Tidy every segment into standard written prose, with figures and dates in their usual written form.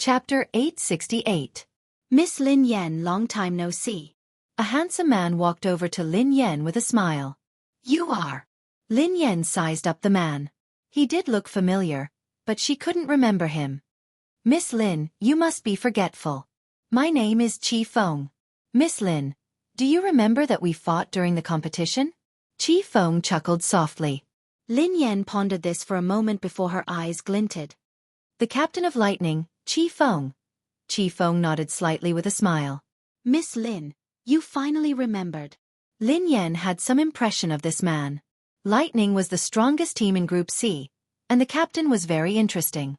Chapter 868. Miss Lin Yan, long time no see. A handsome man walked over to Lin Yan with a smile. You are. Lin Yan sized up the man. He did look familiar, but she couldn't remember him. Miss Lin, you must be forgetful. My name is Chi Feng. Miss Lin, do you remember that we fought during the competition? Chi Feng chuckled softly. Lin Yan pondered this for a moment before her eyes glinted. The captain of lightning, Chi Feng. Chi Feng nodded slightly with a smile. Miss Lin, you finally remembered. Lin Yan had some impression of this man. Lightning was the strongest team in Group C, and the captain was very interesting.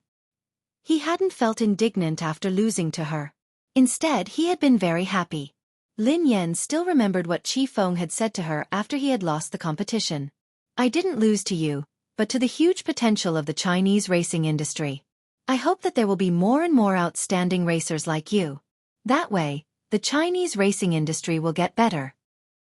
He hadn't felt indignant after losing to her. Instead, he had been very happy. Lin Yan still remembered what Chi Feng had said to her after he had lost the competition. I didn't lose to you, but to the huge potential of the Chinese racing industry. I hope that there will be more and more outstanding racers like you. That way, the Chinese racing industry will get better.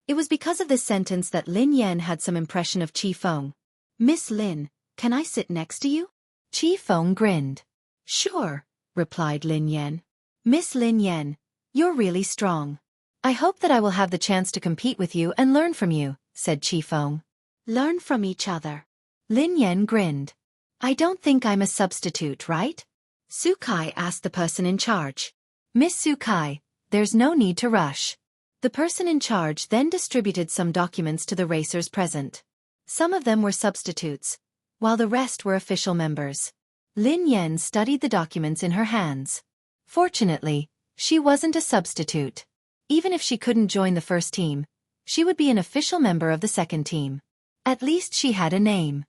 It was because of this sentence that Lin Yan had some impression of Chi Feng. Miss Lin, can I sit next to you? Chi Feng grinned. Sure, replied Lin Yan. Miss Lin Yan, you're really strong. I hope that I will have the chance to compete with you and learn from you, said Chi Feng. Learn from each other. Lin Yan grinned. I don't think I'm a substitute, right? Xueqi asked the person in charge. Miss Xueqi, there's no need to rush. The person in charge then distributed some documents to the racers present. Some of them were substitutes, while the rest were official members. Lin Yan studied the documents in her hands. Fortunately, she wasn't a substitute. Even if she couldn't join the first team, she would be an official member of the second team. At least she had a name.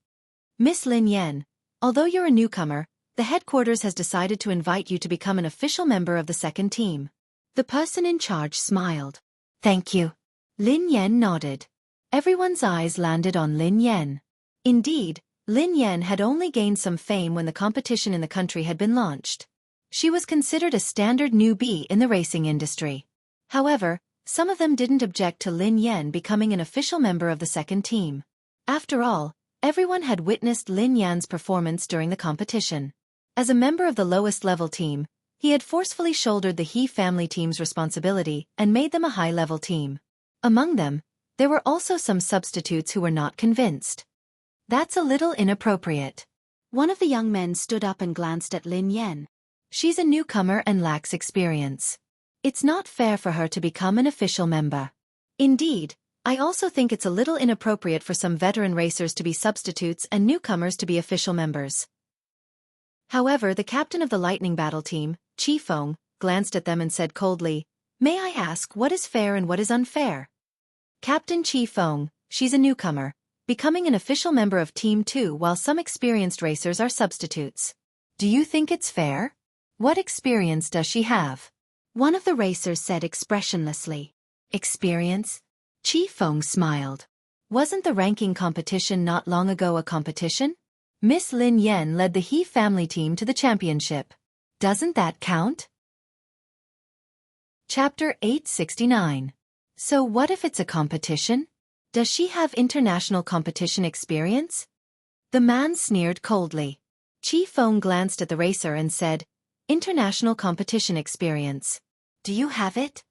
Miss Lin Yan, although you're a newcomer, the headquarters has decided to invite you to become an official member of the second team. The person in charge smiled. Thank you. Lin Yan nodded. Everyone's eyes landed on Lin Yan. Indeed, Lin Yan had only gained some fame when the competition in the country had been launched. She was considered a standard newbie in the racing industry. However, some of them didn't object to Lin Yan becoming an official member of the second team. After all, everyone had witnessed Lin Yan's performance during the competition. As a member of the lowest level team, he had forcefully shouldered the He family team's responsibility and made them a high-level team. Among them, there were also some substitutes who were not convinced. That's a little inappropriate. One of the young men stood up and glanced at Lin Yan. She's a newcomer and lacks experience. It's not fair for her to become an official member. Indeed, I also think it's a little inappropriate for some veteran racers to be substitutes and newcomers to be official members. However, the captain of the Lightning Battle team, Chi Feng, glanced at them and said coldly, May I ask what is fair and what is unfair? Captain Chi Feng, she's a newcomer, becoming an official member of Team 2 while some experienced racers are substitutes. Do you think it's fair? What experience does she have? One of the racers said expressionlessly. Experience? Chi Feng smiled. Wasn't the ranking competition not long ago a competition? Miss Lin Yan led the He family team to the championship. Doesn't that count? Chapter 869. So what if it's a competition? Does she have international competition experience? The man sneered coldly. Chi Feng glanced at the racer and said, International competition experience. Do you have it?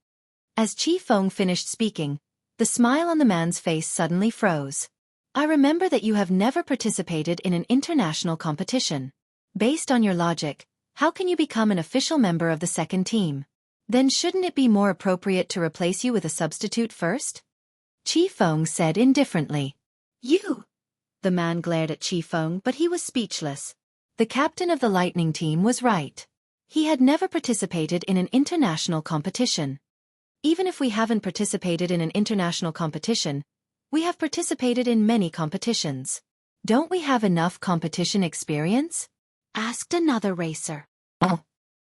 As Chi Feng finished speaking, the smile on the man's face suddenly froze. I remember that you have never participated in an international competition. Based on your logic, how can you become an official member of the second team? Then shouldn't it be more appropriate to replace you with a substitute first? Chi Feng said indifferently. You! The man glared at Chi Feng, but he was speechless. The captain of the Lightning team was right. He had never participated in an international competition. Even if we haven't participated in an international competition, we have participated in many competitions. Don't we have enough competition experience? Asked another racer. Oh.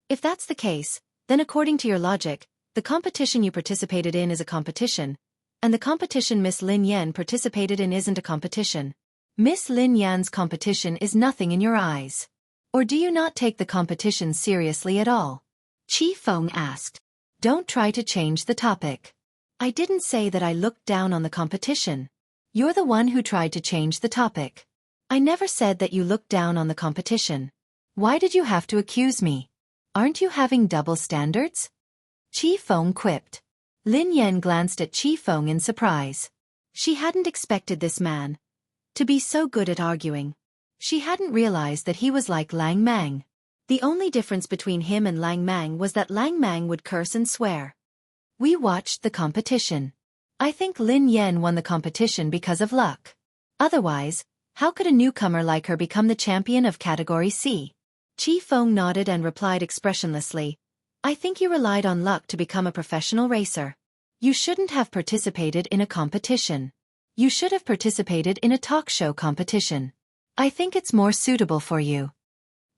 If that's the case, then according to your logic, the competition you participated in is a competition, and the competition Miss Lin Yan participated in isn't a competition. Miss Lin Yan's competition is nothing in your eyes. Or do you not take the competition seriously at all? Chi Feng asked. Don't try to change the topic. I didn't say that I looked down on the competition. You're the one who tried to change the topic. I never said that you looked down on the competition. Why did you have to accuse me? Aren't you having double standards? Qi Feng quipped. Lin Yan glanced at Qi Feng in surprise. She hadn't expected this man to be so good at arguing. She hadn't realized that he was like Lang Mang. The only difference between him and Lang Mang was that Lang Mang would curse and swear. We watched the competition. I think Lin Yan won the competition because of luck. Otherwise, how could a newcomer like her become the champion of Category C? Qi Feng nodded and replied expressionlessly, I think you relied on luck to become a professional racer. You shouldn't have participated in a competition. You should have participated in a talk show competition. I think it's more suitable for you.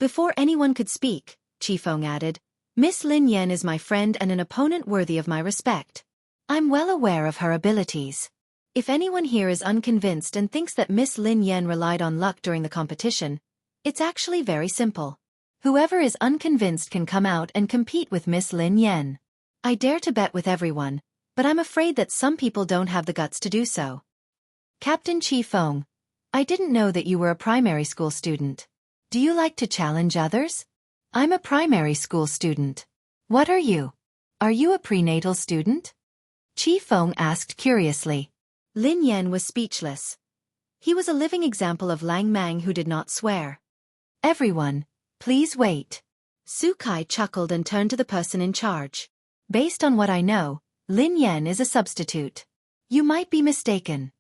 Before anyone could speak, Qi Feng added, Miss Lin Yan is my friend and an opponent worthy of my respect. I'm well aware of her abilities. If anyone here is unconvinced and thinks that Miss Lin Yan relied on luck during the competition, it's actually very simple. Whoever is unconvinced can come out and compete with Miss Lin Yan. I dare to bet with everyone, but I'm afraid that some people don't have the guts to do so. Captain Qi Feng, I didn't know that you were a primary school student. Do you like to challenge others? I'm a primary school student. What are you? Are you a prenatal student? Qi Feng asked curiously. Lin Yan was speechless. He was a living example of Lang Mang who did not swear. Everyone, please wait. Xueqi chuckled and turned to the person in charge. Based on what I know, Lin Yan is a substitute. You might be mistaken.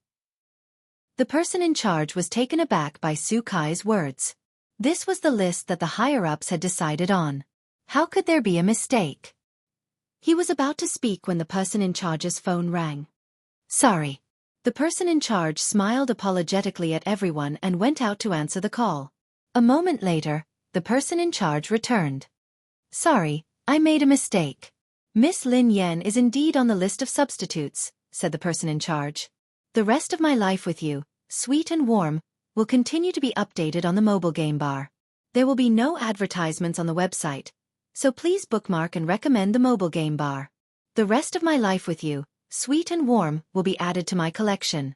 The person in charge was taken aback by Xueqi's words. This was the list that the higher-ups had decided on. How could there be a mistake? He was about to speak when the person in charge's phone rang. Sorry. The person in charge smiled apologetically at everyone and went out to answer the call. A moment later, the person in charge returned. Sorry, I made a mistake. Miss Lin Yan is indeed on the list of substitutes, said the person in charge. The rest of my life with you, sweet and warm, will continue to be updated on the mobile game bar. There will be no advertisements on the website, so please bookmark and recommend the mobile game bar. The rest of my life with you, sweet and warm, will be added to my collection.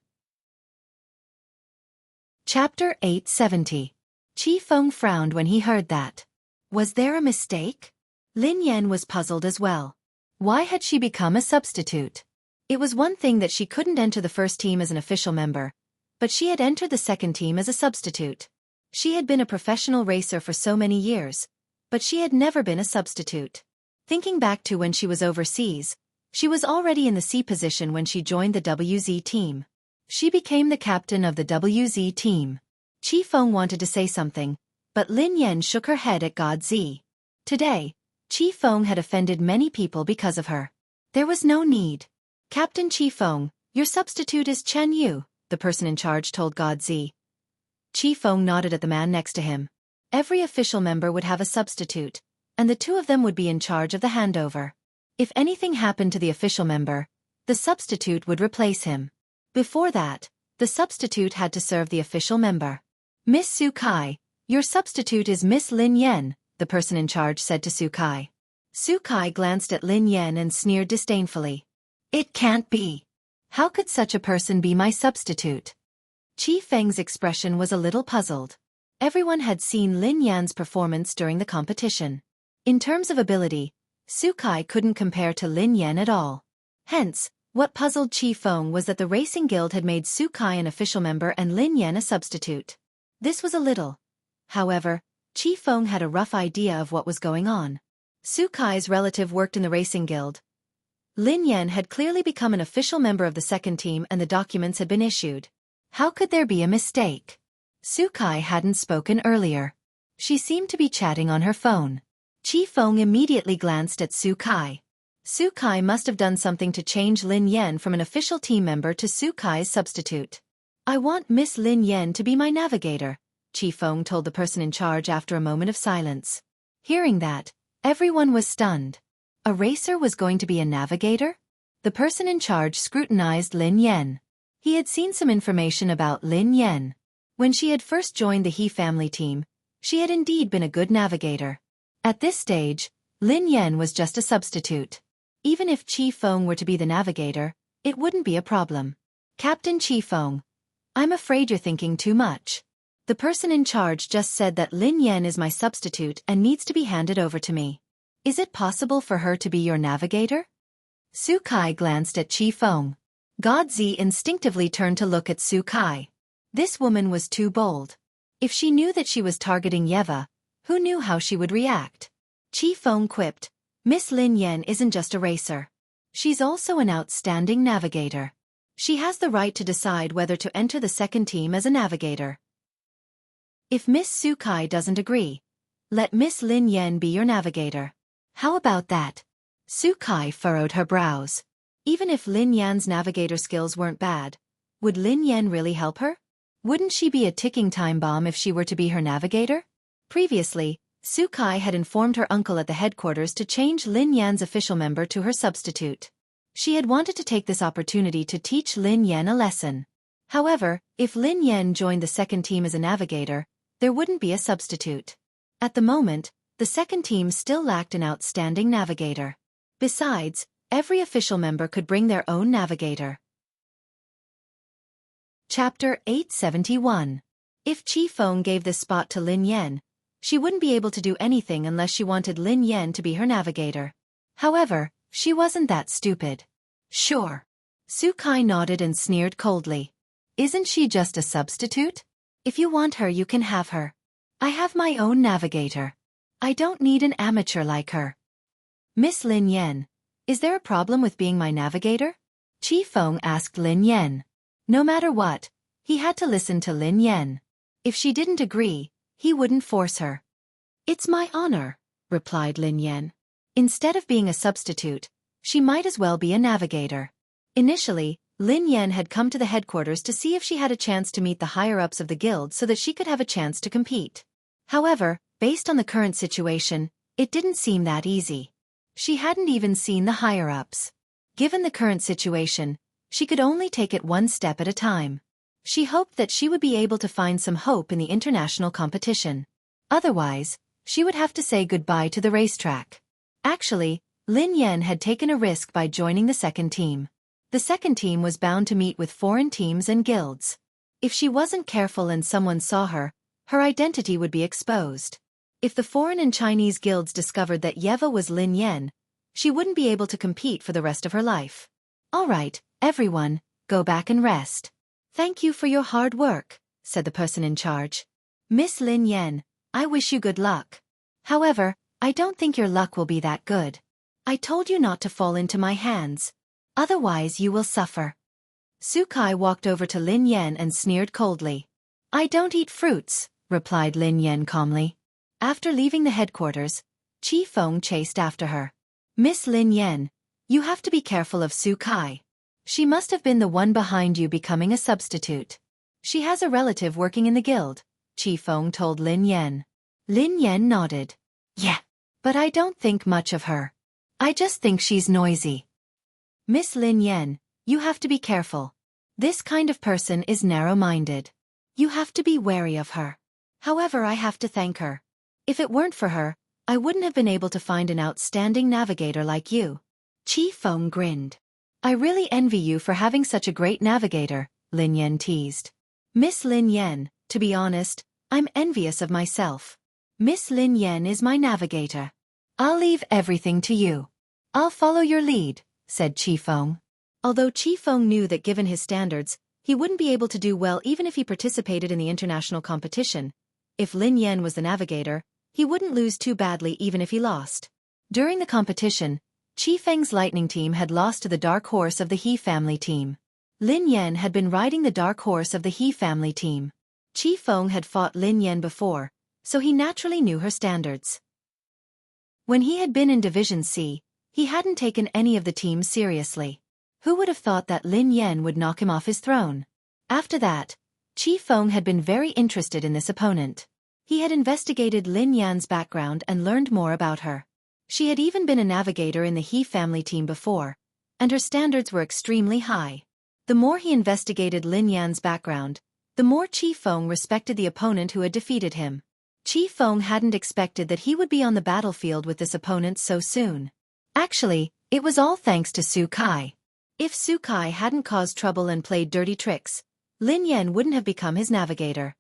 Chapter 870. Qi Feng frowned when he heard that. Was there a mistake? Lin Yan was puzzled as well. Why had she become a substitute? It was one thing that she couldn't enter the first team as an official member, but she had entered the second team as a substitute. She had been a professional racer for so many years, but she had never been a substitute. Thinking back to when she was overseas, she was already in the C position when she joined the WZ team. She became the captain of the WZ team. Qi Feng wanted to say something, but Lin Yan shook her head at God Z. Today, Qi Feng had offended many people because of her. There was no need. Captain Qi Feng, your substitute is Chen Yu, the person in charge told God Z. Qi Feng nodded at the man next to him. Every official member would have a substitute, and the two of them would be in charge of the handover. If anything happened to the official member, the substitute would replace him. Before that, the substitute had to serve the official member. Miss Xueqi, your substitute is Miss Lin Yan, the person in charge said to Xueqi. Xueqi glanced at Lin Yan and sneered disdainfully. It can't be. How could such a person be my substitute? Qi Feng's expression was a little puzzled. Everyone had seen Lin Yan's performance during the competition. In terms of ability, Xueqi couldn't compare to Lin Yan at all. Hence, what puzzled Qi Feng was that the Racing Guild had made Xueqi an official member and Lin Yan a substitute. This was a little. However, Qi Feng had a rough idea of what was going on. Xueqi's relative worked in the Racing Guild. Lin Yan had clearly become an official member of the second team and the documents had been issued. How could there be a mistake? Xueqi hadn't spoken earlier. She seemed to be chatting on her phone. Qi Feng immediately glanced at Xueqi. Xueqi must have done something to change Lin Yan from an official team member to Xueqi's substitute. I want Miss Lin Yan to be my navigator, Qi Feng told the person in charge after a moment of silence. Hearing that, everyone was stunned. A racer was going to be a navigator? The person in charge scrutinized Lin Yan. He had seen some information about Lin Yan. When she had first joined the He family team, she had indeed been a good navigator. At this stage, Lin Yan was just a substitute. Even if Qi Feng were to be the navigator, it wouldn't be a problem. Captain Qi Feng, I'm afraid you're thinking too much. The person in charge just said that Lin Yan is my substitute and needs to be handed over to me. Is it possible for her to be your navigator? Xueqi glanced at Qi Feng. Godzi instinctively turned to look at Xueqi. This woman was too bold. If she knew that she was targeting Yeva, who knew how she would react? Qi Feng quipped, Miss Lin Yan isn't just a racer. She's also an outstanding navigator. She has the right to decide whether to enter the second team as a navigator. If Miss Xueqi doesn't agree, let Miss Lin Yan be your navigator. How about that? Xueqi furrowed her brows. Even if Lin Yan's navigator skills weren't bad, would Lin Yan really help her? Wouldn't she be a ticking time bomb if she were to be her navigator? Previously, Xueqi had informed her uncle at the headquarters to change Lin Yan's official member to her substitute. She had wanted to take this opportunity to teach Lin Yan a lesson. However, if Lin Yan joined the second team as a navigator, there wouldn't be a substitute. At the moment, the second team still lacked an outstanding navigator. Besides, every official member could bring their own navigator. Chapter 871. If Qi Feng gave this spot to Lin Yan, she wouldn't be able to do anything unless she wanted Lin Yan to be her navigator. However, she wasn't that stupid. Sure. Xueqi nodded and sneered coldly. Isn't she just a substitute? If you want her, you can have her. I have my own navigator. I don't need an amateur like her. Miss Lin Yan, is there a problem with being my navigator? Qi Feng asked Lin Yan. No matter what, he had to listen to Lin Yan. If she didn't agree, he wouldn't force her. It's my honor, replied Lin Yan. Instead of being a substitute, she might as well be a navigator. Initially, Lin Yan had come to the headquarters to see if she had a chance to meet the higher-ups of the guild so that she could have a chance to compete. However, based on the current situation, it didn't seem that easy. She hadn't even seen the higher-ups. Given the current situation, she could only take it one step at a time. She hoped that she would be able to find some hope in the international competition. Otherwise, she would have to say goodbye to the racetrack. Actually, Lin Yan had taken a risk by joining the second team. The second team was bound to meet with foreign teams and guilds. If she wasn't careful and someone saw her, her identity would be exposed. If the foreign and Chinese guilds discovered that Yeva was Lin Yan, she wouldn't be able to compete for the rest of her life. All right, everyone, go back and rest. Thank you for your hard work, said the person in charge. Miss Lin Yan, I wish you good luck. However, I don't think your luck will be that good. I told you not to fall into my hands. Otherwise you will suffer. Xueqi walked over to Lin Yan and sneered coldly. I don't eat fruits, replied Lin Yan calmly. After leaving the headquarters, Qi Feng chased after her. Miss Lin Yan, you have to be careful of Xueqi. She must have been the one behind you becoming a substitute. She has a relative working in the guild, Qi Feng told Lin Yan. Lin Yan nodded. Yeah, but I don't think much of her. I just think she's noisy. Miss Lin Yan, you have to be careful. This kind of person is narrow-minded. You have to be wary of her. However, I have to thank her. If it weren't for her, I wouldn't have been able to find an outstanding navigator like you. Qi Feng grinned. I really envy you for having such a great navigator, Lin Yan teased. Miss Lin Yan, to be honest, I'm envious of myself. Miss Lin Yan is my navigator. I'll leave everything to you. I'll follow your lead, said Qi Feng. Although Qi Feng knew that given his standards, he wouldn't be able to do well even if he participated in the international competition. If Lin Yan was the navigator, he wouldn't lose too badly even if he lost. During the competition, Qi Feng's lightning team had lost to the dark horse of the He family team. Lin Yan had been riding the dark horse of the He family team. Qi Feng had fought Lin Yan before, so he naturally knew her standards. When he had been in Division C, he hadn't taken any of the teams seriously. Who would have thought that Lin Yan would knock him off his throne? After that, Qi Feng had been very interested in this opponent. He had investigated Lin Yan's background and learned more about her. She had even been a navigator in the He family team before, and her standards were extremely high. The more he investigated Lin Yan's background, the more Qi Feng respected the opponent who had defeated him. Qi Feng hadn't expected that he would be on the battlefield with this opponent so soon. Actually, it was all thanks to Xueqi. If Xueqi hadn't caused trouble and played dirty tricks, Lin Yan wouldn't have become his navigator.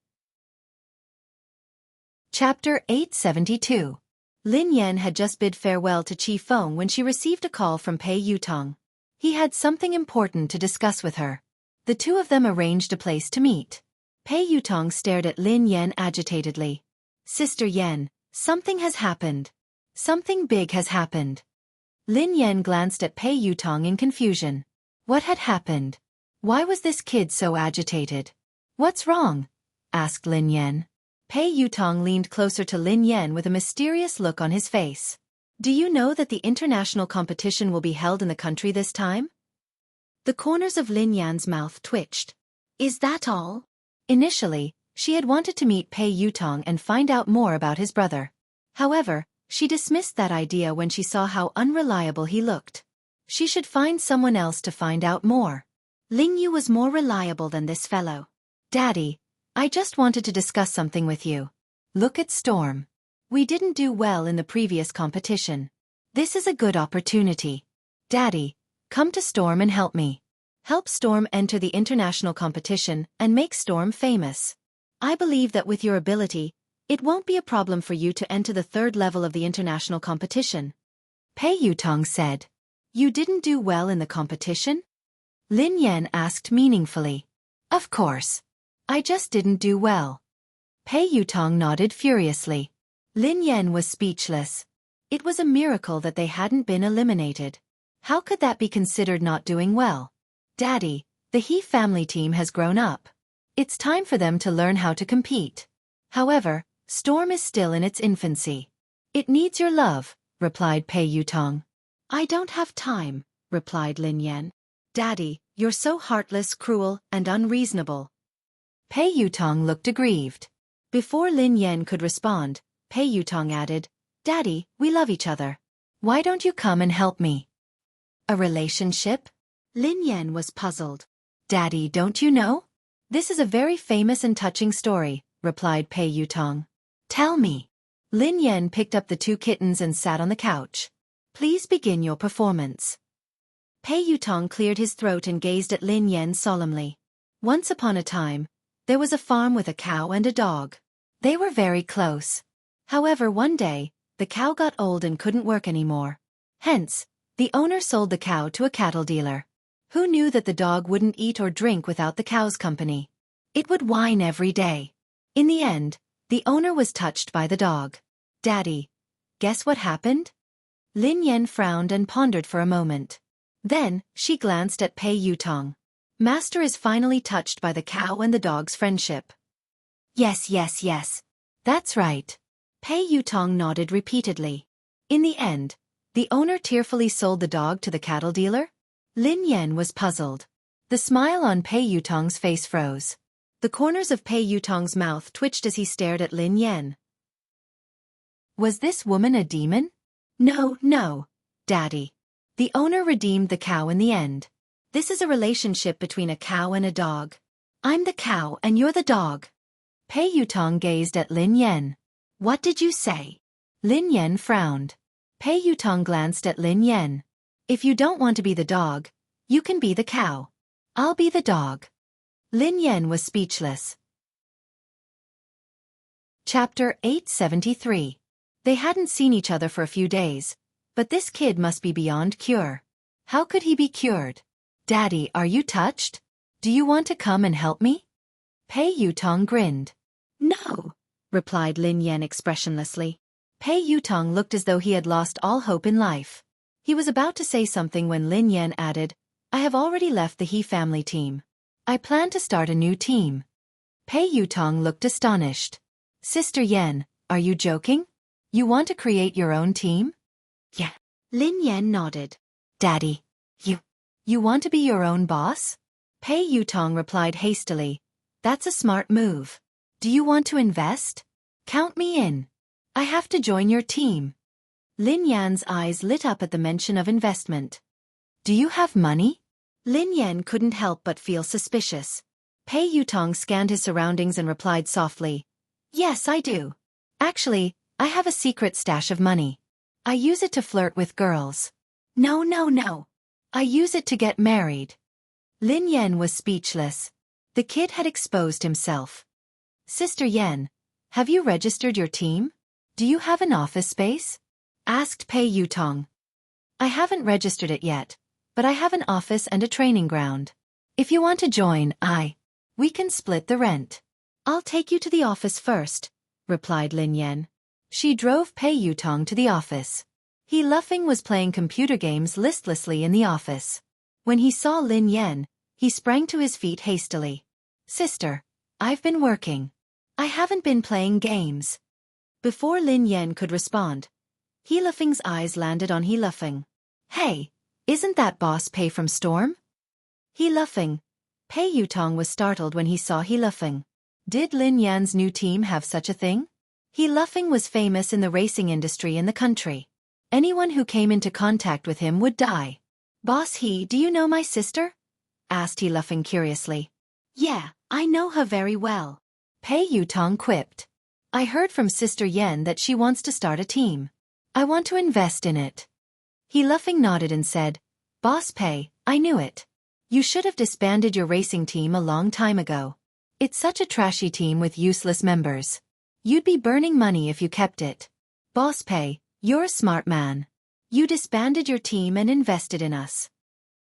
Chapter 872. Lin Yan had just bid farewell to Chi Feng when she received a call from Pei Yutong. He had something important to discuss with her. The two of them arranged a place to meet. Pei Yutong stared at Lin Yan agitatedly. Sister Yan, something has happened. Something big has happened. Lin Yan glanced at Pei Yutong in confusion. What had happened? Why was this kid so agitated? What's wrong? Asked Lin Yan. Pei Yutong leaned closer to Lin Yan with a mysterious look on his face. Do you know that the international competition will be held in the country this time? The corners of Lin Yan's mouth twitched. Is that all? Initially, she had wanted to meet Pei Yutong and find out more about his brother. However, she dismissed that idea when she saw how unreliable he looked. She should find someone else to find out more. Ling Yu was more reliable than this fellow. Daddy, I just wanted to discuss something with you. Look at Storm. We didn't do well in the previous competition. This is a good opportunity. Daddy, come to Storm and help me. Help Storm enter the international competition and make Storm famous. I believe that with your ability, it won't be a problem for you to enter the third level of the international competition. Pei Yutong said. You didn't do well in the competition? Lin Yan asked meaningfully. Of course. I just didn't do well. Pei Yutong nodded furiously. Lin Yan was speechless. It was a miracle that they hadn't been eliminated. How could that be considered not doing well? Daddy, the He family team has grown up. It's time for them to learn how to compete. However, Storm is still in its infancy. It needs your love, replied Pei Yutong. I don't have time, replied Lin Yan. Daddy, you're so heartless, cruel, and unreasonable. Pei Yutong looked aggrieved. Before Lin Yan could respond, Pei Yutong added, Daddy, we love each other. Why don't you come and help me? A relationship? Lin Yan was puzzled. Daddy, don't you know? This is a very famous and touching story, replied Pei Yutong. Tell me. Lin Yan picked up the two kittens and sat on the couch. Please begin your performance. Pei Yutong cleared his throat and gazed at Lin Yan solemnly. Once upon a time, there was a farm with a cow and a dog. They were very close. However, one day, the cow got old and couldn't work anymore. Hence, the owner sold the cow to a cattle dealer. Who knew that the dog wouldn't eat or drink without the cow's company? It would whine every day. In the end, the owner was touched by the dog. Daddy, guess what happened? Lin Yan frowned and pondered for a moment. Then, she glanced at Pei Yutong. Master is finally touched by the cow and the dog's friendship. Yes. That's right. Pei Yutong nodded repeatedly. In the end, the owner tearfully sold the dog to the cattle dealer? Lin Yan was puzzled. The smile on Pei Yutong's face froze. The corners of Pei Yutong's mouth twitched as he stared at Lin Yan. Was this woman a demon? No, Daddy. The owner redeemed the cow in the end. This is a relationship between a cow and a dog. I'm the cow and you're the dog. Pei Yutong gazed at Lin Yan. What did you say? Lin Yan frowned. Pei Yutong glanced at Lin Yan. If you don't want to be the dog, you can be the cow. I'll be the dog. Lin Yan was speechless. Chapter 873. They hadn't seen each other for a few days, but this kid must be beyond cure. How could he be cured? Daddy, are you touched? Do you want to come and help me? Pei Yutong grinned. No, replied Lin Yan expressionlessly. Pei Yutong looked as though he had lost all hope in life. He was about to say something when Lin Yan added, I have already left the He family team. I plan to start a new team. Pei Yutong looked astonished. Sister Yan, are you joking? You want to create your own team? Yeah. Lin Yan nodded. Daddy, you want to be your own boss? Pei Yutong replied hastily. That's a smart move. Do you want to invest? Count me in. I have to join your team. Lin Yan's eyes lit up at the mention of investment. Do you have money? Lin Yan couldn't help but feel suspicious. Pei Yutong scanned his surroundings and replied softly. Yes, I do. Actually, I have a secret stash of money. I use it to flirt with girls. No. I use it to get married. Lin Yan was speechless. The kid had exposed himself. Sister Yan, have you registered your team? Do you have an office space? Asked Pei Yutong. I haven't registered it yet, but I have an office and a training ground. If you want to join, we can split the rent. I'll take you to the office first, replied Lin Yan. She drove Pei Yutong to the office. He Luffing was playing computer games listlessly in the office. When he saw Lin Yan, he sprang to his feet hastily. Sister, I've been working. I haven't been playing games. Before Lin Yan could respond, He Luffing's eyes landed on He Luffing. Hey, isn't that Boss Pei from Storm? He Luffing. Pei Yutong was startled when he saw He Luffing. Did Lin Yan's new team have such a thing? He Luffing was famous in the racing industry in the country. Anyone who came into contact with him would die. Boss He, do you know my sister? Asked He Luffing curiously. Yeah, I know her very well. Pei Yutong quipped. I heard from Sister Yen that she wants to start a team. I want to invest in it. He Luffing nodded and said, Boss Pei, I knew it. You should have disbanded your racing team a long time ago. It's such a trashy team with useless members. You'd be burning money if you kept it. Boss Pei, you're a smart man. You disbanded your team and invested in us.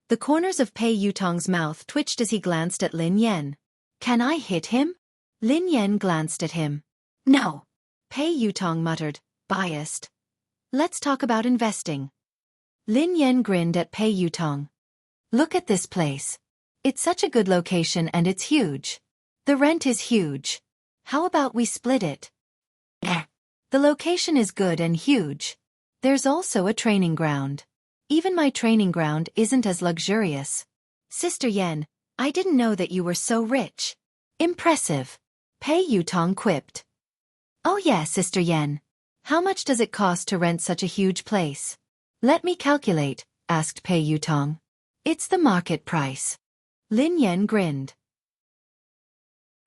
The corners of Pei Yutong's mouth twitched as he glanced at Lin Yan. Can I hit him? Lin Yan glanced at him. No. Pei Yutong muttered, biased. Let's talk about investing. Lin Yan grinned at Pei Yutong. Look at this place. It's such a good location and it's huge. The rent is huge. How about we split it? The location is good and huge. There's also a training ground. Even my training ground isn't as luxurious. Sister Yen, I didn't know that you were so rich. Impressive. Pei Yutong quipped. Oh yeah, Sister Yen. How much does it cost to rent such a huge place? Let me calculate, asked Pei Yutong. It's the market price. Lin Yan grinned.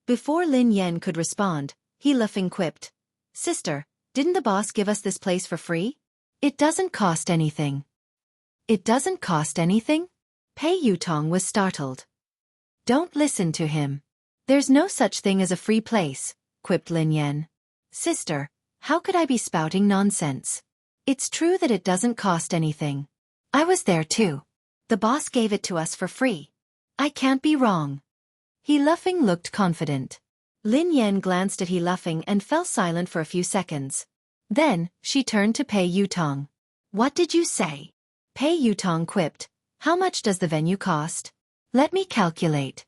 Before Lin Yan could respond, He Luffing quipped. Sister, didn't the boss give us this place for free? It doesn't cost anything. It doesn't cost anything? Pei Yutong was startled. Don't listen to him. There's no such thing as a free place, quipped Lin Yan. Sister, how could I be spouting nonsense? It's true that it doesn't cost anything. I was there too. The boss gave it to us for free. I can't be wrong. He Luffing looked confident. Lin Yan glanced at He Luffing and fell silent for a few seconds. Then, she turned to Pei Yutong. What did you say? Pei Yutong quipped. How much does the venue cost? Let me calculate.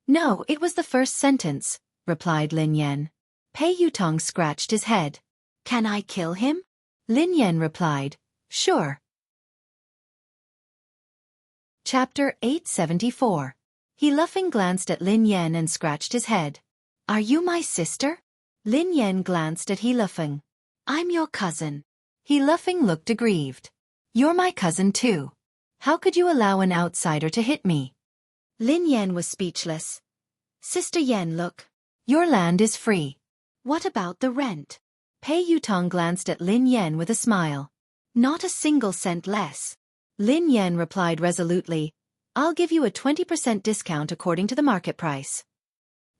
No, it was the first sentence, replied Lin Yan. Pei Yutong scratched his head. Can I kill him? Lin Yan replied. Sure. Chapter 874. He Luffing glanced at Lin Yan and scratched his head. Are you my sister? Lin Yan glanced at He Luffing. I'm your cousin. He Luffing looked aggrieved. You're my cousin too. How could you allow an outsider to hit me? Lin Yan was speechless. Sister Yen, look. Your land is free. What about the rent? Pei Yutong glanced at Lin Yan with a smile. Not a single cent less. Lin Yan replied resolutely. I'll give you a 20% discount according to the market price.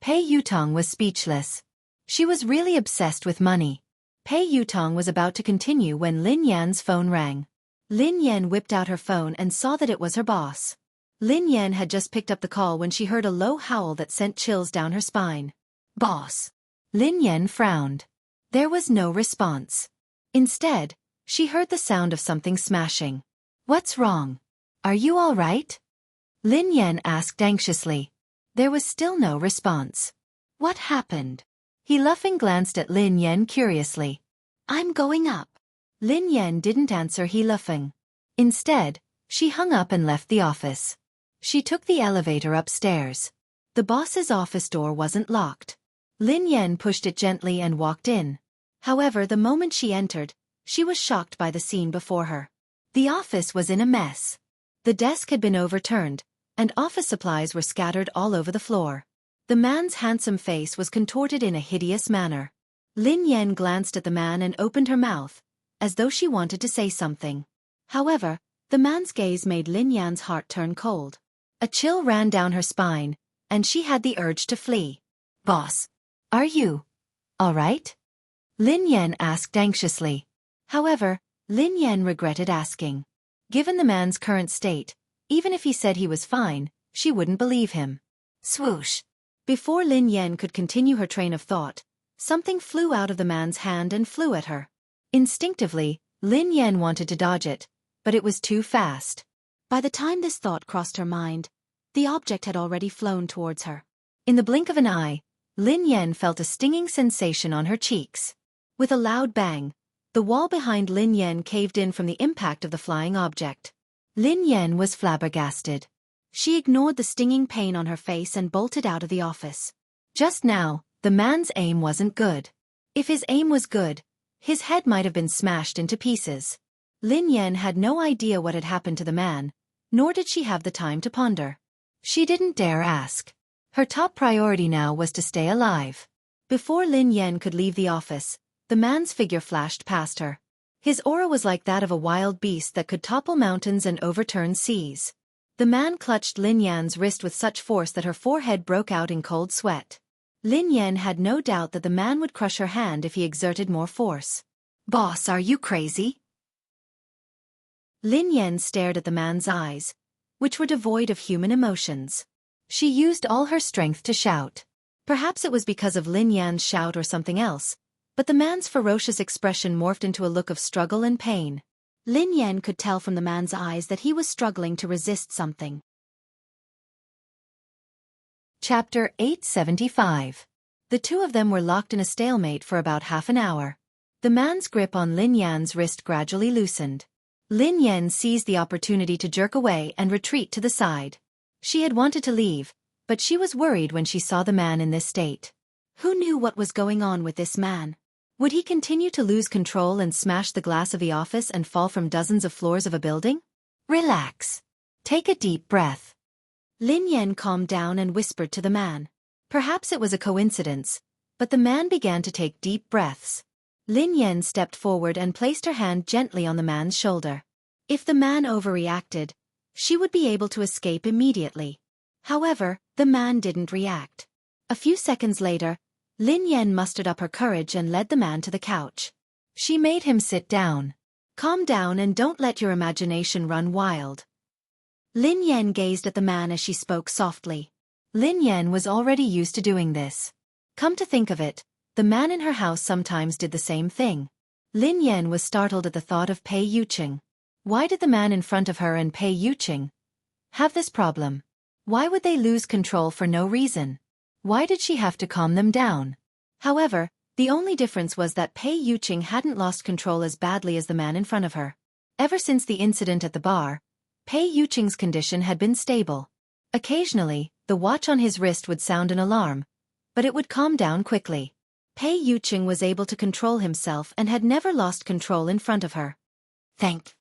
Pei Yutong was speechless. She was really obsessed with money. Pei Yutong was about to continue when Lin Yan's phone rang. Lin Yan whipped out her phone and saw that it was her boss. Lin Yan had just picked up the call when she heard a low howl that sent chills down her spine. Boss. Lin Yan frowned. There was no response. Instead, she heard the sound of something smashing. What's wrong? Are you all right? Lin Yan asked anxiously. There was still no response. What happened? He Luffing glanced at Lin Yan curiously. I'm going up. Lin Yan didn't answer He Luffing. Instead, she hung up and left the office. She took the elevator upstairs. The boss's office door wasn't locked. Lin Yan pushed it gently and walked in. However, the moment she entered, she was shocked by the scene before her. The office was in a mess. The desk had been overturned, and office supplies were scattered all over the floor. The man's handsome face was contorted in a hideous manner. Lin Yan glanced at the man and opened her mouth, as though she wanted to say something. However, the man's gaze made Lin Yan's heart turn cold. A chill ran down her spine, and she had the urge to flee. Boss. Are you all right? Lin Yan asked anxiously. However, Lin Yan regretted asking. Given the man's current state, even if he said he was fine, she wouldn't believe him. Swoosh! Before Lin Yan could continue her train of thought, something flew out of the man's hand and flew at her. Instinctively, Lin Yan wanted to dodge it, but it was too fast. By the time this thought crossed her mind, the object had already flown towards her. In the blink of an eye, Lin Yan felt a stinging sensation on her cheeks. With a loud bang, the wall behind Lin Yan caved in from the impact of the flying object. Lin Yan was flabbergasted. She ignored the stinging pain on her face and bolted out of the office. Just now, the man's aim wasn't good. If his aim was good, his head might have been smashed into pieces. Lin Yan had no idea what had happened to the man, nor did she have the time to ponder. She didn't dare ask. Her top priority now was to stay alive. Before Lin Yan could leave the office, the man's figure flashed past her. His aura was like that of a wild beast that could topple mountains and overturn seas. The man clutched Lin Yan's wrist with such force that her forehead broke out in cold sweat. Lin Yan had no doubt that the man would crush her hand if he exerted more force. "Boss, are you crazy?" Lin Yan stared at the man's eyes, which were devoid of human emotions. She used all her strength to shout. Perhaps it was because of Lin Yan's shout or something else, but the man's ferocious expression morphed into a look of struggle and pain. Lin Yan could tell from the man's eyes that he was struggling to resist something. Chapter 875. The two of them were locked in a stalemate for about half an hour. The man's grip on Lin Yan's wrist gradually loosened. Lin Yan seized the opportunity to jerk away and retreat to the side. She had wanted to leave, but she was worried when she saw the man in this state. Who knew what was going on with this man? Would he continue to lose control and smash the glass of the office and fall from dozens of floors of a building? Relax. Take a deep breath. Lin Yan calmed down and whispered to the man. Perhaps it was a coincidence, but the man began to take deep breaths. Lin Yan stepped forward and placed her hand gently on the man's shoulder. If the man overreacted, she would be able to escape immediately. However, the man didn't react. A few seconds later, Lin Yan mustered up her courage and led the man to the couch. She made him sit down. Calm down and don't let your imagination run wild. Lin Yan gazed at the man as she spoke softly. Lin Yan was already used to doing this. Come to think of it, the man in her house sometimes did the same thing. Lin Yan was startled at the thought of Pei Yuqing. Why did the man in front of her and Pei Yuqing have this problem? Why would they lose control for no reason? Why did she have to calm them down? However, the only difference was that Pei Yuqing hadn't lost control as badly as the man in front of her. Ever since the incident at the bar, Pei Yuqing's condition had been stable. Occasionally, the watch on his wrist would sound an alarm, but it would calm down quickly. Pei Yuqing was able to control himself and had never lost control in front of her. Thank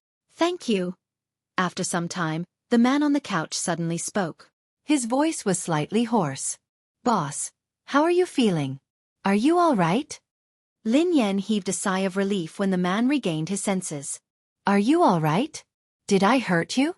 you. After some time, the man on the couch suddenly spoke. His voice was slightly hoarse. "Boss, how are you feeling? Are you all right?" Lin Yan heaved a sigh of relief when the man regained his senses. "Are you all right? Did I hurt you?"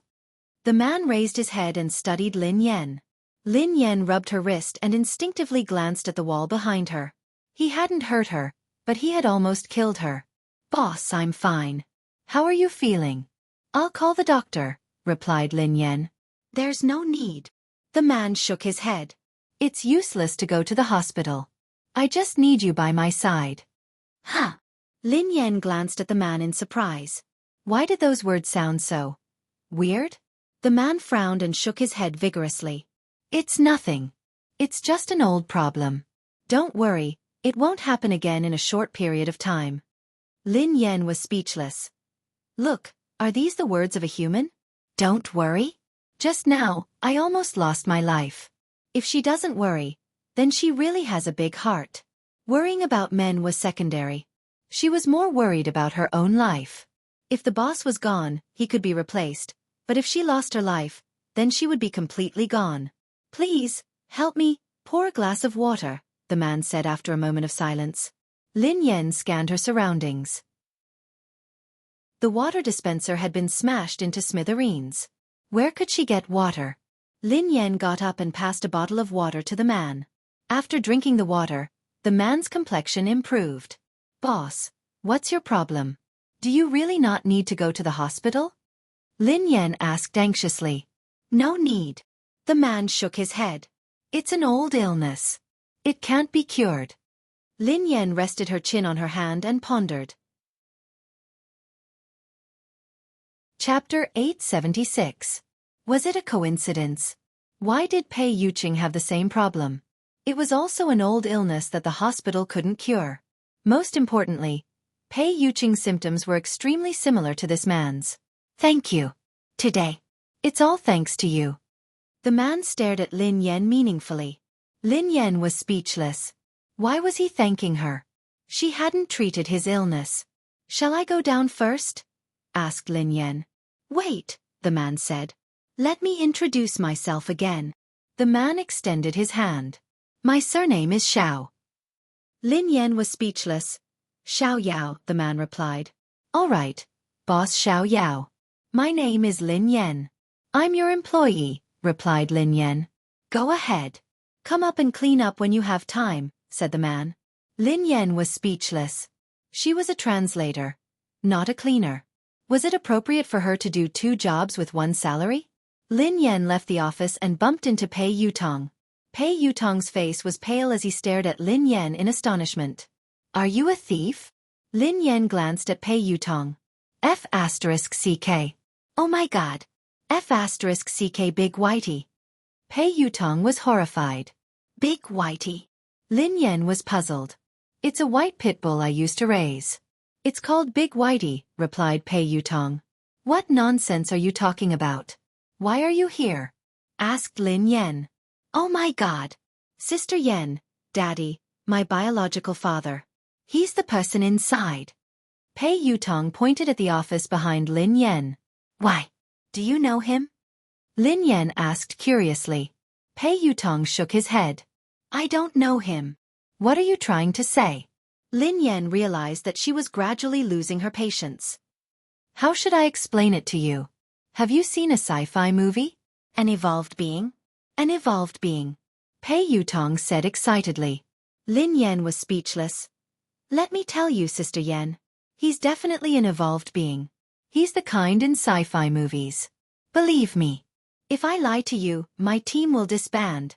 The man raised his head and studied Lin Yan. Lin Yan rubbed her wrist and instinctively glanced at the wall behind her. He hadn't hurt her, but he had almost killed her. "Boss, I'm fine. How are you feeling?" "I'll call the doctor," replied Lin Yan. "There's no need." The man shook his head. "It's useless to go to the hospital. I just need you by my side." "Huh." Lin Yan glanced at the man in surprise. Why did those words sound so weird? The man frowned and shook his head vigorously. "It's nothing. It's just an old problem. Don't worry, it won't happen again in a short period of time." Lin Yan was speechless. Look, are these the words of a human? Don't worry? Just now, I almost lost my life. If she doesn't worry, then she really has a big heart. Worrying about men was secondary. She was more worried about her own life. If the boss was gone, he could be replaced, but if she lost her life, then she would be completely gone. "Please, help me, pour a glass of water," the man said after a moment of silence. Lin Yan scanned her surroundings. The water dispenser had been smashed into smithereens. Where could she get water? Lin Yan got up and passed a bottle of water to the man. After drinking the water, the man's complexion improved. Boss, what's your problem? Do you really not need to go to the hospital? Lin Yan asked anxiously. No need. The man shook his head. It's an old illness. It can't be cured. Lin Yan rested her chin on her hand and pondered. Chapter 876. Was it a coincidence? Why did Pei Yuqing have the same problem? It was also an old illness that the hospital couldn't cure. Most importantly, Pei Yuqing's symptoms were extremely similar to this man's. Thank you. Today. It's all thanks to you. The man stared at Lin Yan meaningfully. Lin Yan was speechless. Why was he thanking her? She hadn't treated his illness. Shall I go down first? Asked Lin Yan. Wait, the man said. Let me introduce myself again. The man extended his hand. My surname is Xiao. Lin Yan was speechless. Xiao Yao, the man replied. All right, Boss Xiao Yao. My name is Lin Yan. I'm your employee, replied Lin Yan. Go ahead. Come up and clean up when you have time, said the man. Lin Yan was speechless. She was a translator, not a cleaner. Was it appropriate for her to do 2 jobs with 1 salary? Lin Yan left the office and bumped into Pei Yutong. Pei Yutong's face was pale as he stared at Lin Yan in astonishment. Are you a thief? Lin Yan glanced at Pei Yutong. F***CK. Oh my god. F***CK Big Whitey. Pei Yutong was horrified. Big Whitey. Lin Yan was puzzled. It's a white pit bull I used to raise. It's called Big Whitey, replied Pei Yutong. What nonsense are you talking about? Why are you here? Asked Lin Yan. Oh my god. Sister Yan, Daddy, my biological father. He's the person inside. Pei Yutong pointed at the office behind Lin Yan. Why? Do you know him? Lin Yan asked curiously. Pei Yutong shook his head. I don't know him. What are you trying to say? Lin Yan realized that she was gradually losing her patience. How should I explain it to you? Have you seen a sci-fi movie? An evolved being? An evolved being. Pei Yutong said excitedly. Lin Yan was speechless. Let me tell you, Sister Yan. He's definitely an evolved being. He's the kind in sci-fi movies. Believe me. If I lie to you, my team will disband.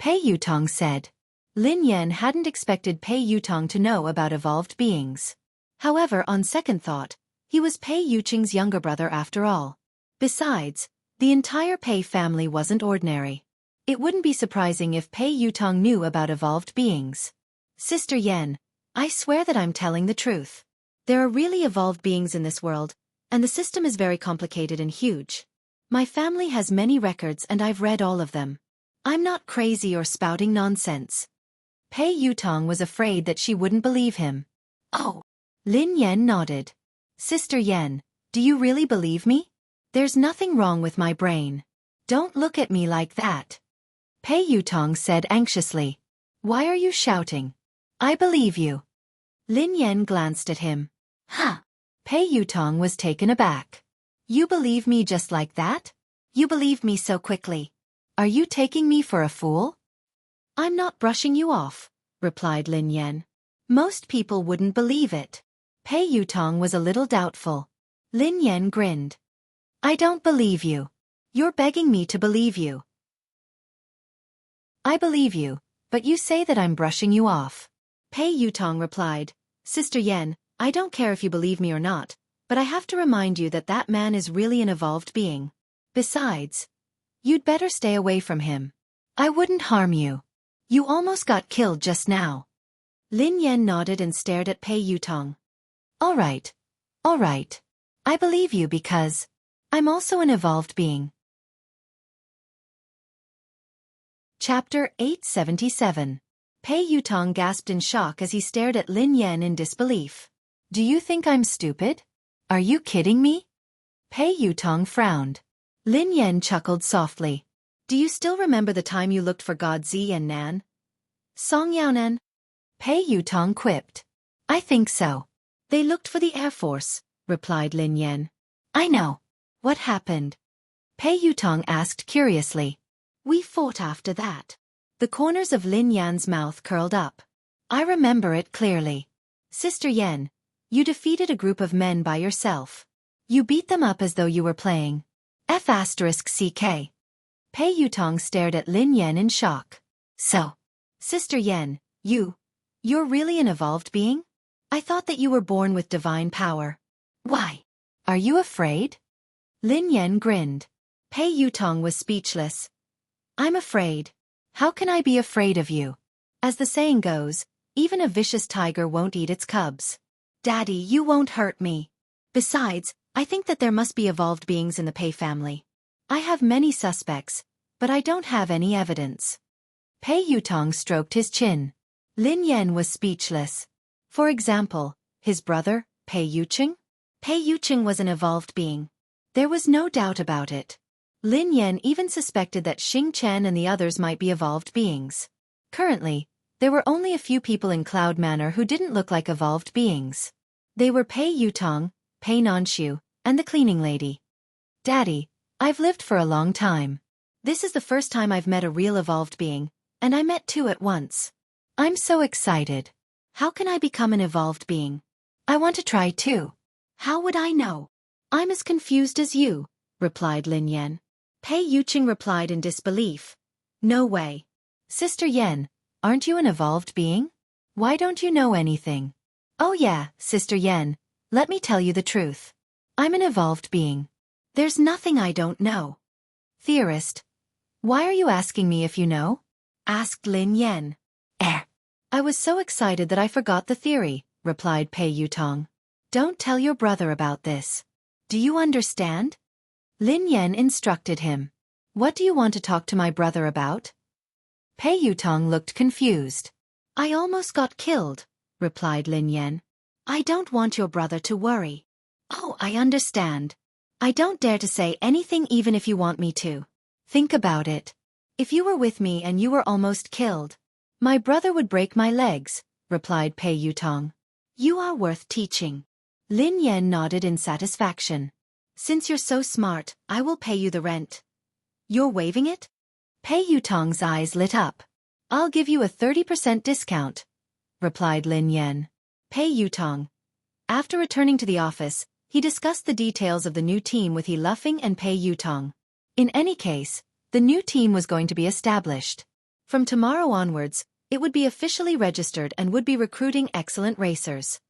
Pei Yutong said. Lin Yan hadn't expected Pei Yutong to know about evolved beings. However, on second thought, he was Pei Yuqing's younger brother after all. Besides, the entire Pei family wasn't ordinary. It wouldn't be surprising if Pei Yutong knew about evolved beings. Sister Yan, I swear that I'm telling the truth. There are really evolved beings in this world, and the system is very complicated and huge. My family has many records and I've read all of them. I'm not crazy or spouting nonsense. Pei Yutong was afraid that she wouldn't believe him. Oh. Lin Yan nodded. Sister Yan, do you really believe me? There's nothing wrong with my brain. Don't look at me like that. Pei Yutong said anxiously. Why are you shouting? I believe you. Lin Yan glanced at him. Huh. Pei Yutong was taken aback. You believe me just like that? You believe me so quickly. Are you taking me for a fool? I'm not brushing you off, replied Lin Yan. Most people wouldn't believe it. Pei Yutong was a little doubtful. Lin Yan grinned. I don't believe you. You're begging me to believe you. I believe you, but you say that I'm brushing you off. Pei Yutong replied, Sister Yan, I don't care if you believe me or not, but I have to remind you that that man is really an evolved being. Besides, you'd better stay away from him. I wouldn't harm you. You almost got killed just now. Lin Yan nodded and stared at Pei Yutong. All right. All right. I believe you because I'm also an evolved being. Chapter 877. Pei Yutong gasped in shock as he stared at Lin Yan in disbelief. Do you think I'm stupid? Are you kidding me? Pei Yutong frowned. Lin Yan chuckled softly. Do you still remember the time you looked for God Zi and Nan? Song Yaonan? Pei Yutong quipped. I think so. They looked for the Air Force, replied Lin Yan. I know. What happened? Pei Yutong asked curiously. We fought after that. The corners of Lin Yan's mouth curled up. I remember it clearly. Sister Yen, you defeated a group of men by yourself. You beat them up as though you were playing F***CK. Pei Yutong stared at Lin Yen in shock. So, Sister Yen, you're really an evolved being? I thought that you were born with divine power. Why? Are you afraid? Lin Yen grinned. Pei Yutong was speechless. I'm afraid. How can I be afraid of you? As the saying goes, even a vicious tiger won't eat its cubs. Daddy, you won't hurt me. Besides, I think that there must be evolved beings in the Pei family. I have many suspects, but I don't have any evidence. Pei Yutong stroked his chin. Lin Yen was speechless. For example, his brother, Pei Yuqing? Pei Yuqing was an evolved being. There was no doubt about it. Lin Yen even suspected that Xing Chen and the others might be evolved beings. Currently, there were only a few people in Cloud Manor who didn't look like evolved beings. They were Pei Yutong, Pei Nanshu, and the cleaning lady. Daddy, I've lived for a long time. This is the first time I've met a real evolved being, and I met two at once. I'm so excited. How can I become an evolved being? I want to try too. How would I know? I'm as confused as you, replied Lin Yen. Pei Yuqing replied in disbelief. No way. Sister Yen, aren't you an evolved being? Why don't you know anything? Oh yeah, Sister Yen, let me tell you the truth. I'm an evolved being. There's nothing I don't know. Theorist. Why are you asking me if you know? Asked Lin Yen. I was so excited that I forgot the theory, replied Pei Yutong. Don't tell your brother about this. Do you understand? Lin Yen instructed him. What do you want to talk to my brother about? Pei Yutong looked confused. I almost got killed, replied Lin Yen. I don't want your brother to worry. Oh, I understand. I don't dare to say anything even if you want me to. Think about it. If you were with me and you were almost killed, my brother would break my legs, replied Pei Yutong. You are worth teaching. Lin Yen nodded in satisfaction. Since you're so smart, I will pay you the rent. You're waiving it? Pei Yutong's eyes lit up. I'll give you a 30% discount, replied Lin Yen. Pei Yutong. After returning to the office, he discussed the details of the new team with He Luffing and Pei Yutong. In any case, the new team was going to be established. From tomorrow onwards, it would be officially registered and would be recruiting excellent racers.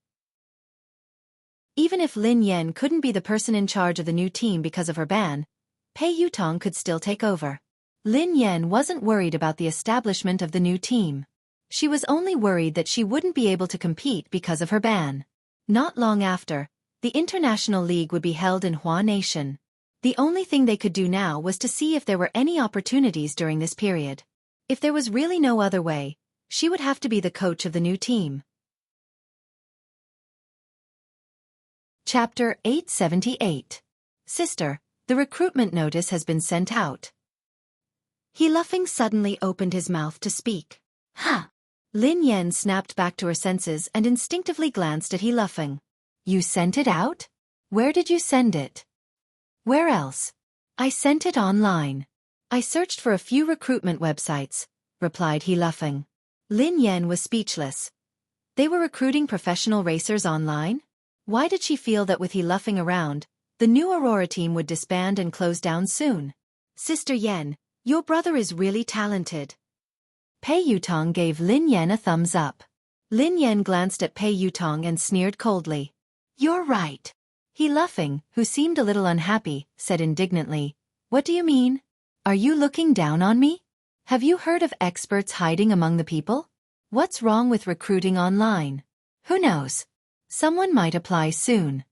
Even if Lin Yen couldn't be the person in charge of the new team because of her ban, Pei Yutong could still take over. Lin Yen wasn't worried about the establishment of the new team. She was only worried that she wouldn't be able to compete because of her ban. Not long after, the International League would be held in Hua Nation. The only thing they could do now was to see if there were any opportunities during this period. If there was really no other way, she would have to be the coach of the new team. Chapter 878. Sister, the recruitment notice has been sent out. He Luffing suddenly opened his mouth to speak. Huh. Lin Yen snapped back to her senses and instinctively glanced at He Luffing. You sent it out? Where did you send it? Where else? I sent it online. I searched for a few recruitment websites, replied He Luffing. Lin Yen was speechless. They were recruiting professional racers online? Why did she feel that with He Luffing around, the new Aurora team would disband and close down soon? Sister Yen, your brother is really talented. Pei Yutong gave Lin Yen a thumbs up. Lin Yen glanced at Pei Yutong and sneered coldly. You're right. He Luffing, who seemed a little unhappy, said indignantly, What do you mean? Are you looking down on me? Have you heard of experts hiding among the people? What's wrong with recruiting online? Who knows? Someone might apply soon.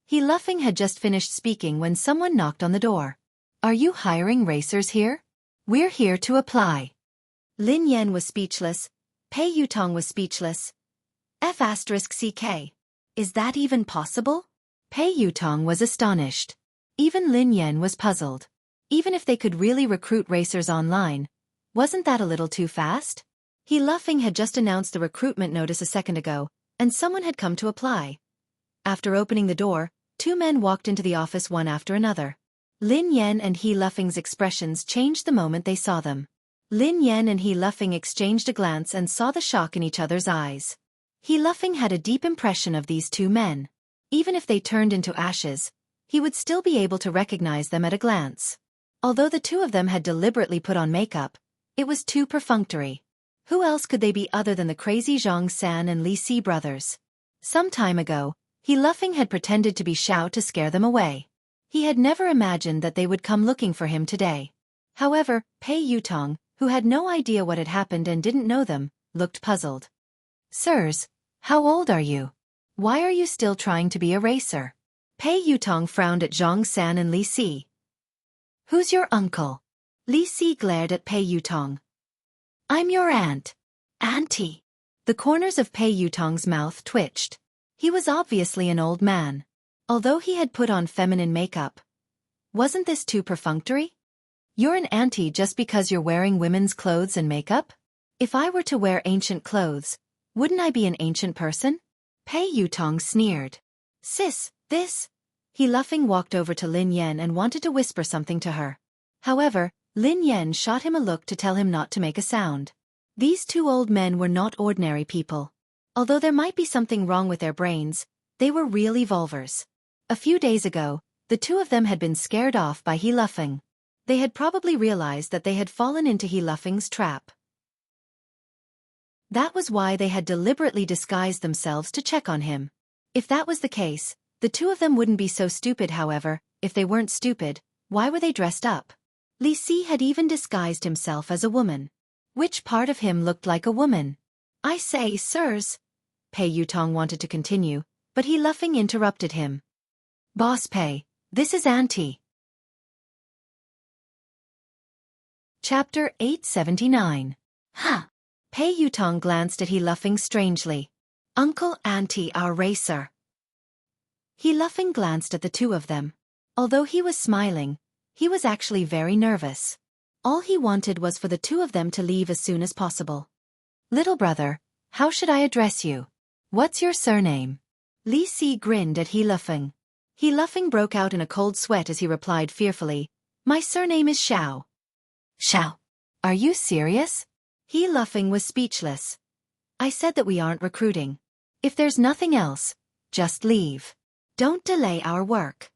He Luffing had just finished speaking when someone knocked on the door. Are you hiring racers here? We're here to apply. Lin Yen was speechless. Pei Yutong was speechless. F***CK. Is that even possible? Pei Yutong was astonished. Even Lin Yen was puzzled. Even if they could really recruit racers online, wasn't that a little too fast? He Luffing had just announced the recruitment notice a second ago, and someone had come to apply. After opening the door, two men walked into the office one after another. Lin Yen and He Luffing's expressions changed the moment they saw them. Lin Yen and He Luffing exchanged a glance and saw the shock in each other's eyes. He Luffing had a deep impression of these two men. Even if they turned into ashes, he would still be able to recognize them at a glance. Although the two of them had deliberately put on makeup, it was too perfunctory. Who else could they be other than the crazy Zhang San and Li Si brothers? Some time ago, He Luffing had pretended to be Xiao to scare them away. He had never imagined that they would come looking for him today. However, Pei Yutong, who had no idea what had happened and didn't know them, looked puzzled. Sirs, how old are you? Why are you still trying to be a racer? Pei Yutong frowned at Zhang San and Li Si. Who's your uncle? Li Si glared at Pei Yutong. I'm your aunt. Auntie. The corners of Pei Yutong's mouth twitched. He was obviously an old man. Although he had put on feminine makeup. Wasn't this too perfunctory? You're an auntie just because you're wearing women's clothes and makeup? If I were to wear ancient clothes, wouldn't I be an ancient person? Pei Yutong sneered. Sis, this. He Luffing walked over to Lin Yan and wanted to whisper something to her. However, Lin Yan shot him a look to tell him not to make a sound. These two old men were not ordinary people. Although there might be something wrong with their brains, they were real evolvers. A few days ago, the two of them had been scared off by He Luffing. They had probably realized that they had fallen into He Luffing's trap. That was why they had deliberately disguised themselves to check on him. If that was the case, the two of them wouldn't be so stupid. However, if they weren't stupid, why were they dressed up? Li Si had even disguised himself as a woman. Which part of him looked like a woman? I say, sirs. Pei Yutong wanted to continue, but He Luffing interrupted him. Boss Pei, this is Auntie. Chapter 879. Huh. Pei Yutong glanced at He Luffing strangely. Uncle, Auntie, our racer. He Luffing glanced at the two of them. Although he was smiling, he was actually very nervous. All he wanted was for the two of them to leave as soon as possible. Little brother, how should I address you? What's your surname? Li Si grinned at He Luffing. He Luffing broke out in a cold sweat as he replied fearfully, My surname is Xiao. Xiao? Are you serious? He Luffing was speechless. I said that we aren't recruiting. If there's nothing else, just leave. Don't delay our work.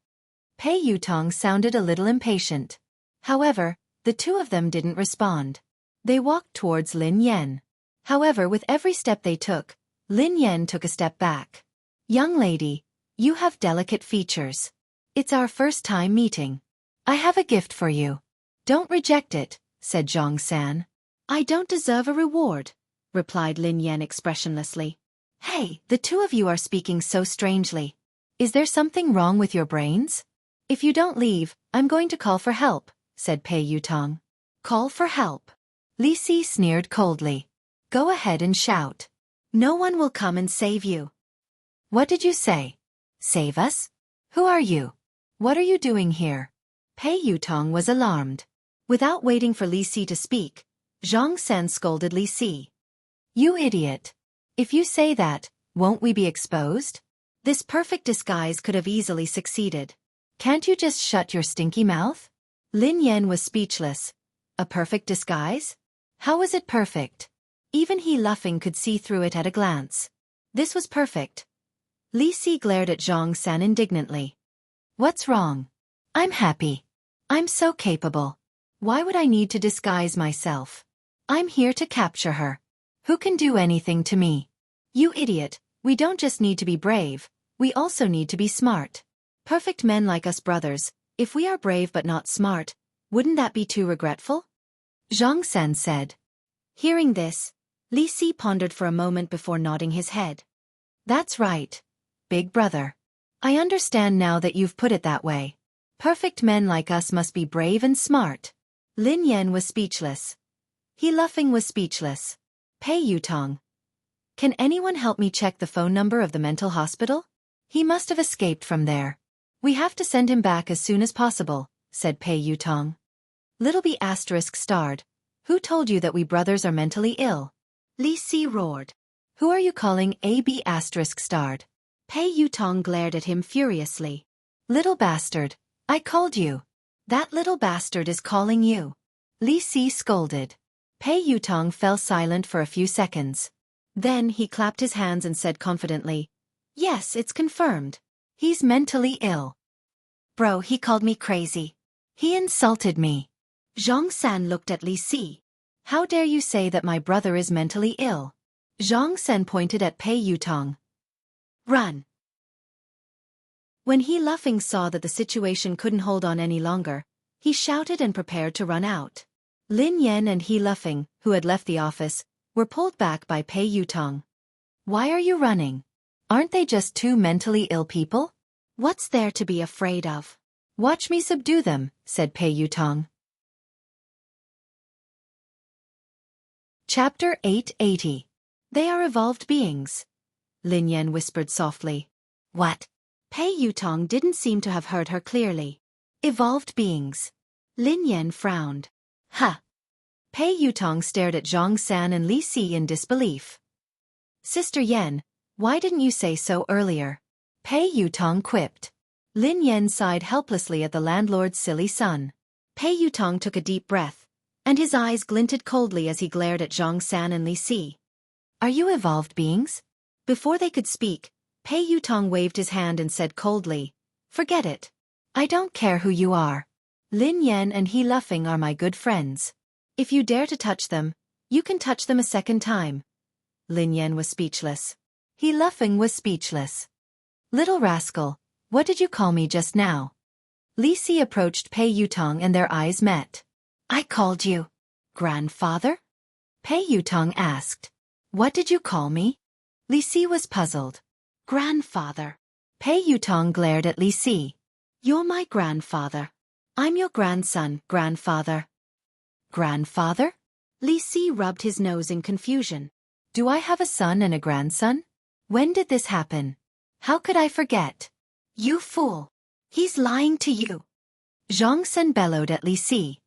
Pei Yutong sounded a little impatient. However, the two of them didn't respond. They walked towards Lin Yan. However, with every step they took, Lin Yan took a step back. Young lady, you have delicate features. It's our first time meeting. I have a gift for you. Don't reject it, said Zhang San. I don't deserve a reward, replied Lin Yan expressionlessly. Hey, the two of you are speaking so strangely. Is there something wrong with your brains? If you don't leave, I'm going to call for help, said Pei Yutong. Call for help? Li Si sneered coldly. Go ahead and shout. No one will come and save you. What did you say? Save us? Who are you? What are you doing here? Pei Yutong was alarmed. Without waiting for Li Si to speak, Zhang San scolded Li Si. You idiot. If you say that, won't we be exposed? This perfect disguise could have easily succeeded. Can't you just shut your stinky mouth? Lin Yan was speechless. A perfect disguise? How was it perfect? Even He Luffing could see through it at a glance. This was perfect. Li Si glared at Zhang San indignantly. What's wrong? I'm happy. I'm so capable. Why would I need to disguise myself? I'm here to capture her. Who can do anything to me? You idiot, we don't just need to be brave, we also need to be smart. Perfect men like us brothers, if we are brave but not smart, wouldn't that be too regretful? Zhang San said. Hearing this, Li Si pondered for a moment before nodding his head. That's right, big brother. I understand now that you've put it that way. Perfect men like us must be brave and smart. Lin Yan was speechless. He Luffing was speechless. Pei Yutong. Can anyone help me check the phone number of the mental hospital? He must have escaped from there. We have to send him back as soon as possible, said Pei Yutong. Little B asterisk starred. Who told you that we brothers are mentally ill? Li Si roared. Who are you calling AB asterisk starred? Pei Yutong glared at him furiously. Little bastard, I called you. That little bastard is calling you. Li Si scolded. Pei Yutong fell silent for a few seconds. Then he clapped his hands and said confidently, "Yes, it's confirmed. He's mentally ill. Bro, he called me crazy. He insulted me." Zhang San looked at Li Si. "How dare you say that my brother is mentally ill?" Zhang San pointed at Pei Yutong. "Run." When He Luffing saw that the situation couldn't hold on any longer, he shouted and prepared to run out. Lin Yan and He Luffing, who had left the office, were pulled back by Pei Yutong. "Why are you running? Aren't they just two mentally ill people? What's there to be afraid of? Watch me subdue them," said Pei Yutong. Chapter 880. They are evolved beings. Lin Yan whispered softly. "What?" Pei Yutong didn't seem to have heard her clearly. "Evolved beings." Lin Yan frowned. "Huh." Pei Yutong stared at Zhang San and Li Si in disbelief. "Sister Yan, why didn't you say so earlier?" Pei Yutong quipped. Lin Yan sighed helplessly at the landlord's silly son. Pei Yutong took a deep breath, and his eyes glinted coldly as he glared at Zhang San and Li Si. "Are you evolved beings?" Before they could speak, Pei Yutong waved his hand and said coldly, "Forget it. I don't care who you are. Lin Yan and He Luffing are my good friends. If you dare to touch them, you can touch them a second time." Lin Yan was speechless. He Luffing was speechless. "Little rascal, what did you call me just now?" Li Si approached Pei Yutong and their eyes met. "I called you grandfather?" Pei Yutong asked. "What did you call me?" Li Si was puzzled. "Grandfather." Pei Yutong glared at Li Si. "You're my grandfather. I'm your grandson, grandfather." "Grandfather?" Li Si rubbed his nose in confusion. "Do I have a son and a grandson? When did this happen? How could I forget?" "You fool! He's lying to you!" Zhang Sen bellowed at Li Si.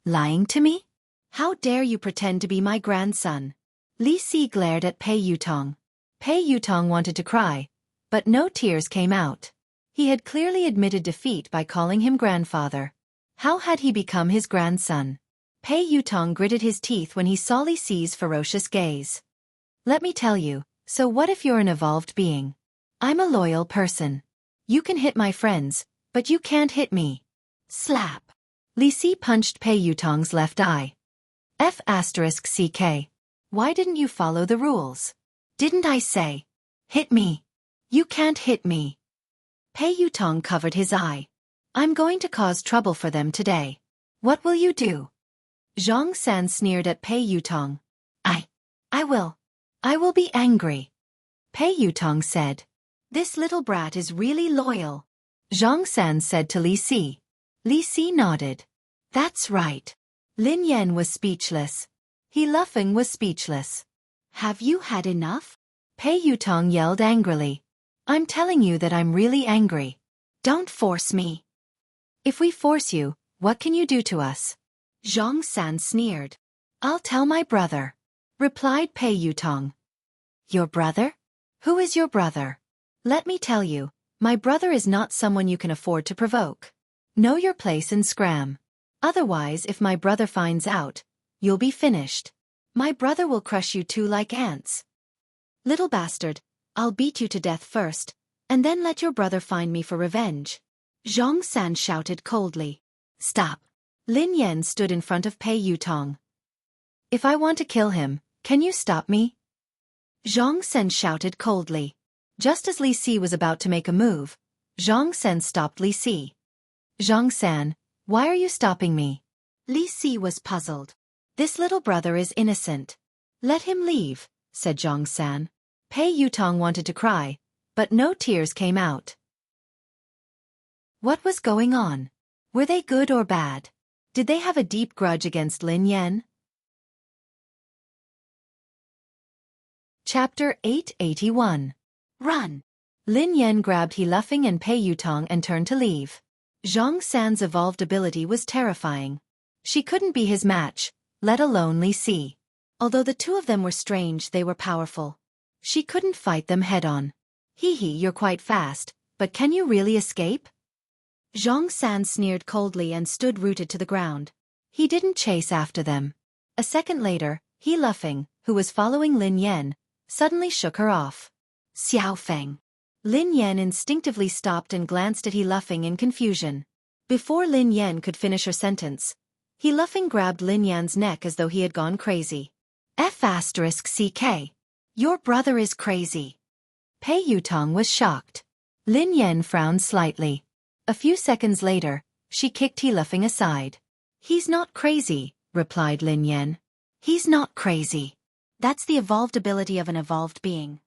"Lying to me? How dare you pretend to be my grandson?" Li Si glared at Pei Yutong. Pei Yutong wanted to cry, but no tears came out. He had clearly admitted defeat by calling him grandfather. How had he become his grandson? Pei Yutong gritted his teeth when he saw Li Si's ferocious gaze. "Let me tell you, so what if you're an evolved being? I'm a loyal person. You can hit my friends, but you can't hit me." Slap! Li Si punched Pei Yutong's left eye. F***CK. Why didn't you follow the rules? Didn't I say? Hit me. You can't hit me. Pei Yutong covered his eye. "I'm going to cause trouble for them today. What will you do?" Zhang San sneered at Pei Yutong. I will. I will be angry." Pei Yutong said. "This little brat is really loyal," Zhang San said to Li Si. Li Si nodded. "That's right." Lin Yan was speechless. He Luffing was speechless. "Have you had enough?" Pei Yutong yelled angrily. "I'm telling you that I'm really angry. Don't force me." "If we force you, what can you do to us?" Zhang San sneered. "I'll tell my brother," replied Pei Yutong. "Your brother? Who is your brother?" "Let me tell you, my brother is not someone you can afford to provoke. Know your place and scram. Otherwise, if my brother finds out, you'll be finished. My brother will crush you two like ants. Little bastard, I'll beat you to death first, and then let your brother find me for revenge." Zhang San shouted coldly. "Stop." Lin Yan stood in front of Pei Yutong. "If I want to kill him, can you stop me?" Zhang Sen shouted coldly. Just as Li Si was about to make a move, Zhang Sen stopped Li Si. "Zhang San, why are you stopping me?" Li Si was puzzled. "This little brother is innocent. Let him leave," said Zhang San. Pei Yutong wanted to cry, but no tears came out. What was going on? Were they good or bad? Did they have a deep grudge against Lin Yan? Chapter 881. Run! Lin Yan grabbed He Luffing and Pei Yutong and turned to leave. Zhang San's evolved ability was terrifying. She couldn't be his match, let alone Li Si. Although the two of them were strange, they were powerful. She couldn't fight them head-on. "Hee, you're quite fast, but can you really escape?" Zhang San sneered coldly and stood rooted to the ground. He didn't chase after them. A second later, He Luffing, who was following Lin Yan, suddenly shook her off. Xiao Feng. Lin Yan instinctively stopped and glanced at He Luffing in confusion. Before Lin Yan could finish her sentence, He Luffing grabbed Lin Yan's neck as though he had gone crazy. F***CK. Your brother is crazy. Pei Yutong was shocked. Lin Yan frowned slightly. A few seconds later, she kicked He Luffing aside. He's not crazy, replied Lin Yan. He's not crazy. That's the evolved ability of an evolved being.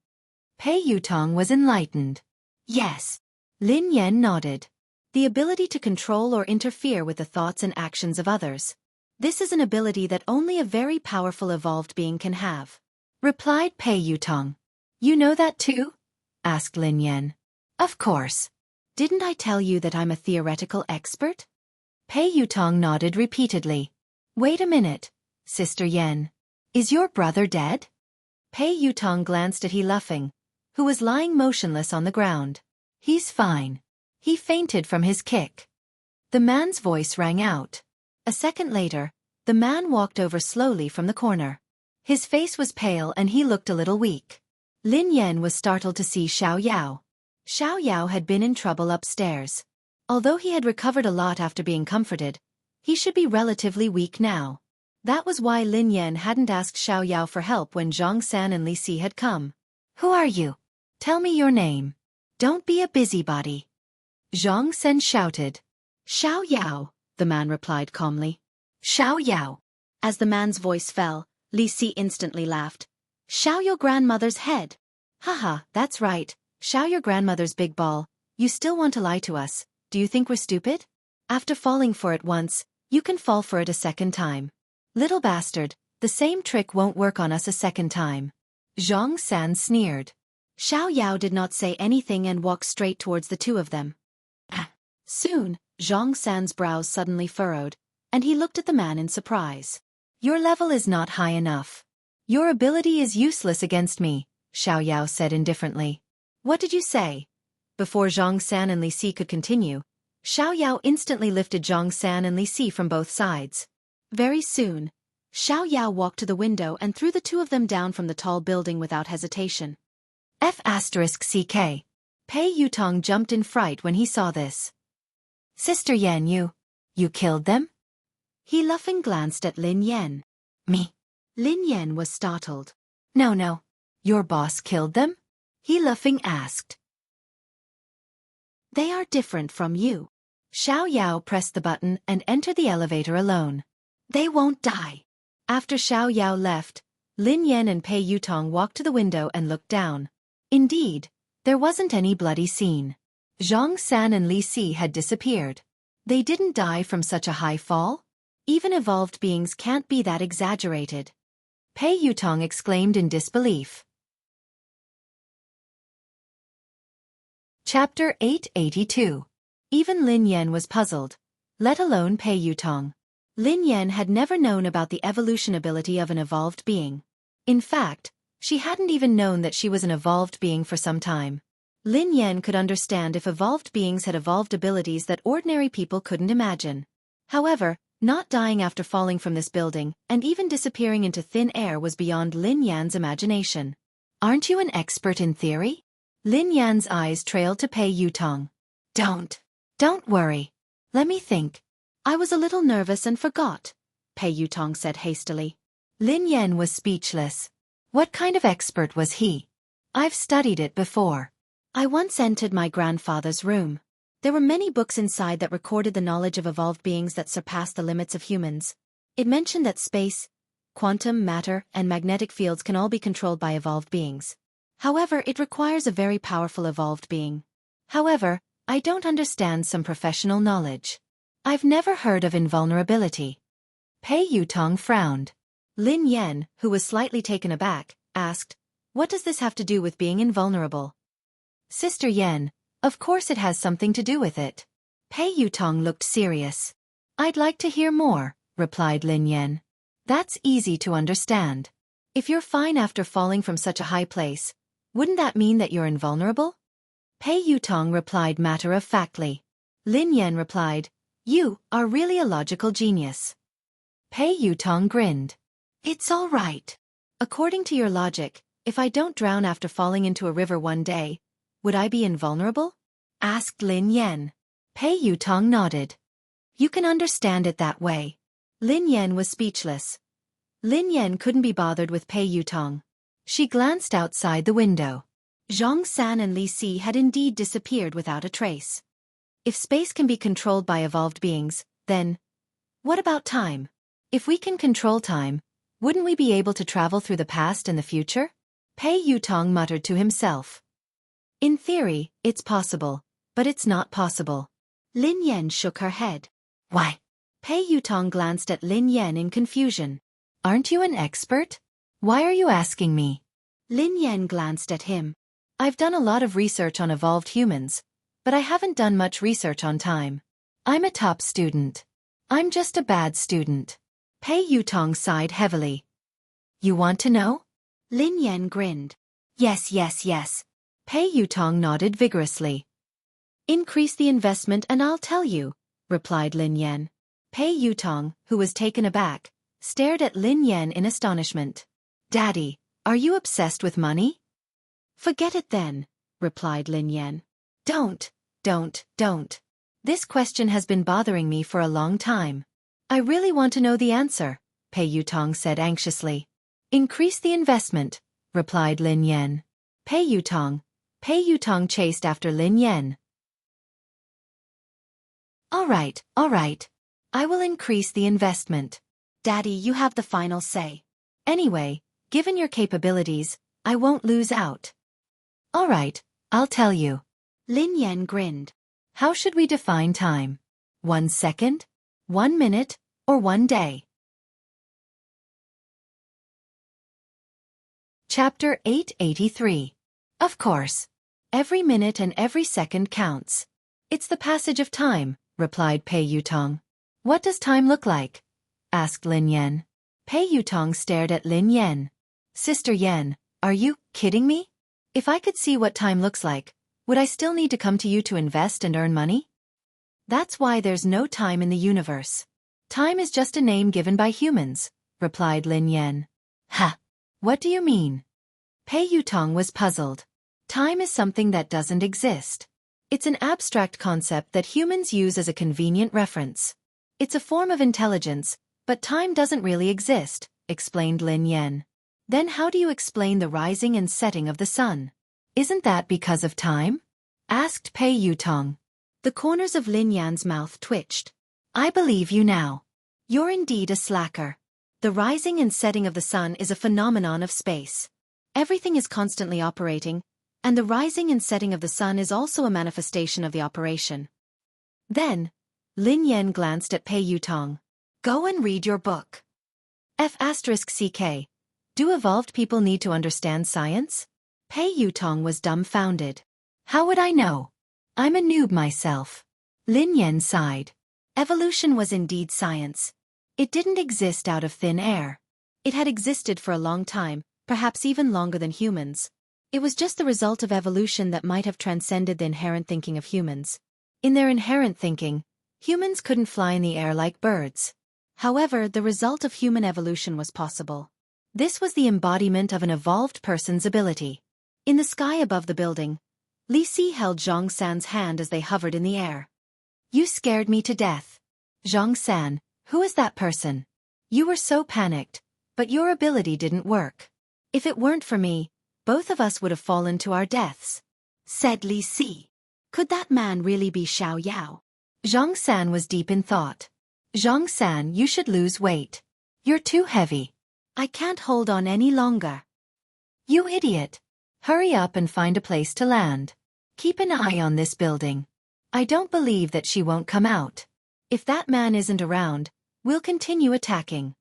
Pei Yutong was enlightened. Yes. Lin Yan nodded. The ability to control or interfere with the thoughts and actions of others. This is an ability that only a very powerful evolved being can have. Replied Pei Yutong. You know that too? Asked Lin Yan. Of course. Didn't I tell you that I'm a theoretical expert? Pei Yutong nodded repeatedly. Wait a minute, Sister Yan. Is your brother dead? Pei Yutong glanced at He Luffing, who was lying motionless on the ground. He's fine. He fainted from his kick. The man's voice rang out. A second later, the man walked over slowly from the corner. His face was pale and he looked a little weak. Lin Yan was startled to see Xiao Yao. Xiao Yao had been in trouble upstairs. Although he had recovered a lot after being comforted, he should be relatively weak now. That was why Lin Yan hadn't asked Xiao Yao for help when Zhang San and Li Si had come. Who are you? Tell me your name. Don't be a busybody. Zhang San shouted. Xiao Yao, the man replied calmly. Xiao Yao. As the man's voice fell, Li Si instantly laughed. Xiao your grandmother's head. Haha, that's right. Xiao your grandmother's big ball. You still want to lie to us. Do you think we're stupid? After falling for it once, you can fall for it a second time. Little bastard, the same trick won't work on us a second time. Zhang San sneered. Xiao Yao did not say anything and walked straight towards the two of them. Soon, Zhang San's brows suddenly furrowed, and he looked at the man in surprise. Your level is not high enough. Your ability is useless against me, Xiao Yao said indifferently. What did you say? Before Zhang San and Li Si could continue, Xiao Yao instantly lifted Zhang San and Li Si from both sides. Very soon, Xiao Yao walked to the window and threw the two of them down from the tall building without hesitation. F***CK. Pei Yutong jumped in fright when he saw this. Sister Yan, you killed them? He Luffing glanced at Lin Yan. Me? Lin Yan was startled. No. Your boss killed them? He Luffing asked. They are different from you. Xiao Yao pressed the button and entered the elevator alone. They won't die. After Xiao Yao left, Lin Yan and Pei Yutong walked to the window and looked down. Indeed, there wasn't any bloody scene. Zhang San and Li Si had disappeared. They didn't die from such a high fall? Even evolved beings can't be that exaggerated. Pei Yutong exclaimed in disbelief. Chapter 882. Even Lin Yan was puzzled, let alone Pei Yutong. Lin Yan had never known about the evolution ability of an evolved being. In fact, she hadn't even known that she was an evolved being for some time. Lin Yan could understand if evolved beings had evolved abilities that ordinary people couldn't imagine. However, not dying after falling from this building and even disappearing into thin air was beyond Lin Yan's imagination. Aren't you an expert in theory? Lin Yan's eyes trailed to Pei Yutong. Don't worry. Let me think. I was a little nervous and forgot, Pei Yutong said hastily. Lin Yan was speechless. What kind of expert was he? I've studied it before. I once entered my grandfather's room. There were many books inside that recorded the knowledge of evolved beings that surpassed the limits of humans. It mentioned that space, quantum, matter, and magnetic fields can all be controlled by evolved beings. However, it requires a very powerful evolved being. However, I don't understand some professional knowledge. I've never heard of invulnerability. Pei Yutong frowned. Lin Yan, who was slightly taken aback, asked, What does this have to do with being invulnerable? Sister Yan, of course it has something to do with it. Pei Yutong looked serious. I'd like to hear more, replied Lin Yan. That's easy to understand. If you're fine after falling from such a high place, wouldn't that mean that you're invulnerable? Pei Yutong replied matter-of-factly. Lin Yan replied, You are really a logical genius. Pei Yutong grinned. It's all right. According to your logic, If I don't drown after falling into a river one day, would I be invulnerable? Asked Lin Yan. Pei Yutong nodded. You can understand it that way. Lin Yan was speechless. Lin Yan couldn't be bothered with Pei Yutong. She glanced outside the window. Zhang San and Li Si had indeed disappeared without a trace. If space can be controlled by evolved beings, then what about time? If we can control time, wouldn't we be able to travel through the past and the future? Pei Yutong muttered to himself. In theory, it's possible, but it's not possible. Lin Yan shook her head. Why? Pei Yutong glanced at Lin Yan in confusion. Aren't you an expert? Why are you asking me? Lin Yan glanced at him. I've done a lot of research on evolved humans, but I haven't done much research on time. I'm a top student. I'm just a bad student. Pei Yutong sighed heavily. You want to know? Lin Yan grinned. Yes, yes, yes. Pei Yutong nodded vigorously. Increase the investment and I'll tell you, replied Lin Yan. Pei Yutong, who was taken aback, stared at Lin Yan in astonishment. Daddy, are you obsessed with money? Forget it then, replied Lin Yan. Don't. This question has been bothering me for a long time. I really want to know the answer, Pei Yutong said anxiously. Increase the investment, replied Lin Yan. Pei Yutong chased after Lin Yan. All right. I will increase the investment. Daddy, you have the final say. Anyway, given your capabilities, I won't lose out. All right, I'll tell you. Lin Yan grinned. How should we define time? 1 second? 1 minute? Or 1 day? Chapter 883. Of course. Every minute and every second counts. It's the passage of time, replied Pei Yutong. What does time look like? Asked Lin Yan. Pei Yutong stared at Lin Yan. Sister Yan, are you kidding me? If I could see what time looks like, would I still need to come to you to invest and earn money? That's why there's no time in the universe. Time is just a name given by humans, replied Lin Yan. Ha! What do you mean? Pei Yutong was puzzled. Time is something that doesn't exist. It's an abstract concept that humans use as a convenient reference. It's a form of intelligence, but time doesn't really exist, explained Lin Yan. Then how do you explain the rising and setting of the sun? Isn't that because of time? Asked Pei Yutong. The corners of Lin Yan's mouth twitched. I believe you now. You're indeed a slacker. The rising and setting of the sun is a phenomenon of space. Everything is constantly operating, and the rising and setting of the sun is also a manifestation of the operation. Then, Lin Yan glanced at Pei Yutong. Go and read your book. F***CK. Do evolved people need to understand science? Pei Yutong was dumbfounded. How would I know? I'm a noob myself. Lin Yan sighed. Evolution was indeed science. It didn't exist out of thin air. It had existed for a long time, perhaps even longer than humans. It was just the result of evolution that might have transcended the inherent thinking of humans. In their inherent thinking, humans couldn't fly in the air like birds. However, the result of human evolution was possible. This was the embodiment of an evolved person's ability. In the sky above the building, Li Si held Zhang San's hand as they hovered in the air. You scared me to death. Zhang San, who is that person? You were so panicked, but your ability didn't work. If it weren't for me, both of us would have fallen to our deaths. Said Li Si. Could that man really be Xiao Yao? Zhang San was deep in thought. Zhang San, you should lose weight. You're too heavy. I can't hold on any longer. You idiot. Hurry up and find a place to land. Keep an eye on this building. I don't believe that she won't come out. If that man isn't around, we'll continue attacking.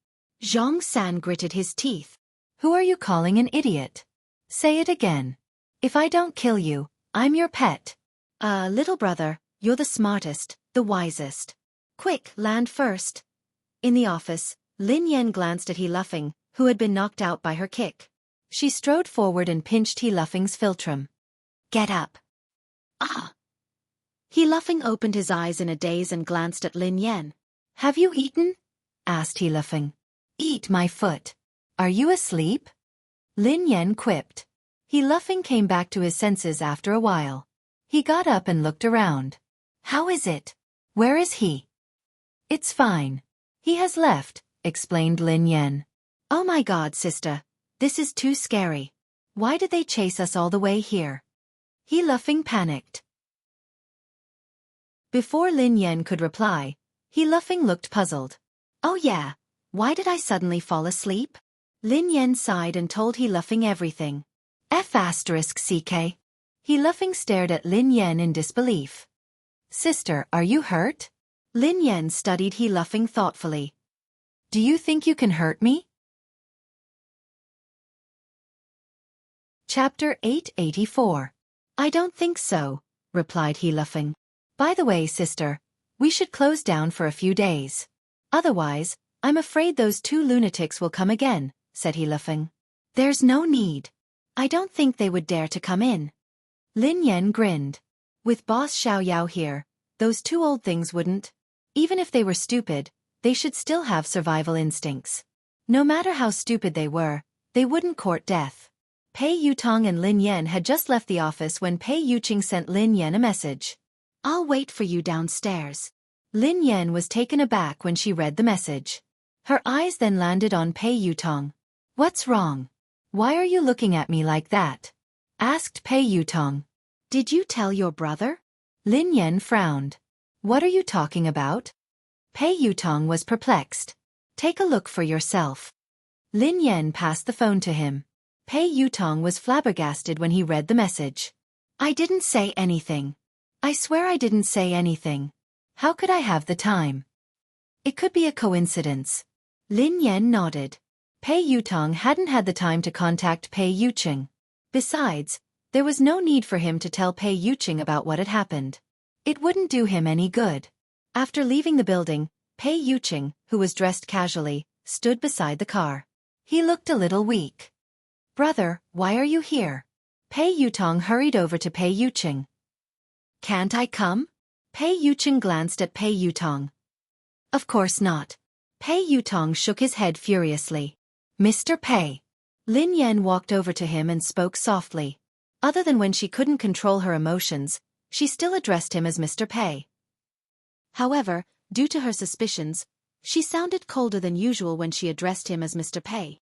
Zhang San gritted his teeth. Who are you calling an idiot? Say it again. If I don't kill you, I'm your pet. Little brother, you're the smartest, the wisest. Quick, land first. In the office, Lin Yan glanced at He Luffing, who had been knocked out by her kick. She strode forward and pinched He Luffing's philtrum. Get up. Ah! He Luffing opened his eyes in a daze and glanced at Lin Yan. Have you eaten? Asked He Luffing. Eat my foot. Are you asleep? Lin Yan quipped. He laughing came back to his senses after a while. He got up and looked around. How is it? Where is he? It's fine. He has left, explained Lin Yan. Oh my God, sister. This is too scary. Why did they chase us all the way here? He laughing panicked. Before Lin Yan could reply, he laughing looked puzzled. Oh yeah, why did I suddenly fall asleep? Lin Yan sighed and told he laughing everything. F***CK. He laughing stared at Lin Yan in disbelief. Sister, are you hurt? Lin Yan studied he laughing thoughtfully. Do you think you can hurt me? Chapter 884. I don't think so, replied he laughing. By the way, sister, we should close down for a few days. Otherwise, I'm afraid those two lunatics will come again, said he laughing. There's no need. I don't think they would dare to come in. Lin Yan grinned. With Boss Xiaoyao here, those two old things wouldn't. Even if they were stupid, they should still have survival instincts. No matter how stupid they wouldn't court death. Pei Yutong and Lin Yan had just left the office when Pei Yuqing sent Lin Yan a message. I'll wait for you downstairs. Lin Yan was taken aback when she read the message. Her eyes then landed on Pei Yutong. What's wrong? Why are you looking at me like that? Asked Pei Yutong. Did you tell your brother? Lin Yan frowned. What are you talking about? Pei Yutong was perplexed. Take a look for yourself. Lin Yan passed the phone to him. Pei Yutong was flabbergasted when he read the message. I didn't say anything. I swear I didn't say anything. How could I have the time? It could be a coincidence. Lin Yan nodded. Pei Yutong hadn't had the time to contact Pei Yuqing. Besides, there was no need for him to tell Pei Yuqing about what had happened. It wouldn't do him any good. After leaving the building, Pei Yuqing, who was dressed casually, stood beside the car. He looked a little weak. Brother, why are you here? Pei Yutong hurried over to Pei Yuqing. Can't I come? Pei Yuqing glanced at Pei Yutong. Of course not. Pei Yutong shook his head furiously. Mr. Pei. Lin Yan walked over to him and spoke softly. Other than when she couldn't control her emotions, she still addressed him as Mr. Pei. However, due to her suspicions, she sounded colder than usual when she addressed him as Mr. Pei.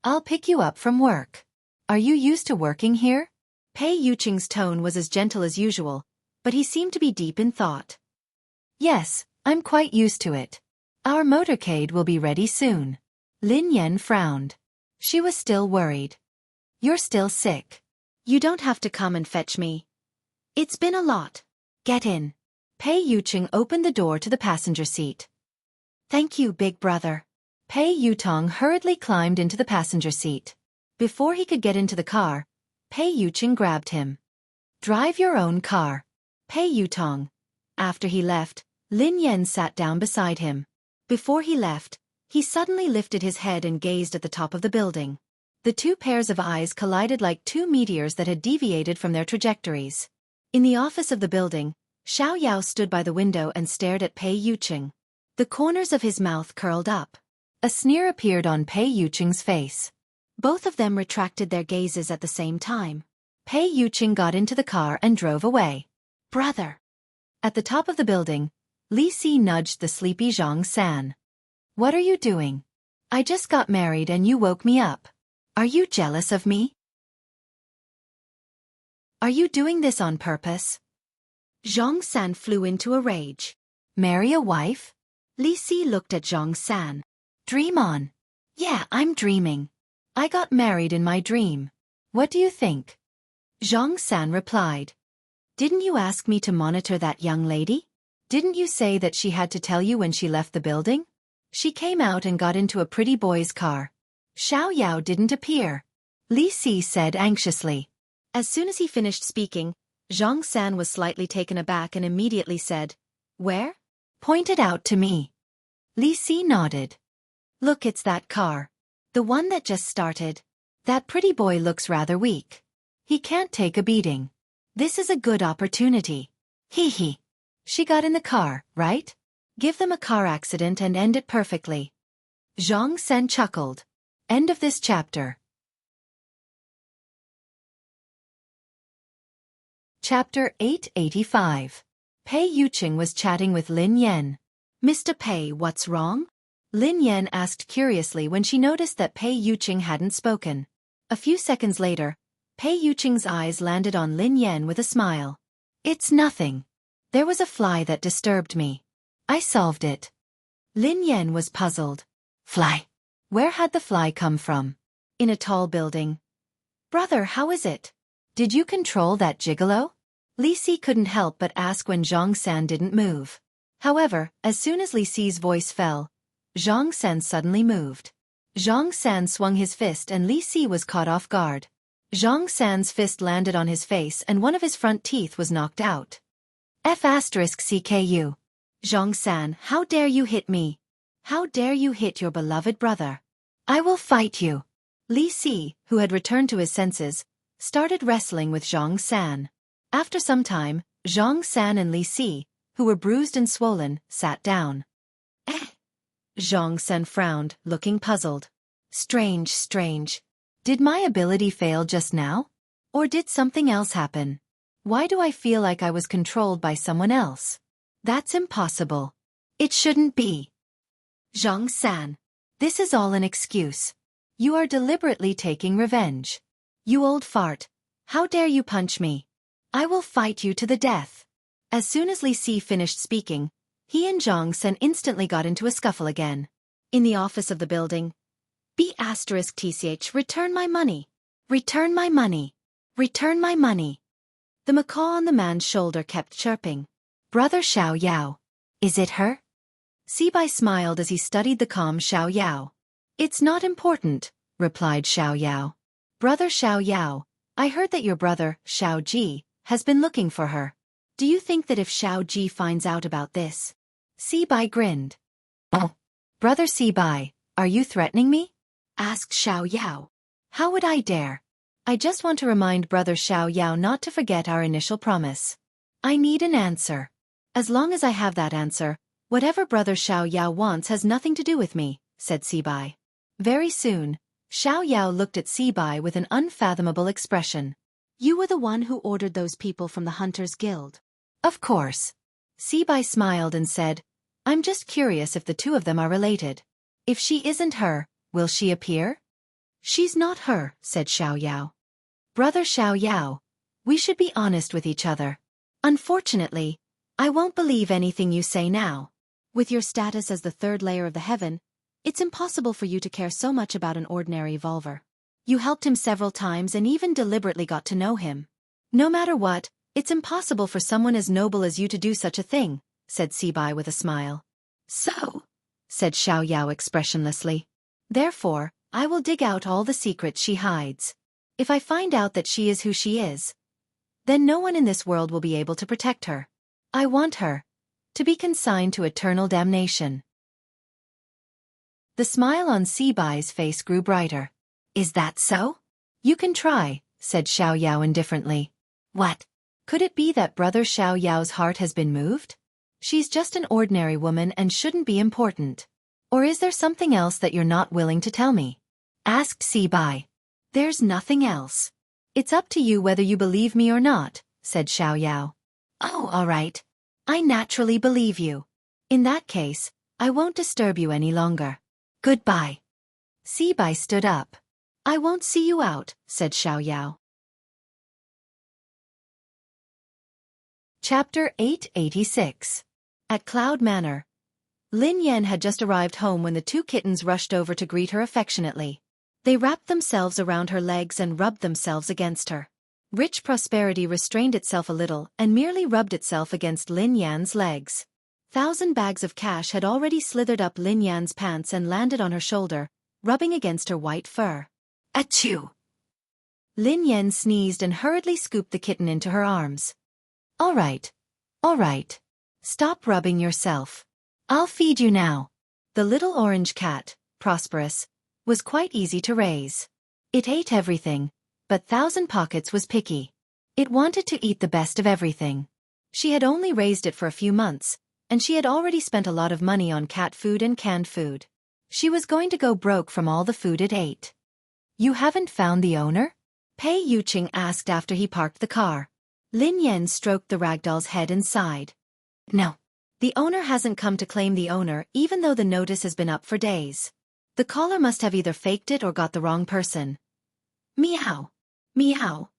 I'll pick you up from work. Are you used to working here? Pei Yuqing's tone was as gentle as usual, but he seemed to be deep in thought. Yes, I'm quite used to it. Our motorcade will be ready soon. Lin Yan frowned. She was still worried. You're still sick. You don't have to come and fetch me. It's been a lot. Get in. Pei Yuqing opened the door to the passenger seat. Thank you, big brother. Pei Yutong hurriedly climbed into the passenger seat. Before he could get into the car, Pei Yuqing grabbed him. Drive your own car. Pei Yutong. After he left, Lin Yan sat down beside him. Before he left, he suddenly lifted his head and gazed at the top of the building. The two pairs of eyes collided like two meteors that had deviated from their trajectories. In the office of the building, Xiaoyao stood by the window and stared at Pei Yuqing. The corners of his mouth curled up. A sneer appeared on Pei Yuqing's face. Both of them retracted their gazes at the same time. Pei Yuqing got into the car and drove away. Brother. At the top of the building, Li Si nudged the sleepy Zhang San. What are you doing? I just got married and you woke me up. Are you jealous of me? Are you doing this on purpose? Zhang San flew into a rage. Marry a wife? Li Si looked at Zhang San. Dream on. Yeah, I'm dreaming. I got married in my dream. What do you think? Zhang San replied. Didn't you ask me to monitor that young lady? Didn't you say that she had to tell you when she left the building? She came out and got into a pretty boy's car. Xiaoyao didn't appear. Li Si said anxiously. As soon as he finished speaking, Zhang San was slightly taken aback and immediately said, Where? Pointed out to me. Li Si nodded. Look, it's that car. The one that just started. That pretty boy looks rather weak. He can't take a beating. This is a good opportunity. Hee hee. She got in the car, right? Give them a car accident and end it perfectly. Zhang San chuckled. End of this chapter. Chapter 885. Pei Yuqing was chatting with Lin Yan. Mr. Pei, what's wrong? Lin Yan asked curiously when she noticed that Pei Yuqing hadn't spoken. A few seconds later, Pei Yuqing's eyes landed on Lin Yan with a smile. It's nothing. There was a fly that disturbed me. I solved it. Lin Yan was puzzled. Fly? Where had the fly come from? In a tall building. Brother, how is it? Did you control that gigolo? Li Si couldn't help but ask when Zhang San didn't move. However, as soon as Li Si's voice fell, Zhang San suddenly moved. Zhang San swung his fist and Li Si was caught off guard. Zhang San's fist landed on his face and one of his front teeth was knocked out. F***CKU. Zhang San, how dare you hit me? How dare you hit your beloved brother? I will fight you. Li Si, who had returned to his senses, started wrestling with Zhang San. After some time, Zhang San and Li Si, who were bruised and swollen, sat down. Zhang San frowned, looking puzzled. Strange. Did my ability fail just now? Or did something else happen? Why do I feel like I was controlled by someone else? That's impossible. It shouldn't be. Zhang San. This is all an excuse. You are deliberately taking revenge. You old fart. How dare you punch me? I will fight you to the death. As soon as Li Si finished speaking, he and Zhang San instantly got into a scuffle again. In the office of the building. B***TCH, return my money. Return my money. Return my money. The macaw on the man's shoulder kept chirping. Brother Xiao Yao. Is it her? Sibai smiled as he studied the calm Xiao Yao. It's not important, replied Xiao Yao. Brother Xiao Yao, I heard that your brother, Xiao Ji, has been looking for her. Do you think that if Xiao Ji finds out about this? Sibai grinned. Oh. Brother Sibai, are you threatening me? Asked Xiao Yao. How would I dare? I just want to remind Brother Xiao Yao not to forget our initial promise. I need an answer. As long as I have that answer, whatever Brother Xiao Yao wants has nothing to do with me, said Sibai. Very soon, Xiao Yao looked at Sibai with an unfathomable expression. You were the one who ordered those people from the Hunters Guild. Of course. Sibai smiled and said, I'm just curious if the two of them are related. If she isn't her, will she appear? She's not her, said Xiao Yao. Brother Xiao Yao, we should be honest with each other. Unfortunately, I won't believe anything you say now. With your status as the third layer of the heaven, it's impossible for you to care so much about an ordinary evolver. You helped him several times and even deliberately got to know him. No matter what, it's impossible for someone as noble as you to do such a thing, said Sibai with a smile. So, said Xiao Yao expressionlessly. Therefore, I will dig out all the secrets she hides. If I find out that she is who she is, then no one in this world will be able to protect her. I want her to be consigned to eternal damnation. The smile on Sibai's face grew brighter. Is that so? You can try, said Xiao Yao indifferently. What? Could it be that Brother Xiao Yao's heart has been moved? She's just an ordinary woman and shouldn't be important. Or is there something else that you're not willing to tell me? Asked Sibai. There's nothing else. It's up to you whether you believe me or not, said Xiao Yao. Oh, all right. I naturally believe you. In that case, I won't disturb you any longer. Goodbye. Sibai stood up. I won't see you out, said Xiao Yao. Chapter 886. At Cloud Manor. Lin Yan had just arrived home when the two kittens rushed over to greet her affectionately. They wrapped themselves around her legs and rubbed themselves against her. Rich Prosperity restrained itself a little and merely rubbed itself against Lin Yan's legs. 1,000 bags of cash had already slithered up Lin Yan's pants and landed on her shoulder, rubbing against her white fur. Achoo! Lin Yan sneezed and hurriedly scooped the kitten into her arms. All right. Stop rubbing yourself. I'll feed you now. The little orange cat, Prosperous, was quite easy to raise. It ate everything, but 1,000 Pockets was picky. It wanted to eat the best of everything. She had only raised it for a few months, and she had already spent a lot of money on cat food and canned food. She was going to go broke from all the food it ate. You haven't found the owner? Pei Yuqing asked after he parked the car. Lin Yan stroked the ragdoll's head and sighed. No. The owner hasn't come to claim the owner even though the notice has been up for days. The caller must have either faked it or got the wrong person. Meow. Meow.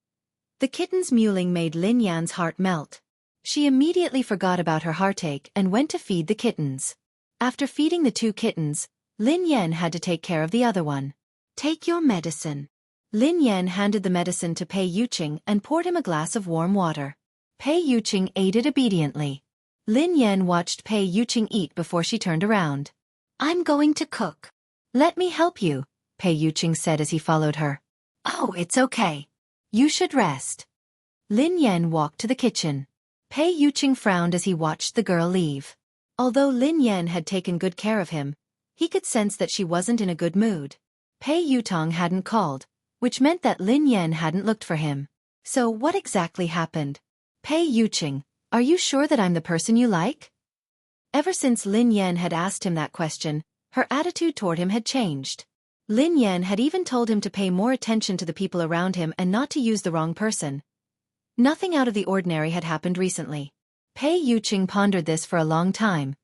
The kitten's mewling made Lin Yan's heart melt. She immediately forgot about her heartache and went to feed the kittens. After feeding the 2 kittens, Lin Yan had to take care of the other one. Take your medicine. Lin Yan handed the medicine to Pei Yuqing and poured him a glass of warm water. Pei Yuqing ate it obediently. Lin Yan watched Pei Yuqing eat before she turned around. I'm going to cook. Let me help you, Pei Yuqing said as he followed her. Oh, it's okay. You should rest. Lin Yan walked to the kitchen. Pei Yuqing frowned as he watched the girl leave. Although Lin Yan had taken good care of him, he could sense that she wasn't in a good mood. Pei Yutong hadn't called, which meant that Lin Yan hadn't looked for him. So what exactly happened? Pei Yuqing, are you sure that I'm the person you like? Ever since Lin Yan had asked him that question, her attitude toward him had changed. Lin Yan had even told him to pay more attention to the people around him and not to use the wrong person. Nothing out of the ordinary had happened recently. Pei Yuqing pondered this for a long time,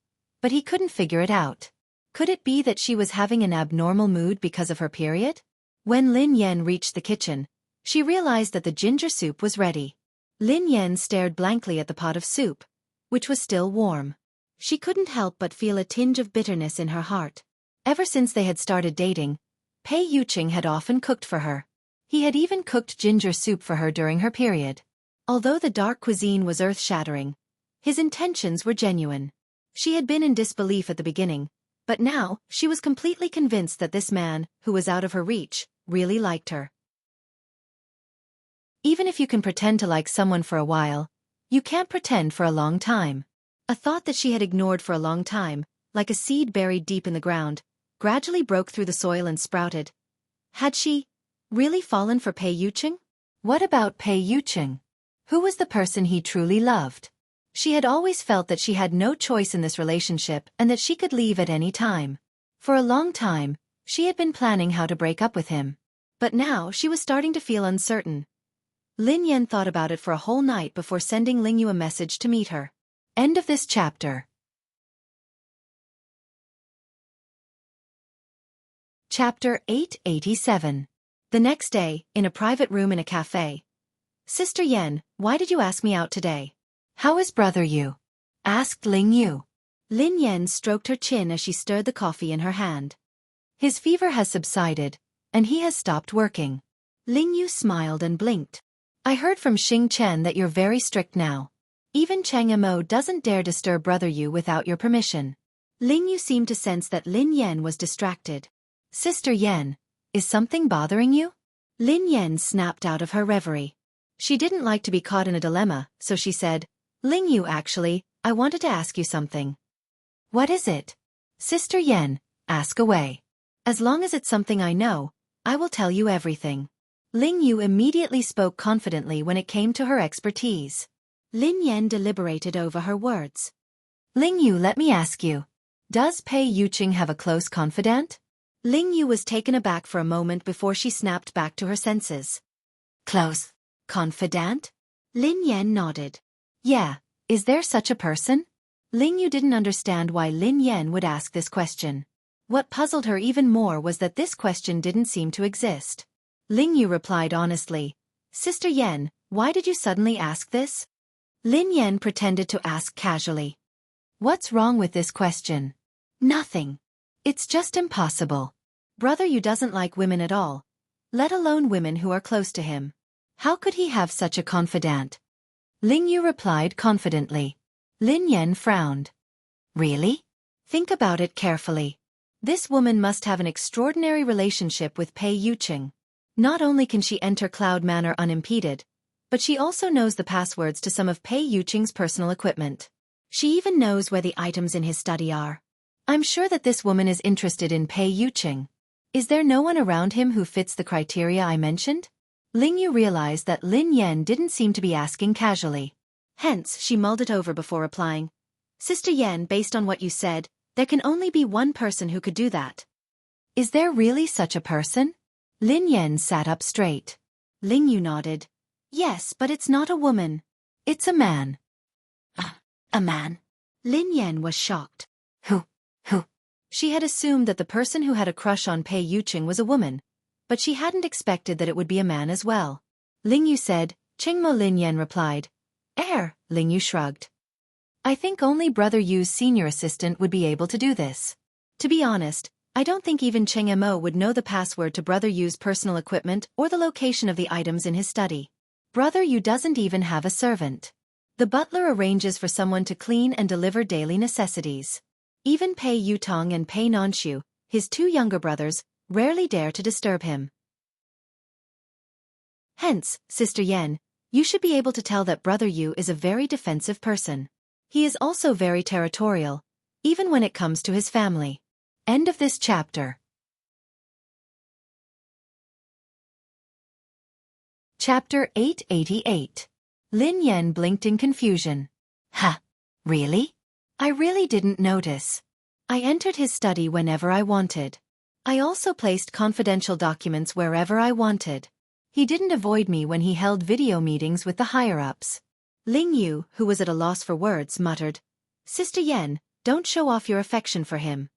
but he couldn't figure it out. Could it be that she was having an abnormal mood because of her period? When Lin Yan reached the kitchen, she realized that the ginger soup was ready. Lin Yan stared blankly at the pot of soup, which was still warm. She couldn't help but feel a tinge of bitterness in her heart. Ever since they had started dating, Pei Yuqing had often cooked for her. He had even cooked ginger soup for her during her period. Although the dark cuisine was earth-shattering, his intentions were genuine. She had been in disbelief at the beginning, but now she was completely convinced that this man, who was out of her reach, really liked her. Even if you can pretend to like someone for a while, you can't pretend for a long time. A thought that she had ignored for a long time, like a seed buried deep in the ground, gradually broke through the soil and sprouted. Had she really fallen for Pei Yuqing? What about Pei Yuqing? Who was the person he truly loved? She had always felt that she had no choice in this relationship and that she could leave at any time. For a long time, she had been planning how to break up with him. But now she was starting to feel uncertain. Lin Yan thought about it for a whole night before sending Ling Yu a message to meet her. End of this chapter. Chapter 887. The next day, in a private room in a cafe. Sister Yan, why did you ask me out today? How is brother Yu? Asked Ling Yu. Lin Yan stroked her chin as she stirred the coffee in her hand. His fever has subsided, and he has stopped working. Ling Yu smiled and blinked. I heard from Xing Chen that you're very strict now. Even Chang Mo doesn't dare disturb brother Yu without your permission. Ling Yu seemed to sense that Lin Yan was distracted. Sister Yan, is something bothering you? Lin Yan snapped out of her reverie. She didn't like to be caught in a dilemma, so she said, Ling Yu actually, I wanted to ask you something. What is it? Sister Yan, ask away. As long as it's something I know, I will tell you everything. Ling Yu immediately spoke confidently when it came to her expertise. Lin Yan deliberated over her words. Ling Yu, let me ask you. Does Pei Yuqing have a close confidant? Ling Yu was taken aback for a moment before she snapped back to her senses. Close confidant? Lin Yan nodded. Yeah, is there such a person? Ling Yu didn't understand why Lin Yan would ask this question. What puzzled her even more was that this question didn't seem to exist. Ling Yu replied honestly, Sister Yan, why did you suddenly ask this? Lin Yan pretended to ask casually. What's wrong with this question? Nothing. It's just impossible. Brother Yu doesn't like women at all, let alone women who are close to him. How could he have such a confidant? Ling Yu replied confidently. Lin Yan frowned. Really? Think about it carefully. This woman must have an extraordinary relationship with Pei Yuqing. Not only can she enter Cloud Manor unimpeded, but she also knows the passwords to some of Pei Yuqing's personal equipment. She even knows where the items in his study are. I'm sure that this woman is interested in Pei Yuqing. Is there no one around him who fits the criteria I mentioned? Ling Yu realized that Lin Yan didn't seem to be asking casually. Hence, she mulled it over before replying. Sister Yan, based on what you said, there can only be one person who could do that. Is there really such a person? Lin Yan sat up straight. Ling Yu nodded. Yes, but it's not a woman. It's a man. A man? Lin Yan was shocked. Who? She had assumed that the person who had a crush on Pei Yuqing was a woman, but she hadn't expected that it would be a man as well. Ling Yu said, Qingmo. Lin Yan replied. Ling Yu shrugged. I think only Brother Yu's senior assistant would be able to do this. To be honest, I don't think even Cheng Mo would know the password to Brother Yu's personal equipment or the location of the items in his study. Brother Yu doesn't even have a servant. The butler arranges for someone to clean and deliver daily necessities. Even Pei Yutong and Pei Nanshu, his two younger brothers, rarely dare to disturb him. Hence, Sister Yan, you should be able to tell that Brother Yu is a very defensive person. He is also very territorial, even when it comes to his family. End of this chapter. Chapter 888. Lin Yan blinked in confusion. Really? I really didn't notice. I entered his study whenever I wanted. I also placed confidential documents wherever I wanted. He didn't avoid me when he held video meetings with the higher-ups. Ling Yu, who was at a loss for words, muttered, Sister Yan, don't show off your affection for him.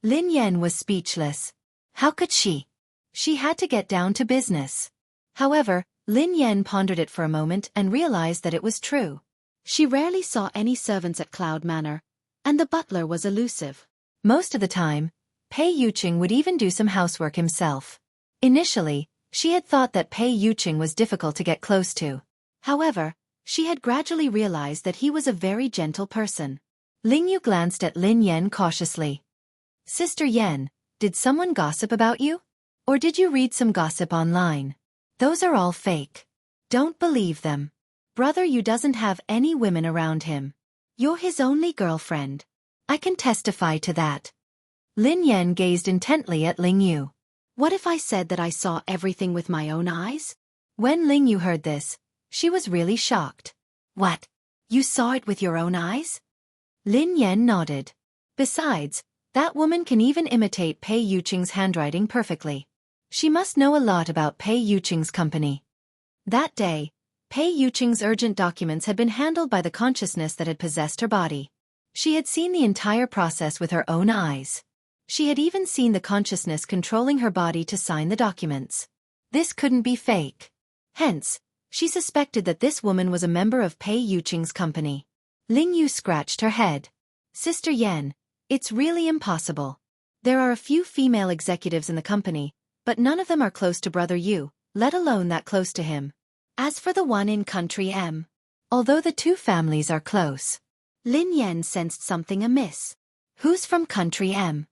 Lin Yan was speechless. How could she? She had to get down to business. However, Lin Yan pondered it for a moment and realized that it was true. She rarely saw any servants at Cloud Manor, and the butler was elusive. Most of the time, Pei Yuqing would even do some housework himself. Initially, she had thought that Pei Yuqing was difficult to get close to. However, she had gradually realized that he was a very gentle person. Ling Yu glanced at Lin Yan cautiously. Sister Yan, did someone gossip about you? Or did you read some gossip online? Those are all fake. Don't believe them. Brother Yu doesn't have any women around him. You're his only girlfriend. I can testify to that. Lin Yan gazed intently at Ling Yu. What if I said that I saw everything with my own eyes? When Ling Yu heard this, she was really shocked. What? You saw it with your own eyes? Lin Yan nodded. Besides, that woman can even imitate Pei Yuqing's handwriting perfectly. She must know a lot about Pei Yuqing's company. That day, Pei Yuqing's urgent documents had been handled by the consciousness that had possessed her body. She had seen the entire process with her own eyes. She had even seen the consciousness controlling her body to sign the documents. This couldn't be fake. Hence, she suspected that this woman was a member of Pei Yuqing's company. Ling Yu scratched her head. Sister Yan, it's really impossible. There are a few female executives in the company, but none of them are close to Brother Yu, let alone that close to him. As for the one in Country M, although the two families are close, Lin Yan sensed something amiss. Who's from Country M?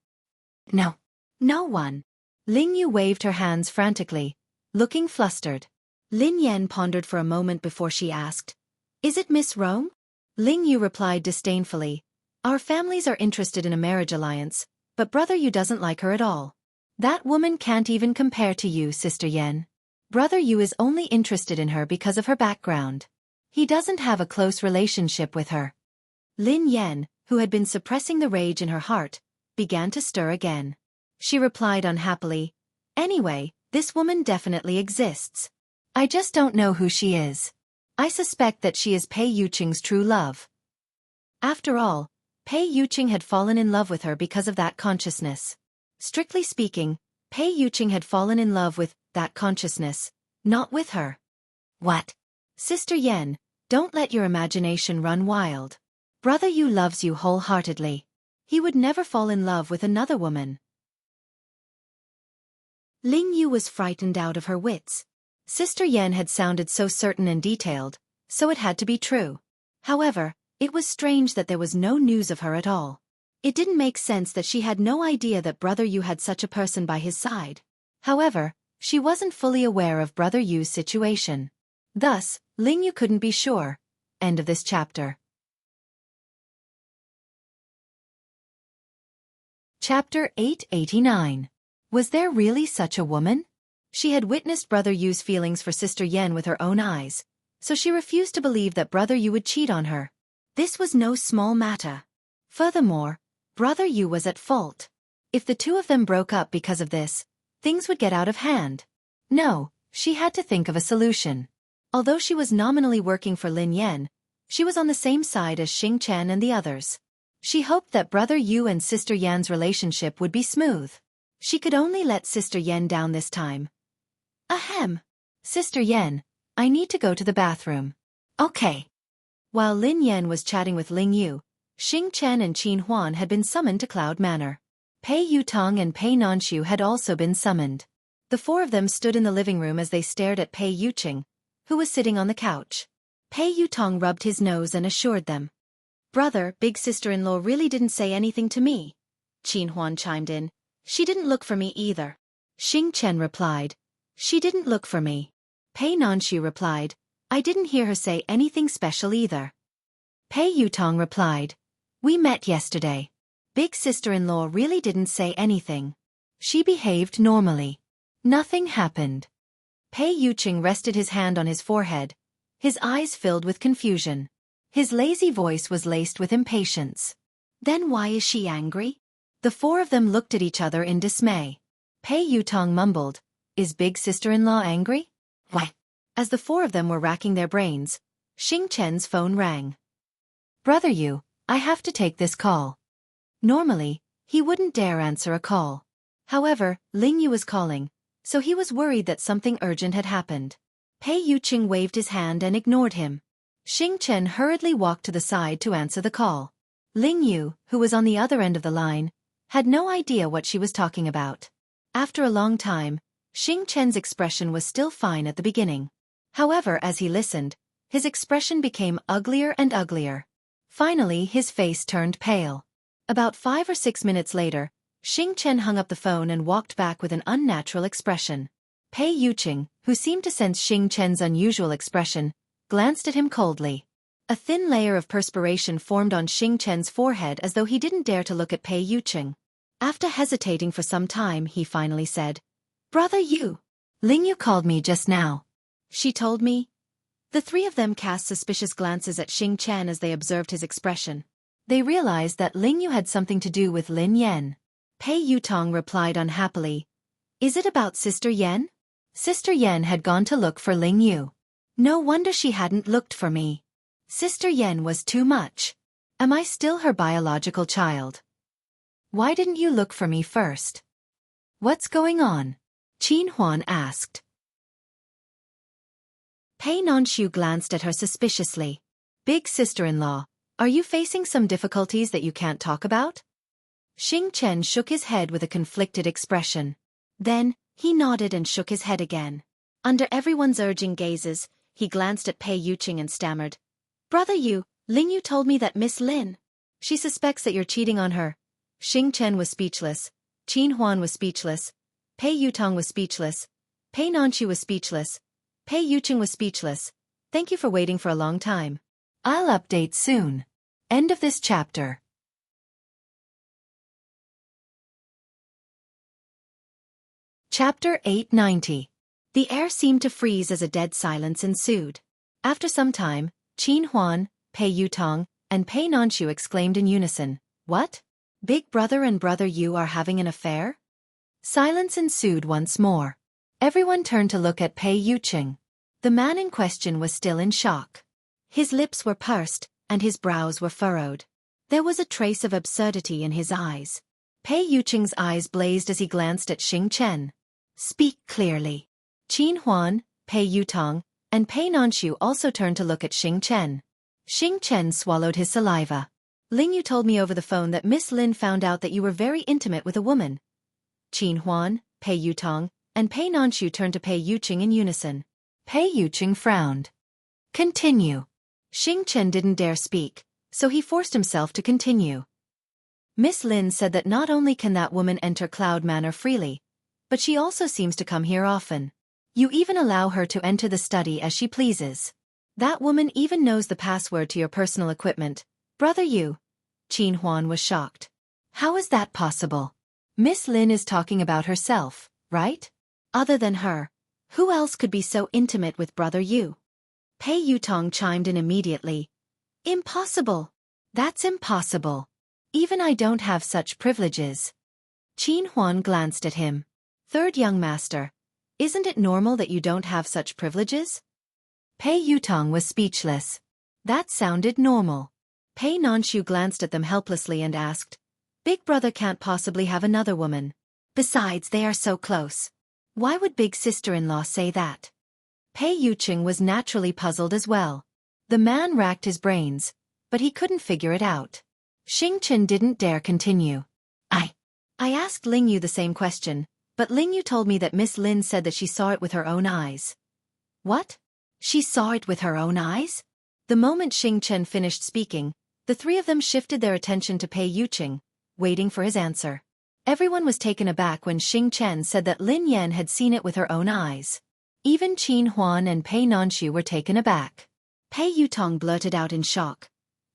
No one. Ling Yu waved her hands frantically, looking flustered. Lin Yan pondered for a moment before she asked, Is it Miss Rome? Ling Yu replied disdainfully, Our families are interested in a marriage alliance, but Brother Yu doesn't like her at all. That woman can't even compare to you, Sister Yan. Brother Yu is only interested in her because of her background. He doesn't have a close relationship with her. Lin Yan, who had been suppressing the rage in her heart, began to stir again. She replied unhappily, Anyway, this woman definitely exists. I just don't know who she is. I suspect that she is Pei Yuqing's true love. After all, Pei Yuqing had fallen in love with her because of that consciousness. Strictly speaking, Pei Yuqing had fallen in love with that consciousness, not with her. What? Sister Yan, don't let your imagination run wild. Brother Yu loves you wholeheartedly. He would never fall in love with another woman. Ling Yu was frightened out of her wits. Sister Yan had sounded so certain and detailed, so it had to be true. However, it was strange that there was no news of her at all. It didn't make sense that she had no idea that Brother Yu had such a person by his side. However, she wasn't fully aware of Brother Yu's situation. Thus, Ling Yu couldn't be sure. End of this chapter. Chapter 889. Was there really such a woman? She had witnessed Brother Yu's feelings for Sister Yan with her own eyes, so she refused to believe that Brother Yu would cheat on her. This was no small matter. Furthermore, Brother Yu was at fault. If the two of them broke up because of this, things would get out of hand. No, she had to think of a solution. Although she was nominally working for Lin Yan, she was on the same side as Xing Chen and the others. She hoped that Brother Yu and Sister Yan's relationship would be smooth. She could only let Sister Yan down this time. Ahem. Sister Yan, I need to go to the bathroom. Okay. While Lin Yan was chatting with Ling Yu, Xing Chen and Qin Huan had been summoned to Cloud Manor. Pei Yutong and Pei Nanshu had also been summoned. The four of them stood in the living room as they stared at Pei Yuqing, who was sitting on the couch. Pei Yutong rubbed his nose and assured them. Brother, big sister-in-law really didn't say anything to me. Qin Huan chimed in. She didn't look for me either. Xing Chen replied. She didn't look for me. Pei Nanshu replied. I didn't hear her say anything special either. Pei Yutong replied. We met yesterday. Big sister-in-law really didn't say anything. She behaved normally. Nothing happened. Pei Yuqing rested his hand on his forehead, his eyes filled with confusion. His lazy voice was laced with impatience. Then why is she angry? The four of them looked at each other in dismay. Pei Yutong mumbled, Is big sister-in-law angry? Why? As the four of them were racking their brains, Xing Chen's phone rang. Brother Yu, I have to take this call. Normally, he wouldn't dare answer a call. However, Ling Yu was calling, so he was worried that something urgent had happened. Pei Yuqing waved his hand and ignored him. Xing Chen hurriedly walked to the side to answer the call. Ling Yu, who was on the other end of the line, had no idea what she was talking about. After a long time, Xing Chen's expression was still fine at the beginning. However, as he listened, his expression became uglier and uglier. Finally, his face turned pale. About 5 or 6 minutes later, Xing Chen hung up the phone and walked back with an unnatural expression. Pei Yuqing, who seemed to sense Xing Chen's unusual expression, glanced at him coldly. A thin layer of perspiration formed on Xing Chen's forehead as though he didn't dare to look at Pei Yuqing. After hesitating for some time, he finally said, Brother Yu. Ling Yu called me just now. She told me. The three of them cast suspicious glances at Xing Chen as they observed his expression. They realized that Ling Yu had something to do with Lin Yan. Pei Yutong replied unhappily, Is it about Sister Yan? Sister Yan had gone to look for Ling Yu. No wonder she hadn't looked for me. Sister Yan was too much. Am I still her biological child? Why didn't you look for me first? What's going on? Qin Huan asked. Pei Nanshu glanced at her suspiciously. Big sister-in-law, are you facing some difficulties that you can't talk about? Xing Chen shook his head with a conflicted expression. Then, he nodded and shook his head again. Under everyone's urging gazes, he glanced at Pei Yuqing and stammered. Brother Yu, Ling Yu told me that Miss Lin. She suspects that you're cheating on her. Xing Chen was speechless. Qin Huan was speechless. Pei Yutong was speechless. Pei Nanshu was speechless. Pei Yuqing was speechless. Thank you for waiting for a long time. I'll update soon. End of this chapter. Chapter 890. The air seemed to freeze as a dead silence ensued. After some time, Qin Huan, Pei Yutong, and Pei Nanshu exclaimed in unison, What? Big brother and brother Yu are having an affair? Silence ensued once more. Everyone turned to look at Pei Yuqing. The man in question was still in shock. His lips were pursed, and his brows were furrowed. There was a trace of absurdity in his eyes. Pei Yuqing's eyes blazed as he glanced at Xing Chen. Speak clearly. Qin Huan, Pei Yutong, and Pei Nanshu also turned to look at Xing Chen. Xing Chen swallowed his saliva. Ling Yu told me over the phone that Miss Lin found out that you were very intimate with a woman. Qin Huan, Pei Yutong, and Pei Nanshu turned to Pei Yuqing in unison. Pei Yuqing frowned. Continue. Xing Chen didn't dare speak, so he forced himself to continue. Miss Lin said that not only can that woman enter Cloud Manor freely, but she also seems to come here often. You even allow her to enter the study as she pleases. That woman even knows the password to your personal equipment. Brother Yu. Qin Huan was shocked. How is that possible? Miss Lin is talking about herself, right? Other than her, who else could be so intimate with Brother Yu? Pei Yutong chimed in immediately. Impossible. That's impossible. Even I don't have such privileges. Qin Huan glanced at him. Third young master. Isn't it normal that you don't have such privileges? Pei Yutong was speechless. That sounded normal. Pei Nanshu glanced at them helplessly and asked, Big brother can't possibly have another woman. Besides, they are so close. Why would big sister-in-law say that? Pei Yucheng was naturally puzzled as well. The man racked his brains, but he couldn't figure it out. Xing Chen didn't dare continue. I asked Ling Yu the same question, but Ling Yu told me that Miss Lin said that she saw it with her own eyes. What? She saw it with her own eyes? The moment Xing Chen finished speaking, the three of them shifted their attention to Pei Yucheng, waiting for his answer. Everyone was taken aback when Xing Chen said that Lin Yan had seen it with her own eyes. Even Qin Huan and Pei Nanshu were taken aback. Pei Yutong blurted out in shock.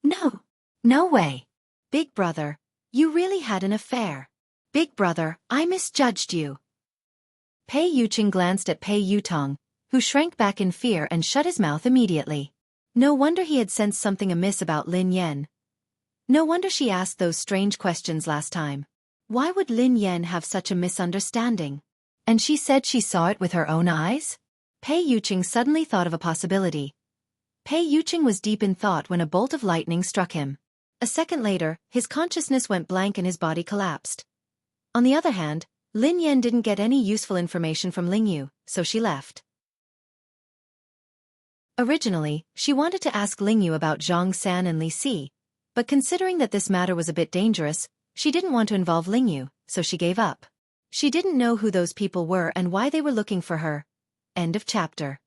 No. No way. Big brother, you really had an affair. Big brother, I misjudged you. Pei Yucheng glanced at Pei Yutong, who shrank back in fear and shut his mouth immediately. No wonder he had sensed something amiss about Lin Yan. No wonder she asked those strange questions last time. Why would Lin Yan have such a misunderstanding? And she said she saw it with her own eyes? Pei Yucheng suddenly thought of a possibility. Pei Yucheng was deep in thought when a bolt of lightning struck him. A second later, his consciousness went blank and his body collapsed. On the other hand, Lin Yan didn't get any useful information from Ling Yu, so she left. Originally, she wanted to ask Ling Yu about Zhang San and Li Si, but considering that this matter was a bit dangerous, she didn't want to involve Ling Yu, so she gave up. She didn't know who those people were and why they were looking for her. End of chapter.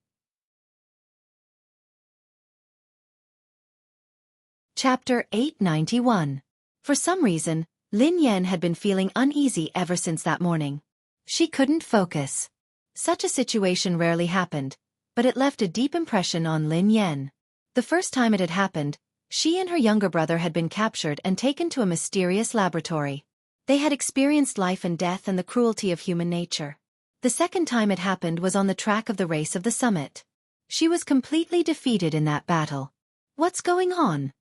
Chapter 891. For some reason, Lin Yan had been feeling uneasy ever since that morning. She couldn't focus. Such a situation rarely happened, but it left a deep impression on Lin Yan. The first time it had happened, she and her younger brother had been captured and taken to a mysterious laboratory. They had experienced life and death and the cruelty of human nature. The second time it happened was on the track of the race of the summit. She was completely defeated in that battle. What's going on?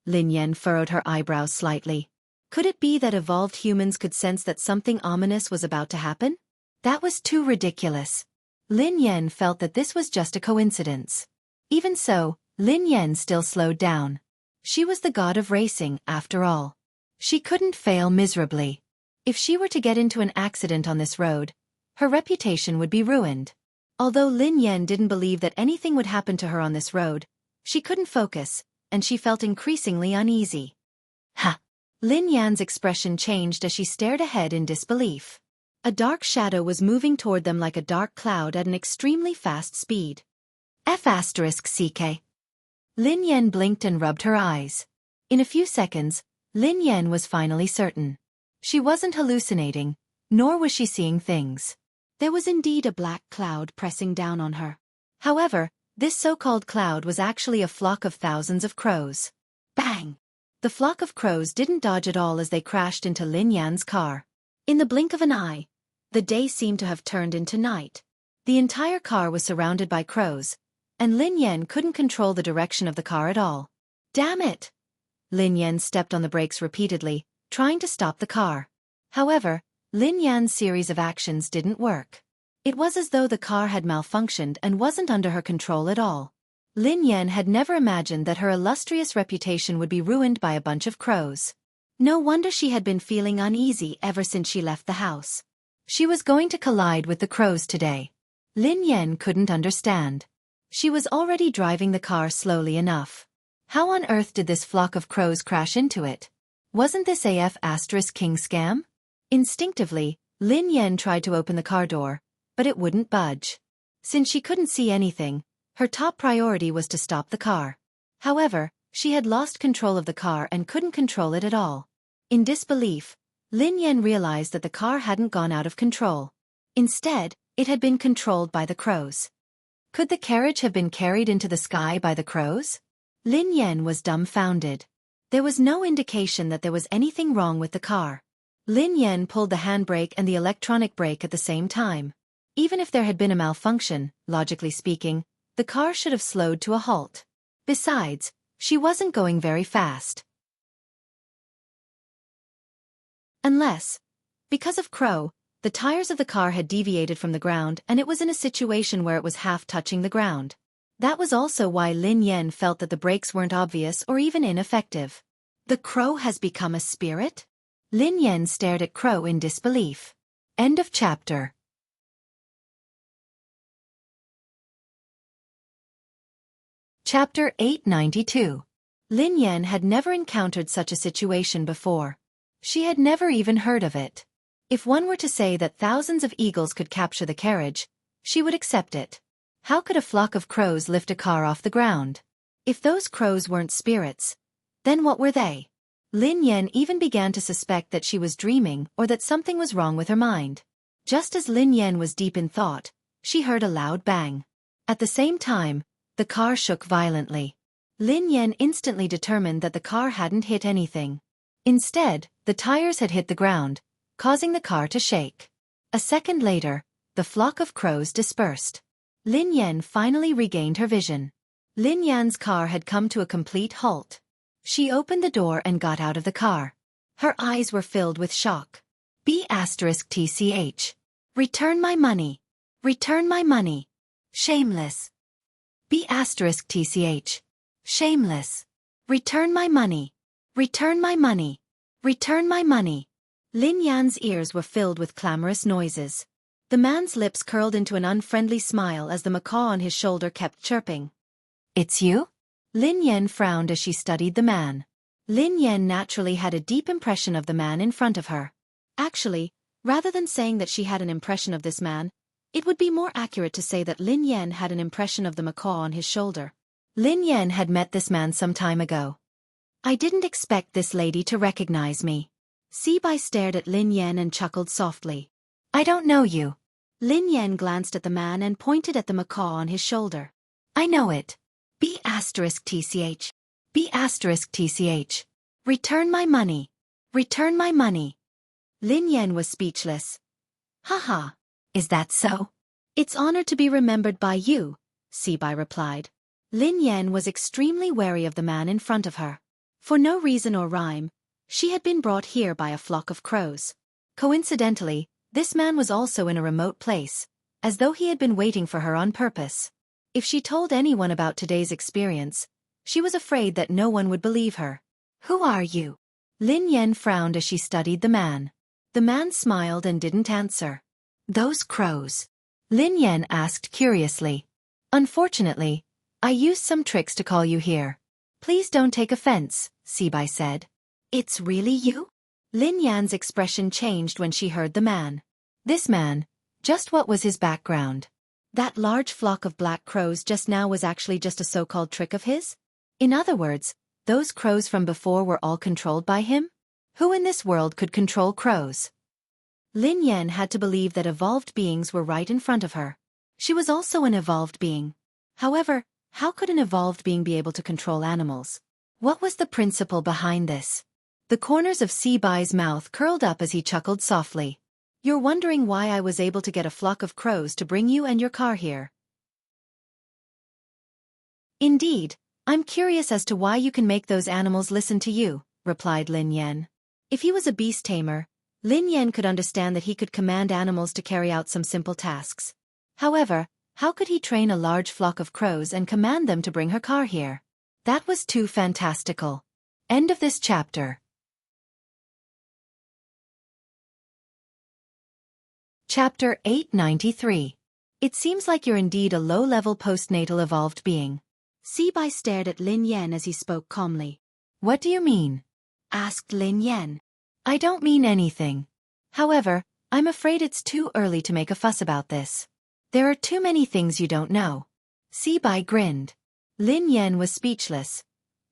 Lin Yan furrowed her eyebrows slightly. Could it be that evolved humans could sense that something ominous was about to happen? That was too ridiculous. Lin Yan felt that this was just a coincidence. Even so, Lin Yan still slowed down. She was the god of racing, after all. She couldn't fail miserably. If she were to get into an accident on this road, her reputation would be ruined. Although Lin Yan didn't believe that anything would happen to her on this road, she couldn't focus, and she felt increasingly uneasy. Ha! Lin Yan's expression changed as she stared ahead in disbelief. A dark shadow was moving toward them like a dark cloud at an extremely fast speed. F***CK. Lin Yan blinked and rubbed her eyes. In a few seconds, Lin Yan was finally certain. She wasn't hallucinating, nor was she seeing things. There was indeed a black cloud pressing down on her. However, this so-called cloud was actually a flock of thousands of crows. Bang! The flock of crows didn't dodge at all as they crashed into Lin Yan's car. In the blink of an eye, the day seemed to have turned into night. The entire car was surrounded by crows, and Lin Yan couldn't control the direction of the car at all. Damn it! Lin Yan stepped on the brakes repeatedly, trying to stop the car. However, Lin Yan's series of actions didn't work. It was as though the car had malfunctioned and wasn't under her control at all. Lin Yan had never imagined that her illustrious reputation would be ruined by a bunch of crows. No wonder she had been feeling uneasy ever since she left the house. She was going to collide with the crows today. Lin Yan couldn't understand. She was already driving the car slowly enough. How on earth did this flock of crows crash into it? Wasn't this King scam? Instinctively, Lin Yan tried to open the car door, but it wouldn't budge. Since she couldn't see anything, her top priority was to stop the car. However, she had lost control of the car and couldn't control it at all. In disbelief, Lin Yan realized that the car hadn't gone out of control. Instead, it had been controlled by the crows. Could the carriage have been carried into the sky by the crows? Lin Yan was dumbfounded. There was no indication that there was anything wrong with the car. Lin Yan pulled the handbrake and the electronic brake at the same time. Even if there had been a malfunction, logically speaking, the car should have slowed to a halt. Besides, she wasn't going very fast. Unless, because of Crow, the tires of the car had deviated from the ground and it was in a situation where it was half touching the ground. That was also why Lin Yan felt that the breaks weren't obvious or even ineffective. The crow has become a spirit? Lin Yan stared at Crow in disbelief. End of chapter. Chapter 892. Lin Yan had never encountered such a situation before. She had never even heard of it. If one were to say that thousands of eagles could capture the carriage, she would accept it. How could a flock of crows lift a car off the ground? If those crows weren't spirits, then what were they? Lin Yan even began to suspect that she was dreaming or that something was wrong with her mind. Just as Lin Yan was deep in thought, she heard a loud bang. At the same time, the car shook violently. Lin Yan instantly determined that the car hadn't hit anything. Instead, the tires had hit the ground, causing the car to shake. A second later, the flock of crows dispersed. Lin Yan finally regained her vision. Lin Yan's car had come to a complete halt. She opened the door and got out of the car. Her eyes were filled with shock. B*TCH. Return my money. Return my money. Shameless. B*TCH. Shameless. Return my money. Return my money. Return my money. Lin Yan's ears were filled with clamorous noises. The man's lips curled into an unfriendly smile as the macaw on his shoulder kept chirping. It's you? Lin Yan frowned as she studied the man. Lin Yan naturally had a deep impression of the man in front of her. Actually, rather than saying that she had an impression of this man, it would be more accurate to say that Lin Yan had an impression of the macaw on his shoulder. Lin Yan had met this man some time ago. I didn't expect this lady to recognize me. Sibai stared at Lin Yan and chuckled softly. I don't know you. Lin Yan glanced at the man and pointed at the macaw on his shoulder. I know it. B*TCH. B*TCH. Return my money. Return my money. Lin Yan was speechless. Haha. Is that so? It's honored to be remembered by you, Sibai replied. Lin Yan was extremely wary of the man in front of her. For no reason or rhyme, she had been brought here by a flock of crows. Coincidentally, this man was also in a remote place, as though he had been waiting for her on purpose. If she told anyone about today's experience, she was afraid that no one would believe her. Who are you? Lin Yan frowned as she studied the man. The man smiled and didn't answer. Those crows? Lin Yan asked curiously. Unfortunately, I used some tricks to call you here. Please don't take offense, Sibai said. It's really you? Lin Yan's expression changed when she heard the man. This man, just what was his background? That large flock of black crows just now was actually just a so-called trick of his? In other words, those crows from before were all controlled by him? Who in this world could control crows? Lin Yan had to believe that evolved beings were right in front of her. She was also an evolved being. However, how could an evolved being be able to control animals? What was the principle behind this? The corners of Sibai's mouth curled up as he chuckled softly. You're wondering why I was able to get a flock of crows to bring you and your car here. Indeed, I'm curious as to why you can make those animals listen to you, replied Lin Yan. If he was a beast tamer, Lin Yan could understand that he could command animals to carry out some simple tasks. However, how could he train a large flock of crows and command them to bring her car here? That was too fantastical. End of this chapter. Chapter 893. It seems like you're indeed a low-level postnatal evolved being. Sibai stared at Lin Yan as he spoke calmly. What do you mean? Asked Lin Yan. I don't mean anything. However, I'm afraid it's too early to make a fuss about this. There are too many things you don't know. Sibai grinned. Lin Yan was speechless.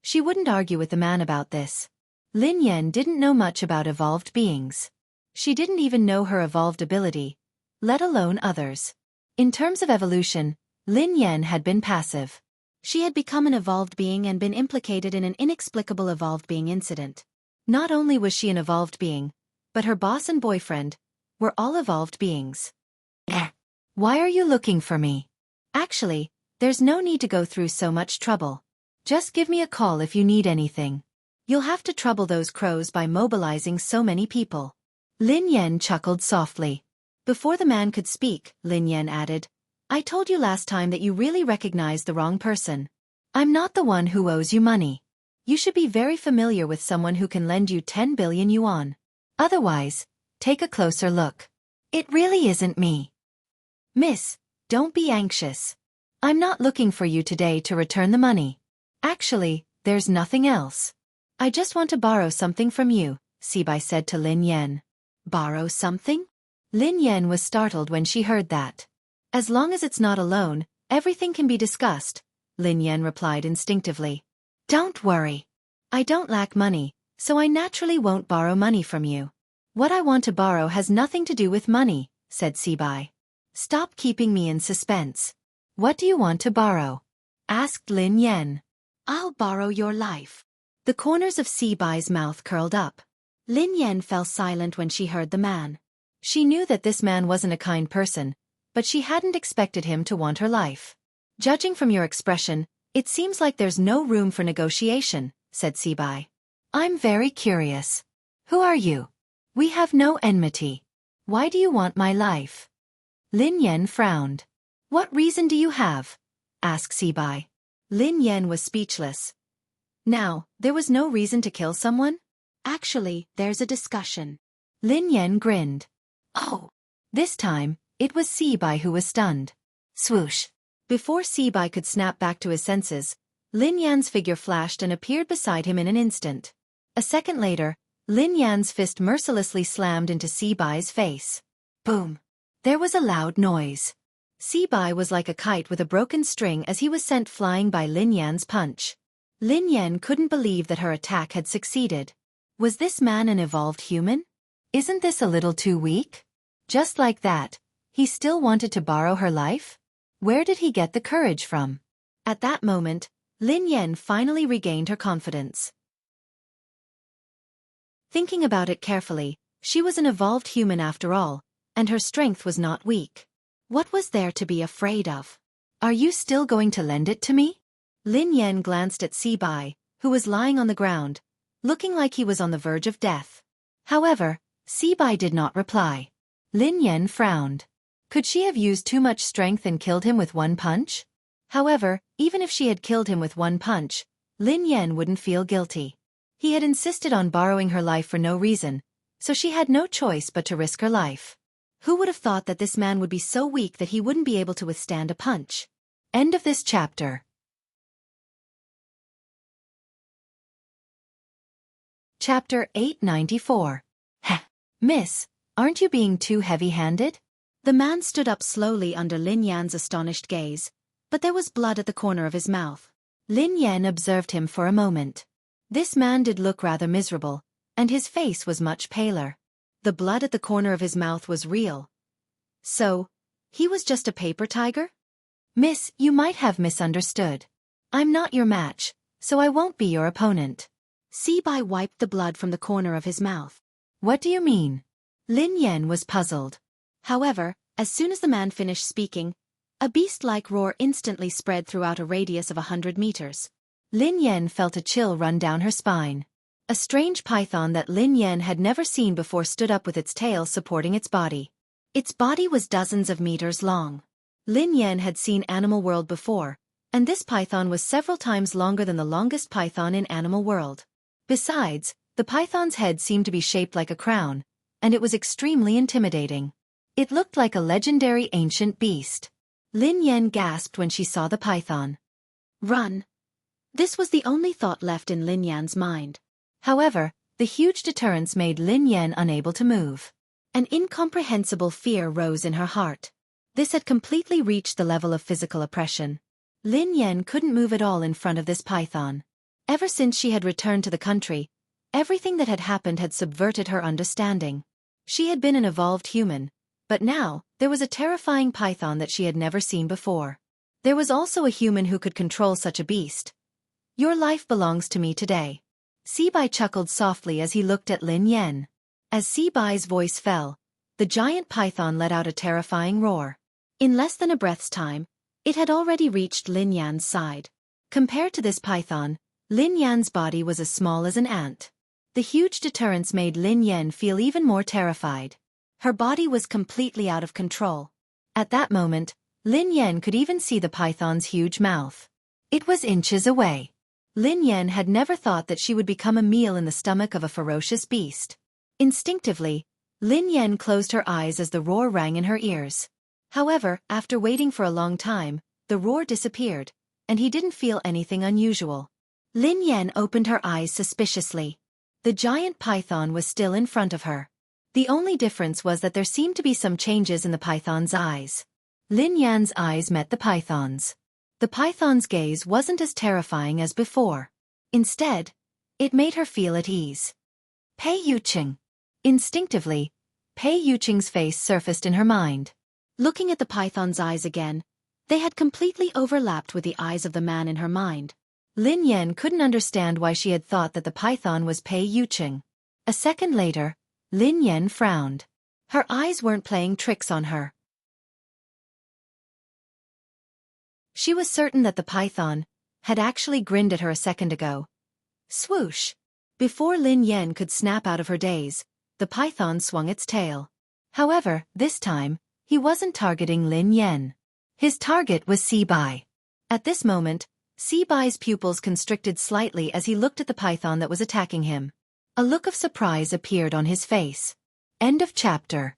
She wouldn't argue with the man about this. Lin Yan didn't know much about evolved beings. She didn't even know her evolved ability, let alone others. In terms of evolution, Lin Yan had been passive. She had become an evolved being and been implicated in an inexplicable evolved being incident. Not only was she an evolved being, but her boss and boyfriend were all evolved beings. Why are you looking for me? Actually, there's no need to go through so much trouble. Just give me a call if you need anything. You'll have to trouble those crows by mobilizing so many people. Lin Yan chuckled softly. Before the man could speak, Lin Yan added, I told you last time that you really recognized the wrong person. I'm not the one who owes you money. You should be very familiar with someone who can lend you 10 billion yuan. Otherwise, take a closer look. It really isn't me. Miss, don't be anxious. I'm not looking for you today to return the money. Actually, there's nothing else. I just want to borrow something from you, Sibai said to Lin Yan. Borrow something? Lin Yan was startled when she heard that. As long as it's not a loan, everything can be discussed, Lin Yan replied instinctively. Don't worry. I don't lack money, so I naturally won't borrow money from you. What I want to borrow has nothing to do with money, said Sibai. Stop keeping me in suspense. What do you want to borrow? Asked Lin Yan. I'll borrow your life. The corners of Sibai's mouth curled up. Lin Yan fell silent when she heard the man. She knew that this man wasn't a kind person, but she hadn't expected him to want her life. Judging from your expression, it seems like there's no room for negotiation, said Sibai. I'm very curious. Who are you? We have no enmity. Why do you want my life? Lin Yan frowned. What reason do you have? Asked Sibai. Lin Yan was speechless. Now, there was no reason to kill someone? Actually, there's a discussion. Lin Yan grinned. Oh. This time, it was Sibai who was stunned. Swoosh. Before Sibai could snap back to his senses, Lin Yan's figure flashed and appeared beside him in an instant. A second later, Lin Yan's fist mercilessly slammed into Sibai's face. Boom. There was a loud noise. Sibai was like a kite with a broken string as he was sent flying by Lin Yan's punch. Lin Yan couldn't believe that her attack had succeeded. Was this man an evolved human? Isn't this a little too weak? Just like that, he still wanted to borrow her life? Where did he get the courage from? At that moment, Lin Yan finally regained her confidence. Thinking about it carefully, she was an evolved human after all, and her strength was not weak. What was there to be afraid of? Are you still going to lend it to me? Lin Yan glanced at Sibai, who was lying on the ground, looking like he was on the verge of death. However, Sibai did not reply. Lin Yan frowned. Could she have used too much strength and killed him with one punch? However, even if she had killed him with one punch, Lin Yan wouldn't feel guilty. He had insisted on borrowing her life for no reason, so she had no choice but to risk her life. Who would have thought that this man would be so weak that he wouldn't be able to withstand a punch? End of this chapter. Chapter 894. Heh. Miss, aren't you being too heavy-handed? The man stood up slowly under Lin Yan's astonished gaze, but there was blood at the corner of his mouth. Lin Yan observed him for a moment. This man did look rather miserable, and his face was much paler. The blood at the corner of his mouth was real. So, he was just a paper tiger? Miss, you might have misunderstood. I'm not your match, so I won't be your opponent. Sibai wiped the blood from the corner of his mouth. What do you mean? Lin Yan was puzzled. However, as soon as the man finished speaking, a beast-like roar instantly spread throughout a radius of 100 meters. Lin Yan felt a chill run down her spine. A strange python that Lin Yan had never seen before stood up with its tail supporting its body. Its body was dozens of meters long. Lin Yan had seen Animal World before, and this python was several times longer than the longest python in Animal World. Besides, the python's head seemed to be shaped like a crown, and it was extremely intimidating. It looked like a legendary ancient beast. Lin Yan gasped when she saw the python. Run! This was the only thought left in Lin Yan's mind. However, the huge deterrence made Lin Yan unable to move. An incomprehensible fear rose in her heart. This had completely reached the level of physical oppression. Lin Yan couldn't move at all in front of this python. Ever since she had returned to the country, everything that had happened had subverted her understanding. She had been an evolved human, but now, there was a terrifying python that she had never seen before. There was also a human who could control such a beast. Your life belongs to me today. Sibai chuckled softly as he looked at Lin Yan. As Sibai's voice fell, the giant python let out a terrifying roar. In less than a breath's time, it had already reached Lin Yan's side. Compared to this python, Lin Yan's body was as small as an ant. The huge deterrence made Lin Yan feel even more terrified. Her body was completely out of control. At that moment, Lin Yan could even see the python's huge mouth. It was inches away. Lin Yan had never thought that she would become a meal in the stomach of a ferocious beast. Instinctively, Lin Yan closed her eyes as the roar rang in her ears. However, after waiting for a long time, the roar disappeared, and he didn't feel anything unusual. Lin Yan opened her eyes suspiciously. The giant python was still in front of her. The only difference was that there seemed to be some changes in the python's eyes. Lin Yan's eyes met the python's. The python's gaze wasn't as terrifying as before. Instead, it made her feel at ease. Pei Yuqing. Instinctively, Pei Yuqing's face surfaced in her mind. Looking at the python's eyes again, they had completely overlapped with the eyes of the man in her mind. Lin Yan couldn't understand why she had thought that the python was Pei Yuqing. A second later, Lin Yan frowned. Her eyes weren't playing tricks on her. She was certain that the python had actually grinned at her a second ago. Swoosh! Before Lin Yan could snap out of her daze, the python swung its tail. However, this time, he wasn't targeting Lin Yan. His target was Sibai. At this moment, Sibai's pupils constricted slightly as he looked at the python that was attacking him. A look of surprise appeared on his face. End of chapter.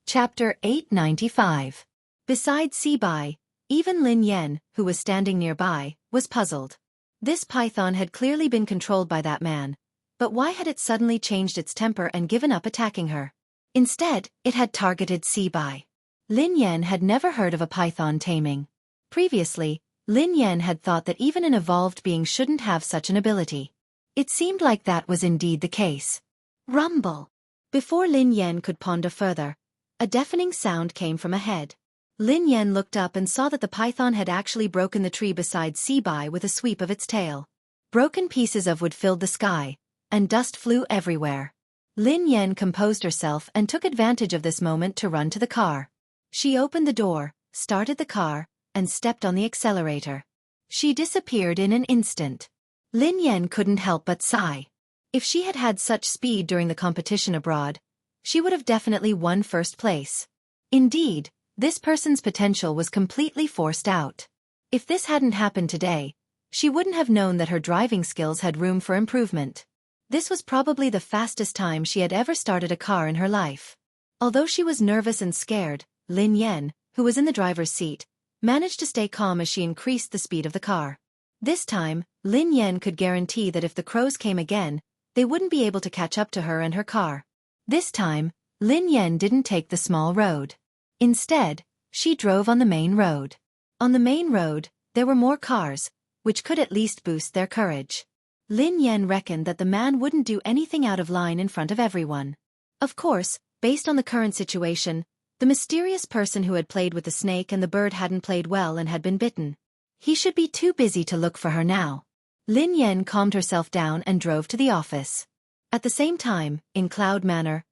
Chapter 895. Besides Sibai, even Lin Yan, who was standing nearby, was puzzled. This python had clearly been controlled by that man, but why had it suddenly changed its temper and given up attacking her? Instead, it had targeted Sibai. Lin Yan had never heard of a python taming. Previously, Lin Yan had thought that even an evolved being shouldn't have such an ability. It seemed like that was indeed the case. Rumble! Before Lin Yan could ponder further, a deafening sound came from ahead. Lin Yan looked up and saw that the python had actually broken the tree beside Sibai with a sweep of its tail. Broken pieces of wood filled the sky, and dust flew everywhere. Lin Yan composed herself and took advantage of this moment to run to the car. She opened the door, started the car, and stepped on the accelerator. She disappeared in an instant. Lin Yan couldn't help but sigh. If she had had such speed during the competition abroad, she would have definitely won first place. Indeed, this person's potential was completely forced out. If this hadn't happened today, she wouldn't have known that her driving skills had room for improvement. This was probably the fastest time she had ever started a car in her life. Although she was nervous and scared, Lin Yan, who was in the driver's seat, managed to stay calm as she increased the speed of the car. This time, Lin Yan could guarantee that if the crows came again, they wouldn't be able to catch up to her and her car. This time, Lin Yan didn't take the small road. Instead, she drove on the main road. On the main road, there were more cars, which could at least boost their courage. Lin Yan reckoned that the man wouldn't do anything out of line in front of everyone. Of course, based on the current situation, the mysterious person who had played with the snake and the bird hadn't played well and had been bitten. He should be too busy to look for her now. Lin Yan calmed herself down and drove to the office. At the same time, in Cloud Manor,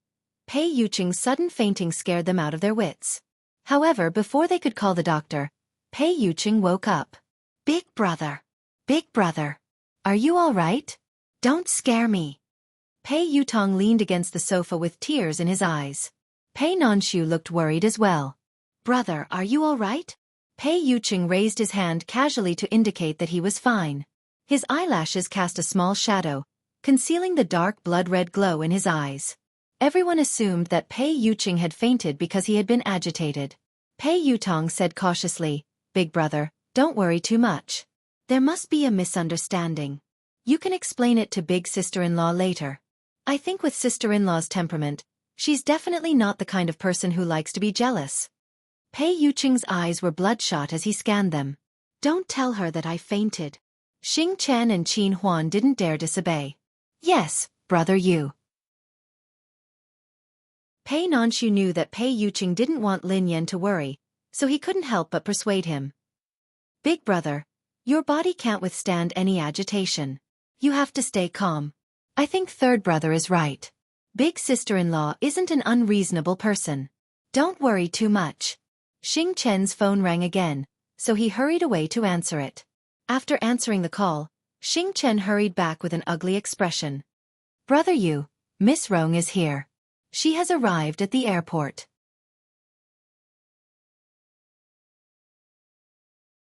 Pei Yuqing's sudden fainting scared them out of their wits. However, before they could call the doctor, Pei Yuqing woke up. Big brother. Big brother. Are you all right? Don't scare me. Pei Yutong leaned against the sofa with tears in his eyes. Pei Nanshu looked worried as well. Brother, are you all right? Pei Yuqing raised his hand casually to indicate that he was fine. His eyelashes cast a small shadow, concealing the dark blood-red glow in his eyes. Everyone assumed that Pei Yuqing had fainted because he had been agitated. Pei Yutong said cautiously, Big brother, don't worry too much. There must be a misunderstanding. You can explain it to big sister-in-law later. I think with sister-in-law's temperament, she's definitely not the kind of person who likes to be jealous. Pei Yuqing's eyes were bloodshot as he scanned them. Don't tell her that I fainted. Xing Chen and Qin Huan didn't dare disobey. Yes, brother you. Pei Nanshu knew that Pei Yuqing didn't want Lin Yan to worry, so he couldn't help but persuade him. Big brother, your body can't withstand any agitation. You have to stay calm. I think third brother is right. Big sister-in-law isn't an unreasonable person. Don't worry too much. Xing Chen's phone rang again, so he hurried away to answer it. After answering the call, Xing Chen hurried back with an ugly expression. Brother you, Miss Rong is here. She has arrived at the airport.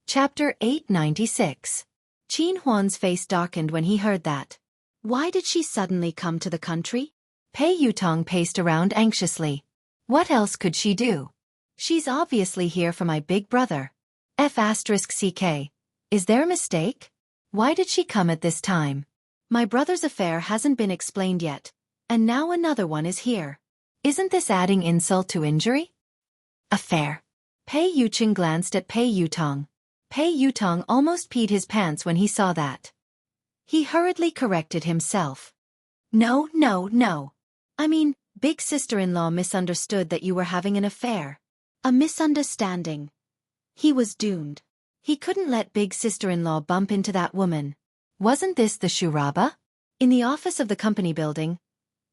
Chapter 896. Qin Huan's face darkened when he heard that. Why did she suddenly come to the country? Pei Yutong paced around anxiously. What else could she do? She's obviously here for my big brother. F***CK. Is there a mistake? Why did she come at this time? My brother's affair hasn't been explained yet, and now another one is here. Isn't this adding insult to injury? Affair. Pei Yuqing glanced at Pei Yutong. Pei Yutong almost peed his pants when he saw that. He hurriedly corrected himself. No. I mean, big sister-in-law misunderstood that you were having an affair. A misunderstanding. He was doomed. He couldn't let big sister-in-law bump into that woman. Wasn't this the Shuraba? In the office of the company building,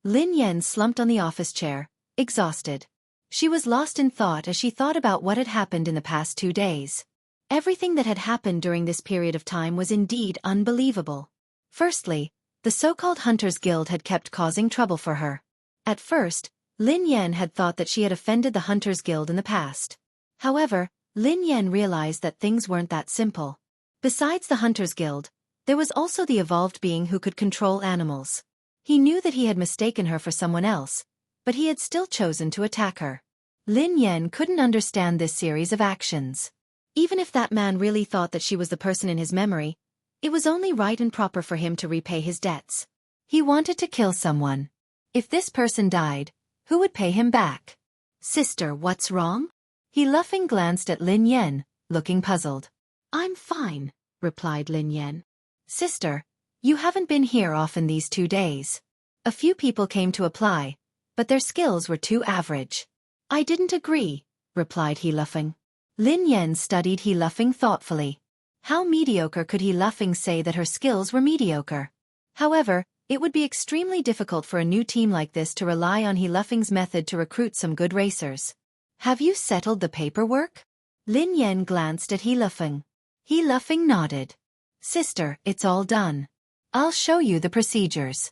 Lin Yan slumped on the office chair, exhausted. She was lost in thought as she thought about what had happened in the past 2 days. Everything that had happened during this period of time was indeed unbelievable. Firstly, the so-called Hunters Guild had kept causing trouble for her. At first, Lin Yan had thought that she had offended the Hunters Guild in the past. However, Lin Yan realized that things weren't that simple. Besides the Hunters Guild, there was also the evolved being who could control animals. He knew that he had mistaken her for someone else, but he had still chosen to attack her. Lin Yan couldn't understand this series of actions. Even if that man really thought that she was the person in his memory, it was only right and proper for him to repay his debts. He wanted to kill someone. If this person died, who would pay him back? Sister, what's wrong? He laughing glanced at Lin Yan, looking puzzled. I'm fine, replied Lin Yan. Sister, you haven't been here often these 2 days. A few people came to apply, but their skills were too average. I didn't agree, replied he laughing. Lin Yan studied he laughing thoughtfully. How mediocre could he laughing say that her skills were mediocre? However, it would be extremely difficult for a new team like this to rely on he laughing's method to recruit some good racers. Have you settled the paperwork? Lin Yan glanced at he laughing. He laughing nodded. Sister, it's all done. I'll show you the procedures.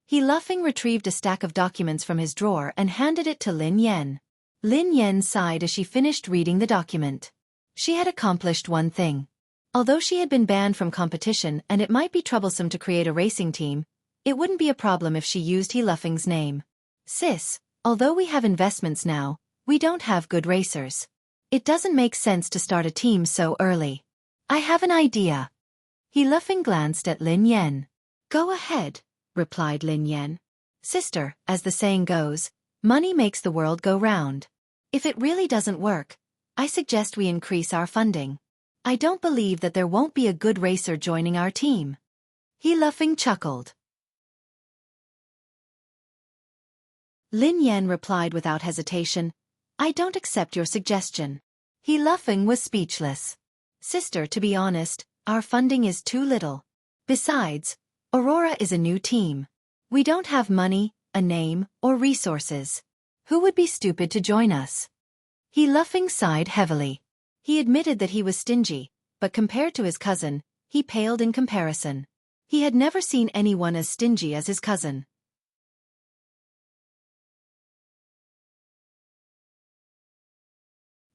He laughing retrieved a stack of documents from his drawer and handed it to Lin Yan. Lin Yan sighed as she finished reading the document. She had accomplished one thing. Although she had been banned from competition and it might be troublesome to create a racing team, it wouldn't be a problem if she used he laughing's name. Sis, although we have investments now, we don't have good racers. It doesn't make sense to start a team so early. I have an idea. He laughing glanced at Lin Yan. Go ahead, replied Lin Yan. Sister, as the saying goes, money makes the world go round. If it really doesn't work, I suggest we increase our funding. I don't believe that there won't be a good racer joining our team. He laughing chuckled. Lin Yan replied without hesitation, I don't accept your suggestion. He laughing was speechless. Sister, to be honest, our funding is too little. Besides, Aurora is a new team. We don't have money, a name, or resources. Who would be stupid to join us? He laughing sighed heavily. He admitted that he was stingy, but compared to his cousin, he paled in comparison. He had never seen anyone as stingy as his cousin.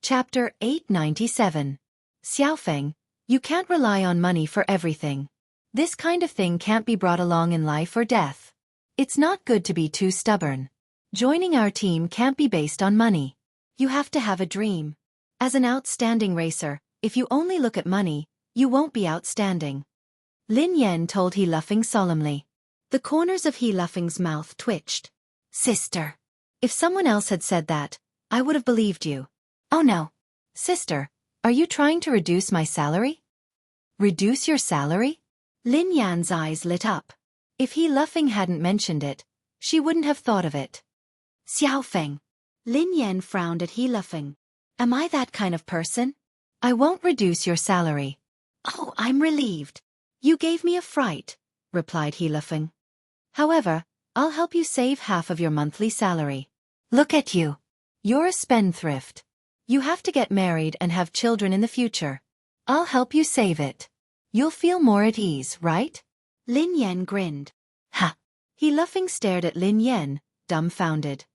Chapter 897. Xiaofeng, you can't rely on money for everything. This kind of thing can't be brought along in life or death. It's not good to be too stubborn. Joining our team can't be based on money. You have to have a dream. As an outstanding racer, if you only look at money, you won't be outstanding. Lin Yan told He laughing solemnly. The corners of He laughing's mouth twitched. Sister. If someone else had said that, I would have believed you. Oh no. Sister, are you trying to reduce my salary? Reduce your salary? Lin Yan's eyes lit up. If He laughing hadn't mentioned it, she wouldn't have thought of it. Xiaofeng. Lin Yan frowned at He laughing. Am I that kind of person? I won't reduce your salary. Oh, I'm relieved. You gave me a fright, replied He laughing. However, I'll help you save half of your monthly salary. Look at you. You're a spendthrift. You have to get married and have children in the future. I'll help you save it. You'll feel more at ease, right? Lin Yan grinned. Ha! He laughing stared at Lin Yan, dumbfounded.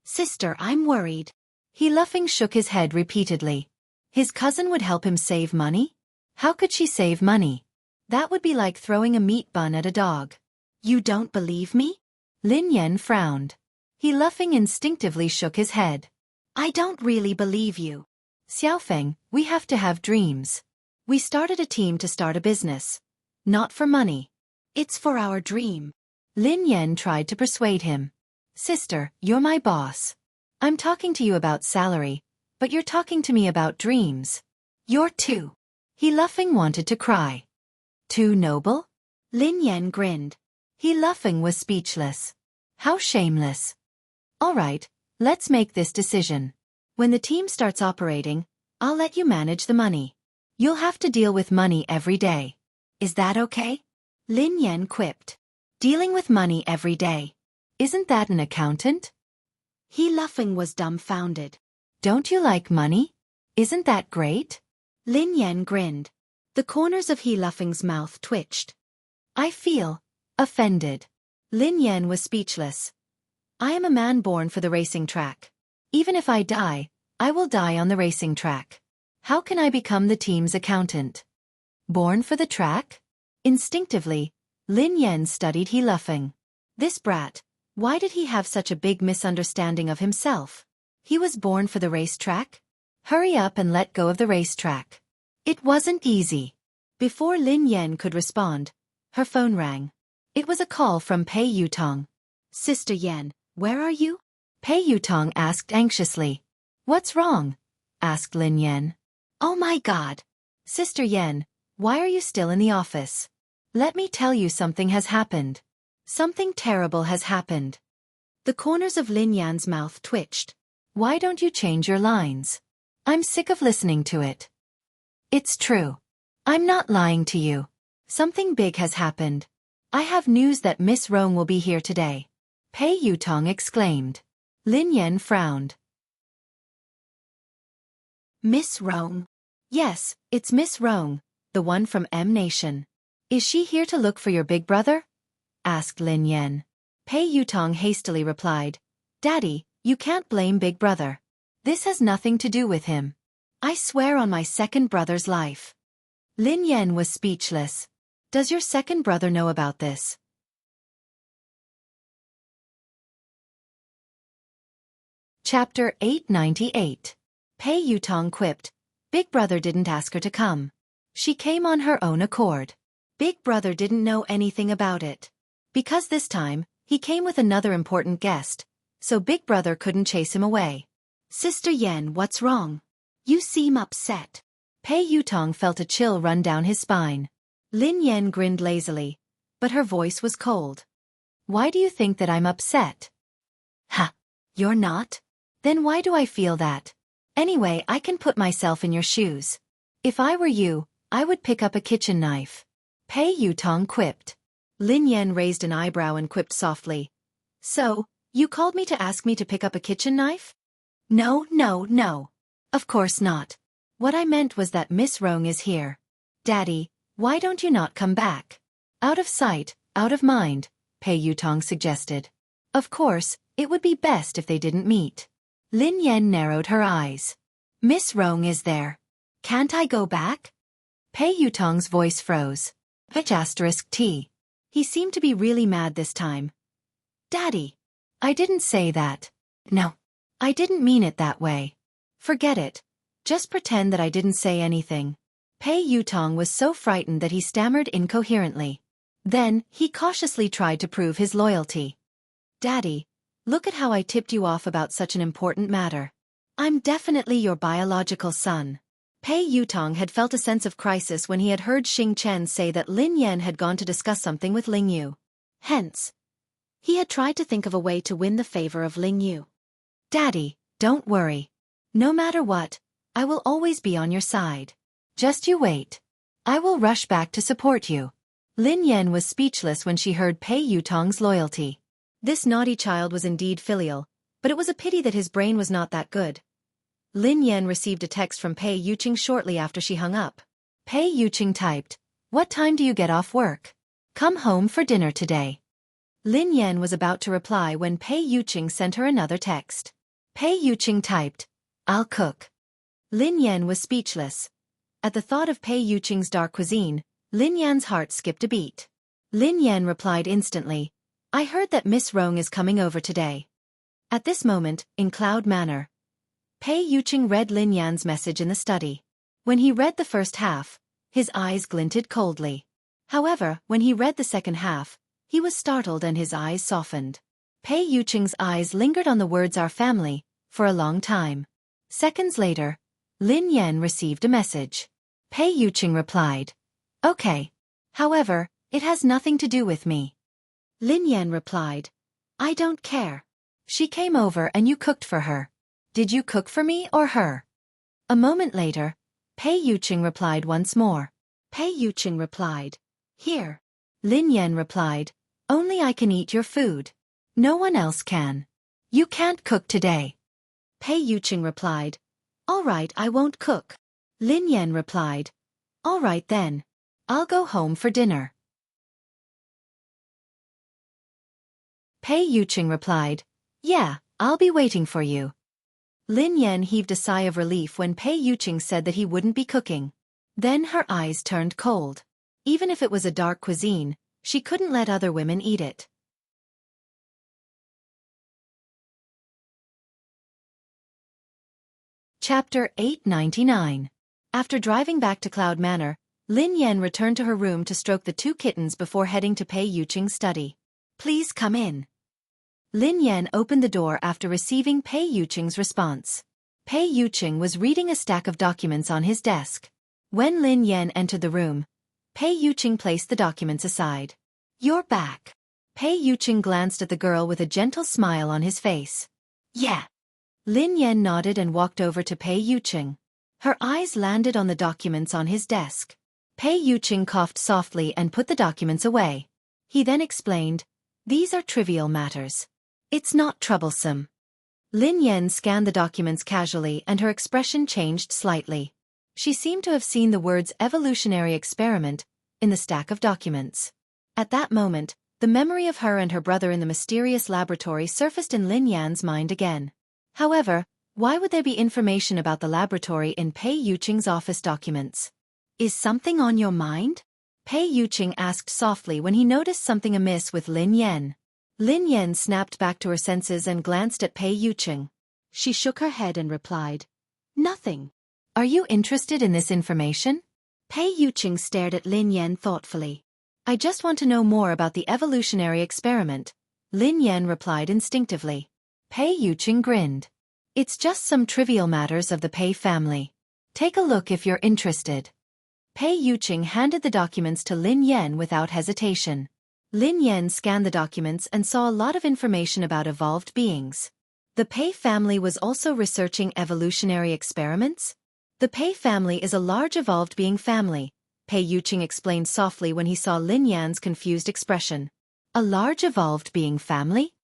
Sister, I'm worried. He laughing shook his head repeatedly. His cousin would help him save money? How could she save money? That would be like throwing a meat bun at a dog. You don't believe me? Lin Yan frowned. He laughing instinctively shook his head. I don't really believe you. Xiaofeng, we have to have dreams. We started a team to start a business. Not for money. It's for our dream. Lin Yan tried to persuade him. Sister, you're my boss. I'm talking to you about salary, but you're talking to me about dreams. You're too. He laughing wanted to cry. Too noble? Lin Yan grinned. He laughing was speechless. How shameless. All right, let's make this decision. When the team starts operating, I'll let you manage the money. You'll have to deal with money every day. Is that okay? Lin Yan quipped. Dealing with money every day. Isn't that an accountant? He laughing was dumbfounded. Don't you like money? Isn't that great? Lin Yan grinned. The corners of He laughing's mouth twitched. I feel offended. Lin Yan was speechless. I am a man born for the racing track. Even if I die, I will die on the racing track. How can I become the team's accountant? Born for the track? Instinctively, Lin Yan studied He laughing. This brat, why did he have such a big misunderstanding of himself? He was born for the racetrack? Hurry up and let go of the racetrack. It wasn't easy. Before Lin Yan could respond, her phone rang. It was a call from Pei Yutong. Sister Yan, where are you? Pei Yutong asked anxiously. What's wrong? Asked Lin Yan. Oh my God. Sister Yan, why are you still in the office? Let me tell you something has happened. Something terrible has happened. The corners of Lin Yan's mouth twitched. Why don't you change your lines? I'm sick of listening to it. It's true. I'm not lying to you. Something big has happened. I have news that Miss Rong will be here today. Pei Yutong exclaimed. Lin Yan frowned. Miss Rong? Yes, it's Miss Rong, the one from M Nation. Is she here to look for your big brother? Asked Lin Yan. Pei Yutong hastily replied. Daddy, you can't blame Big Brother. This has nothing to do with him. I swear on my second brother's life. Lin Yan was speechless. Does your second brother know about this? Chapter 898. Pei Yutong quipped. Big Brother didn't ask her to come. She came on her own accord. Big Brother didn't know anything about it. Because this time, he came with another important guest, so Big Brother couldn't chase him away. Sister Yan, what's wrong? You seem upset. Pei Yutong felt a chill run down his spine. Lin Yan grinned lazily, but her voice was cold. Why do you think that I'm upset? Ha! You're not? Then why do I feel that? Anyway, I can put myself in your shoes. If I were you, I would pick up a kitchen knife. Pei Yutong quipped. Lin Yan raised an eyebrow and quipped softly. So, you called me to ask me to pick up a kitchen knife? No, no, no. Of course not. What I meant was that Miss Rong is here. Daddy, why don't you not come back? Out of sight, out of mind, Pei Yutong suggested. Of course, it would be best if they didn't meet. Lin Yan narrowed her eyes. Miss Rong is there. Can't I go back? Pei Yutong's voice froze. T. He seemed to be really mad this time. Daddy. I didn't say that. No. I didn't mean it that way. Forget it. Just pretend that I didn't say anything. Pei Yutong was so frightened that he stammered incoherently. Then, he cautiously tried to prove his loyalty. Daddy, look at how I tipped you off about such an important matter. I'm definitely your biological son. Pei Yutong had felt a sense of crisis when he had heard Xing Chen say that Lin Yan had gone to discuss something with Ling Yu. Hence, he had tried to think of a way to win the favor of Ling Yu. Daddy, don't worry. No matter what, I will always be on your side. Just you wait. I will rush back to support you. Lin Yan was speechless when she heard Pei Yutong's loyalty. This naughty child was indeed filial, but it was a pity that his brain was not that good. Lin Yan received a text from Pei Yuqing shortly after she hung up. Pei Yuqing typed, "What time do you get off work? Come home for dinner today." Lin Yan was about to reply when Pei Yuqing sent her another text. Pei Yuqing typed, "I'll cook." Lin Yan was speechless. At the thought of Pei Yuqing's dark cuisine, Lin Yan's heart skipped a beat. Lin Yan replied instantly, "I heard that Miss Rong is coming over today." At this moment, in Cloud Manor, Pei Yuqing read Lin Yan's message in the study. When he read the first half, his eyes glinted coldly. However, when he read the second half, he was startled and his eyes softened. Pei Yuqing's eyes lingered on the words "our family" for a long time. Seconds later, Lin Yan received a message. Pei Yuqing replied, "Okay. However, it has nothing to do with me." Lin Yan replied, "I don't care. She came over and you cooked for her. Did you cook for me or her?" A moment later, Pei Yuqing replied once more. Pei Yuqing replied, "Here." Lin Yan replied, "Only I can eat your food. No one else can. You can't cook today." Pei Yuqing replied, "All right, I won't cook." Lin Yan replied, "All right then. I'll go home for dinner." Pei Yuqing replied, "Yeah, I'll be waiting for you." Lin Yan heaved a sigh of relief when Pei Yuqing said that he wouldn't be cooking. Then her eyes turned cold. Even if it was a dark cuisine, she couldn't let other women eat it. Chapter 899. After driving back to Cloud Manor, Lin Yan returned to her room to stroke the two kittens before heading to Pei Yuqing's study. "Please come in." Lin Yan opened the door after receiving Pei Yuqing's response. Pei Yuqing was reading a stack of documents on his desk. When Lin Yan entered the room, Pei Yuqing placed the documents aside. "You're back." Pei Yuqing glanced at the girl with a gentle smile on his face. "Yeah." Lin Yan nodded and walked over to Pei Yuqing. Her eyes landed on the documents on his desk. Pei Yuqing coughed softly and put the documents away. He then explained, "These are trivial matters. It's not troublesome." Lin Yan scanned the documents casually and her expression changed slightly. She seemed to have seen the words "evolutionary experiment" in the stack of documents. At that moment, the memory of her and her brother in the mysterious laboratory surfaced in Lin Yan's mind again. However, why would there be information about the laboratory in Pei Yuqing's office documents? "Is something on your mind?" Pei Yuqing asked softly when he noticed something amiss with Lin Yan. Lin Yan snapped back to her senses and glanced at Pei Yuqing. She shook her head and replied, "Nothing." "Are you interested in this information?" Pei Yuqing stared at Lin Yan thoughtfully. "I just want to know more about the evolutionary experiment," Lin Yan replied instinctively. Pei Yuqing grinned. "It's just some trivial matters of the Pei family. Take a look if you're interested." Pei Yuqing handed the documents to Lin Yan without hesitation. Lin Yan scanned the documents and saw a lot of information about evolved beings. The Pei family was also researching evolutionary experiments? The Pei family is a large evolved being family, Pei Yuqing explained softly when he saw Lin Yan's confused expression. A large evolved being family?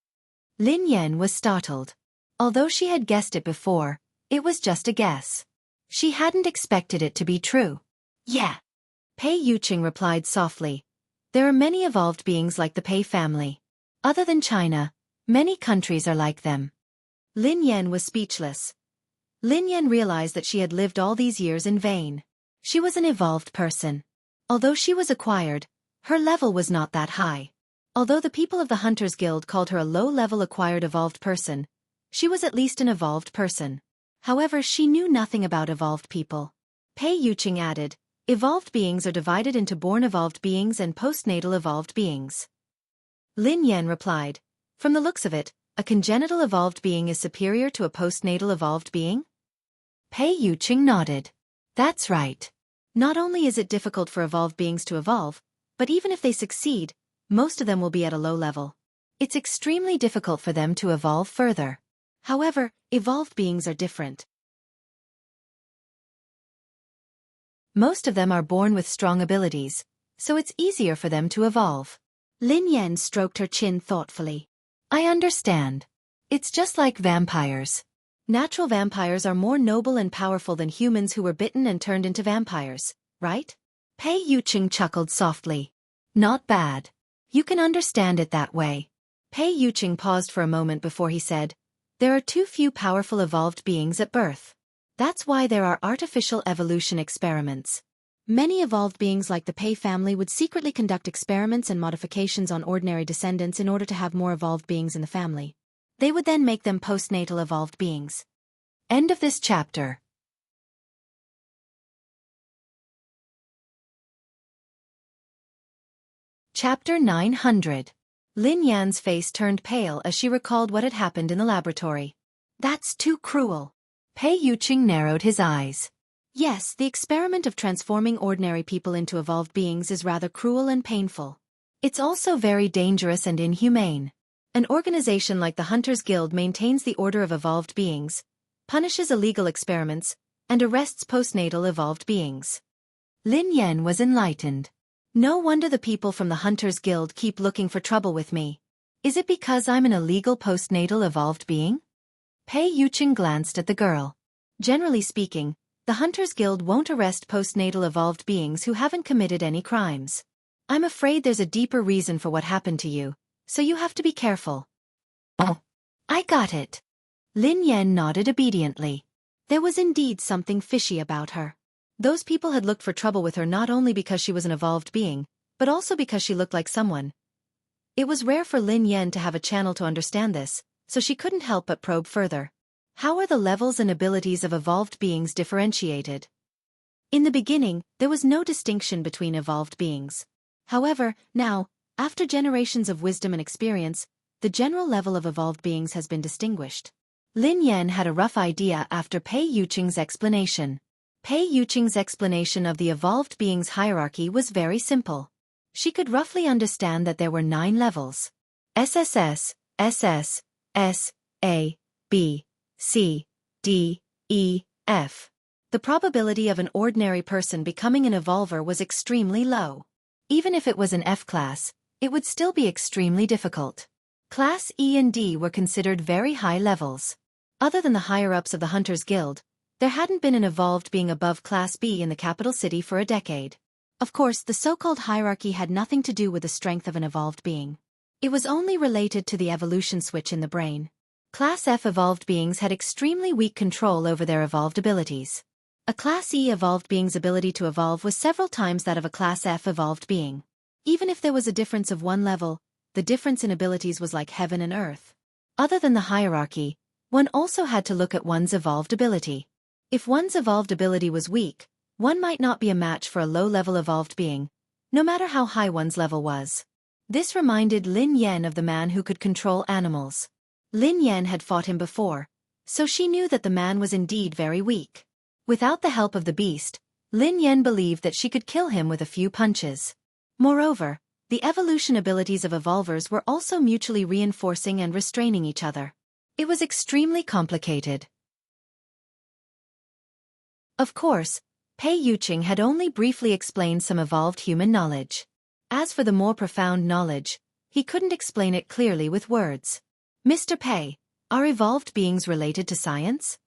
Lin Yan was startled. Although she had guessed it before, it was just a guess. She hadn't expected it to be true. "Yeah," Pei Yuqing replied softly. "There are many evolved beings like the Pei family. Other than China, many countries are like them." Lin Yan was speechless. Lin Yan realized that she had lived all these years in vain. She was an evolved person. Although she was acquired, her level was not that high. Although the people of the Hunters Guild called her a low-level acquired evolved person, she was at least an evolved person. However, she knew nothing about evolved people. Pei Yuqing added, "Evolved beings are divided into born evolved beings and postnatal evolved beings." Lin Yan replied, "From the looks of it, a congenital evolved being is superior to a postnatal evolved being?" Pei Yuqing nodded. "That's right. Not only is it difficult for evolved beings to evolve, but even if they succeed, most of them will be at a low level. It's extremely difficult for them to evolve further. However, evolved beings are different. Most of them are born with strong abilities, so it's easier for them to evolve." Lin Yan stroked her chin thoughtfully. "I understand. It's just like vampires. Natural vampires are more noble and powerful than humans who were bitten and turned into vampires, right?" Pei Yuqing chuckled softly. "Not bad. You can understand it that way. Pei Yuqing paused for a moment before he said, there are too few powerful evolved beings at birth. That's why there are artificial evolution experiments. Many evolved beings like the Pei family would secretly conduct experiments and modifications on ordinary descendants in order to have more evolved beings in the family. They would then make them postnatal evolved beings. End of this chapter. Chapter 900. Lin Yan's face turned pale as she recalled what had happened in the laboratory. That's too cruel. Pei Yuqing narrowed his eyes. Yes, the experiment of transforming ordinary people into evolved beings is rather cruel and painful. It's also very dangerous and inhumane. An organization like the Hunters Guild maintains the order of evolved beings, punishes illegal experiments, and arrests postnatal evolved beings. Lin Yan was enlightened. No wonder the people from the Hunters Guild keep looking for trouble with me. Is it because I'm an illegal postnatal evolved being? Pei Yuqing glanced at the girl. Generally speaking, the Hunters Guild won't arrest postnatal evolved beings who haven't committed any crimes. I'm afraid there's a deeper reason for what happened to you, so you have to be careful. Oh, I got it. Lin Yan nodded obediently. There was indeed something fishy about her. Those people had looked for trouble with her not only because she was an evolved being, but also because she looked like someone. It was rare for Lin Yan to have a channel to understand this, so she couldn't help but probe further. How are the levels and abilities of evolved beings differentiated? In the beginning, there was no distinction between evolved beings. However, now, after generations of wisdom and experience, the general level of evolved beings has been distinguished. Lin Yan had a rough idea after Pei Yuqing's explanation. Pei Yuqing's explanation of the evolved beings' hierarchy was very simple. She could roughly understand that there were 9 levels. SSS, SS, S, A, B, C, D, E, F. The probability of an ordinary person becoming an evolver was extremely low. Even if it was an F class, it would still be extremely difficult. Class E and D were considered very high levels. Other than the higher-ups of the Hunters Guild, there hadn't been an evolved being above Class B in the capital city for a decade. Of course, the so-called hierarchy had nothing to do with the strength of an evolved being. It was only related to the evolution switch in the brain. Class F evolved beings had extremely weak control over their evolved abilities. A Class E evolved being's ability to evolve was several times that of a Class F evolved being. Even if there was a difference of 1 level, the difference in abilities was like heaven and earth. Other than the hierarchy, one also had to look at one's evolved ability. If one's evolved ability was weak, one might not be a match for a low-level evolved being, no matter how high one's level was. This reminded Lin Yan of the man who could control animals. Lin Yan had fought him before, so she knew that the man was indeed very weak. Without the help of the beast, Lin Yan believed that she could kill him with a few punches. Moreover, the evolution abilities of evolvers were also mutually reinforcing and restraining each other. It was extremely complicated. Of course, Pei Yuqing had only briefly explained some evolved human knowledge. As for the more profound knowledge, he couldn't explain it clearly with words. Mr. Pei, are evolved beings related to science?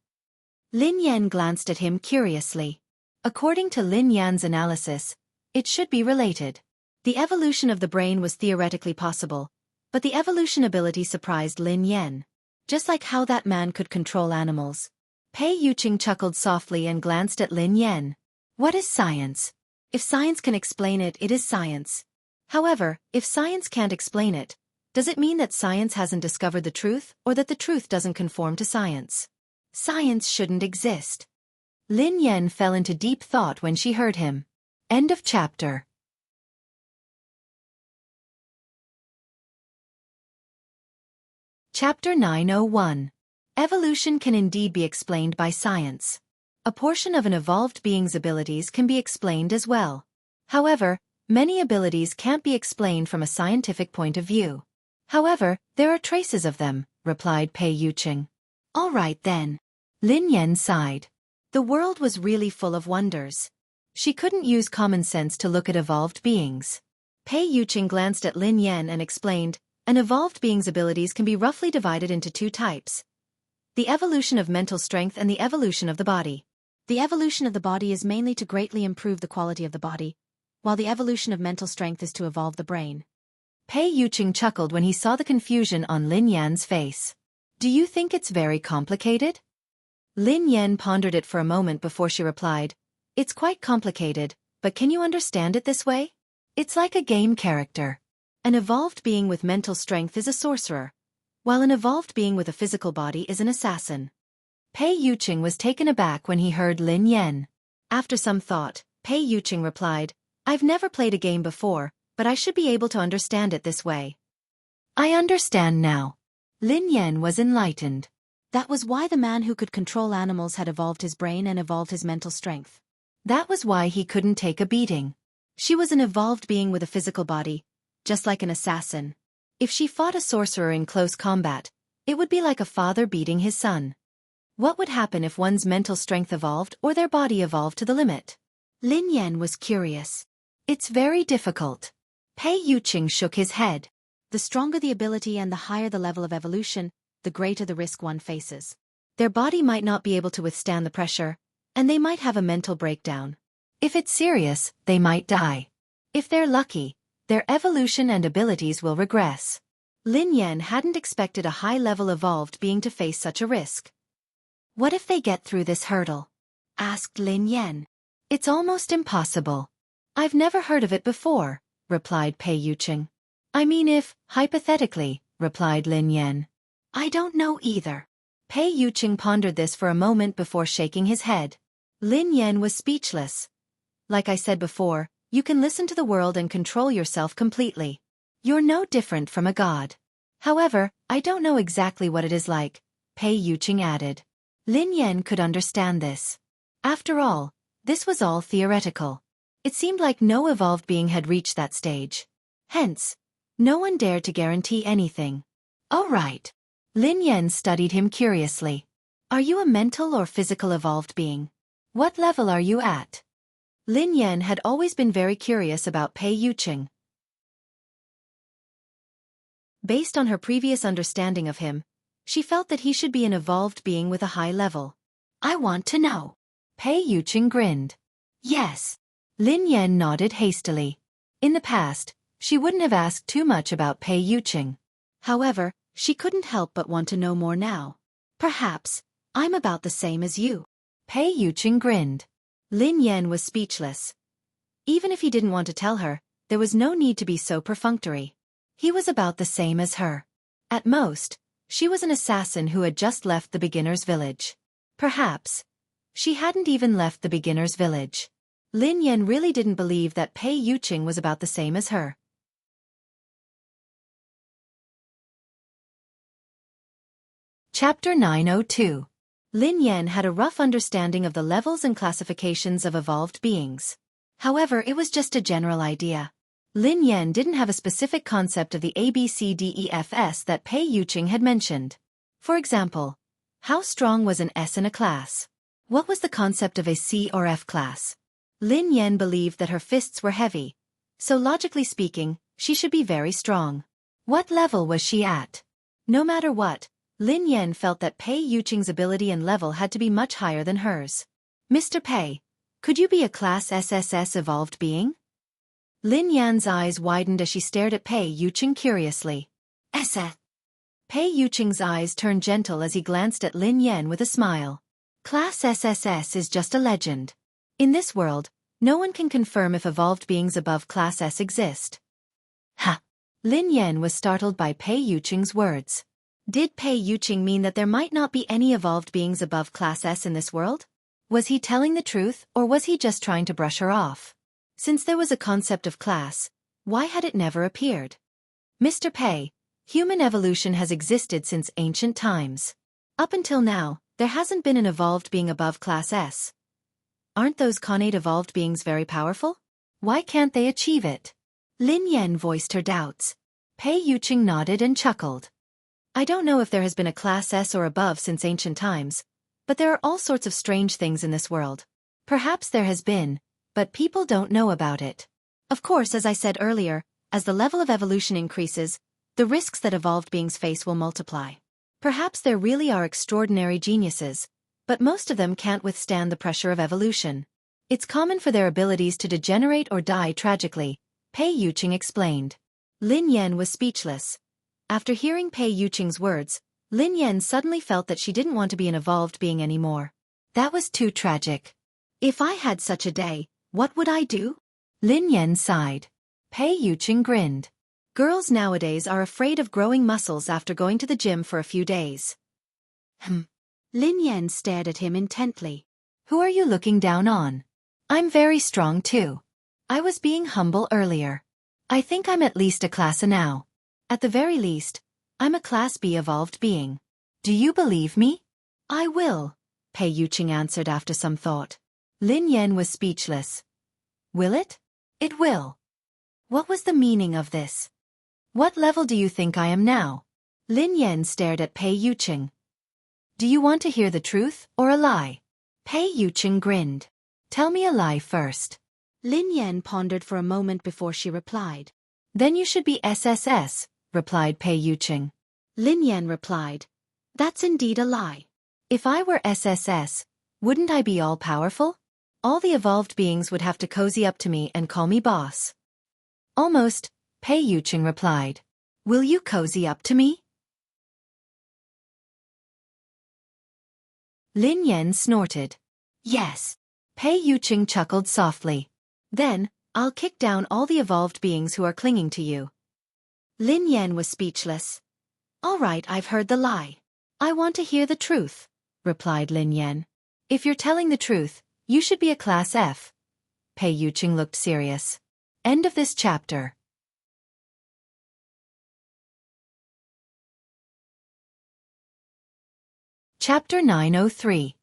Lin Yan glanced at him curiously. According to Lin Yan's analysis, it should be related. The evolution of the brain was theoretically possible, but the evolution ability surprised Lin Yan. Just like how that man could control animals. Pei Yuqing chuckled softly and glanced at Lin Yan. What is science? If science can explain it, it is science. However, if science can't explain it, does it mean that science hasn't discovered the truth, or that the truth doesn't conform to science? Science shouldn't exist. Lin Yan fell into deep thought when she heard him. End of chapter. Chapter 901. Evolution can indeed be explained by science. A portion of an evolved being's abilities can be explained as well. However, many abilities can't be explained from a scientific point of view. However, there are traces of them, replied Pei Yuqing. All right then. Lin Yan sighed. The world was really full of wonders. She couldn't use common sense to look at evolved beings. Pei Yuqing glanced at Lin Yan and explained, an evolved being's abilities can be roughly divided into 2 types. The evolution of mental strength and the evolution of the body. The evolution of the body is mainly to greatly improve the quality of the body, while the evolution of mental strength is to evolve the brain. Pei Yuqing chuckled when he saw the confusion on Lin Yan's face. Do you think it's very complicated? Lin Yan pondered it for a moment before she replied. It's quite complicated, but can you understand it this way? It's like a game character. An evolved being with mental strength is a sorcerer, while an evolved being with a physical body is an assassin. Pei Yuqing was taken aback when he heard Lin Yan. After some thought, Pei Yuqing replied, I've never played a game before, but I should be able to understand it this way. I understand now. Lin Yan was enlightened. That was why the man who could control animals had evolved his brain and evolved his mental strength. That was why he couldn't take a beating. She was an evolved being with a physical body, just like an assassin. If she fought a sorcerer in close combat, it would be like a father beating his son. What would happen if one's mental strength evolved or their body evolved to the limit? Lin Yan was curious. It's very difficult. Pei Yuqing shook his head. The stronger the ability and the higher the level of evolution, the greater the risk one faces. Their body might not be able to withstand the pressure, and they might have a mental breakdown. If it's serious, they might die. If they're lucky, their evolution and abilities will regress. Lin Yan hadn't expected a high-level evolved being to face such a risk. What if they get through this hurdle? Asked Lin Yan. It's almost impossible. I've never heard of it before, replied Pei Yuqing. I mean if, hypothetically, replied Lin Yan. I don't know either. Pei Yuqing pondered this for a moment before shaking his head. Lin Yan was speechless. Like I said before, you can listen to the world and control yourself completely. You're no different from a god. However, I don't know exactly what it is like, Pei Yuqing added. Lin Yan could understand this. After all, this was all theoretical. It seemed like no evolved being had reached that stage. Hence, no one dared to guarantee anything. All right. Lin Yan studied him curiously. Are you a mental or physical evolved being? What level are you at? Lin Yan had always been very curious about Pei Yuqing. Based on her previous understanding of him, she felt that he should be an evolved being with a high level. I want to know. Pei Yuqing grinned. Yes. Lin Yan nodded hastily. In the past, she wouldn't have asked too much about Pei Yuqing. However, she couldn't help but want to know more now. Perhaps, I'm about the same as you. Pei Yuqing grinned. Lin Yan was speechless. Even if he didn't want to tell her, there was no need to be so perfunctory. He was about the same as her. At most, she was an assassin who had just left the beginner's village. Perhaps, she hadn't even left the beginner's village. Lin Yan really didn't believe that Pei Yuqing was about the same as her. Chapter 902. Lin Yan had a rough understanding of the levels and classifications of evolved beings. However, it was just a general idea. Lin Yan didn't have a specific concept of the ABCDEFS that Pei Yuqing had mentioned. For example, how strong was an S in a class? What was the concept of a C or F class? Lin Yan believed that her fists were heavy, so logically speaking, she should be very strong. What level was she at? No matter what, Lin Yan felt that Pei Yuqing's ability and level had to be much higher than hers. Mr. Pei, could you be a Class SSS evolved being? Lin Yan's eyes widened as she stared at Pei Yuqing curiously. SS. Pei Yuqing's eyes turned gentle as he glanced at Lin Yan with a smile. Class SSS is just a legend. In this world, no one can confirm if evolved beings above Class S exist. Ha! Lin Yan was startled by Pei Yuqing's words. Did Pei Yuqing mean that there might not be any evolved beings above Class S in this world? Was he telling the truth, or was he just trying to brush her off? Since there was a concept of class, why had it never appeared? Mr. Pei, human evolution has existed since ancient times. Up until now, there hasn't been an evolved being above Class S. Aren't those connate evolved beings very powerful? Why can't they achieve it? Lin Yan voiced her doubts. Pei Yuqing nodded and chuckled. I don't know if there has been a Class S or above since ancient times, but there are all sorts of strange things in this world. Perhaps there has been, but people don't know about it. Of course, as I said earlier, as the level of evolution increases, the risks that evolved beings face will multiply. Perhaps there really are extraordinary geniuses, but most of them can't withstand the pressure of evolution. It's common for their abilities to degenerate or die tragically, Pei Yuqing explained. Lin Yan was speechless. After hearing Pei Yuqing's words, Lin Yan suddenly felt that she didn't want to be an evolved being anymore. That was too tragic. If I had such a day, what would I do? Lin Yan sighed. Pei Yuqing grinned. Girls nowadays are afraid of growing muscles after going to the gym for a few days. Lin Yan stared at him intently. Who are you looking down on? I'm very strong too. I was being humble earlier. I think I'm at least a class A now. At the very least, I'm a class B evolved being. Do you believe me? I will, Pei Yuqing answered after some thought. Lin Yan was speechless. Will it? It will. What was the meaning of this? What level do you think I am now? Lin Yan stared at Pei Yuqing. Do you want to hear the truth or a lie? Pei Yuqing grinned. Tell me a lie first. Lin Yan pondered for a moment before she replied. Then you should be SSS, replied Pei Yuqing. Lin Yan replied. That's indeed a lie. If I were SSS, wouldn't I be all-powerful? All the evolved beings would have to cozy up to me and call me boss. Almost, Pei Yuqing replied. Will you cozy up to me? Lin Yan snorted. Yes. Pei Yuqing chuckled softly. Then, I'll kick down all the evolved beings who are clinging to you. Lin Yan was speechless. All right, I've heard the lie. I want to hear the truth, replied Lin Yan. If you're telling the truth, you should be a class F. Pei Yuqing looked serious. End of this chapter. Chapter 903.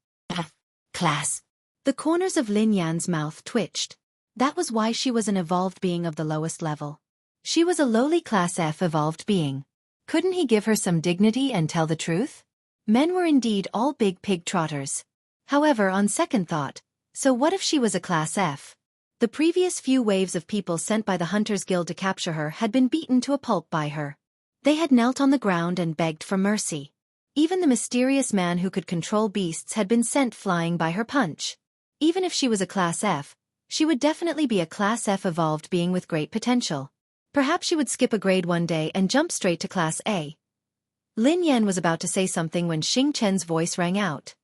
Class. The corners of Lin Yan's mouth twitched. That was why she was an evolved being of the lowest level. She was a lowly class F evolved being. Couldn't he give her some dignity and tell the truth? Men were indeed all big pig trotters. However, on second thought, so what if she was a class F? The previous few waves of people sent by the Hunters Guild to capture her had been beaten to a pulp by her. They had knelt on the ground and begged for mercy. Even the mysterious man who could control beasts had been sent flying by her punch. Even if she was a class F, she would definitely be a class F evolved being with great potential. Perhaps she would skip a grade one day and jump straight to class A. Lin Yan was about to say something when Xing Chen's voice rang out.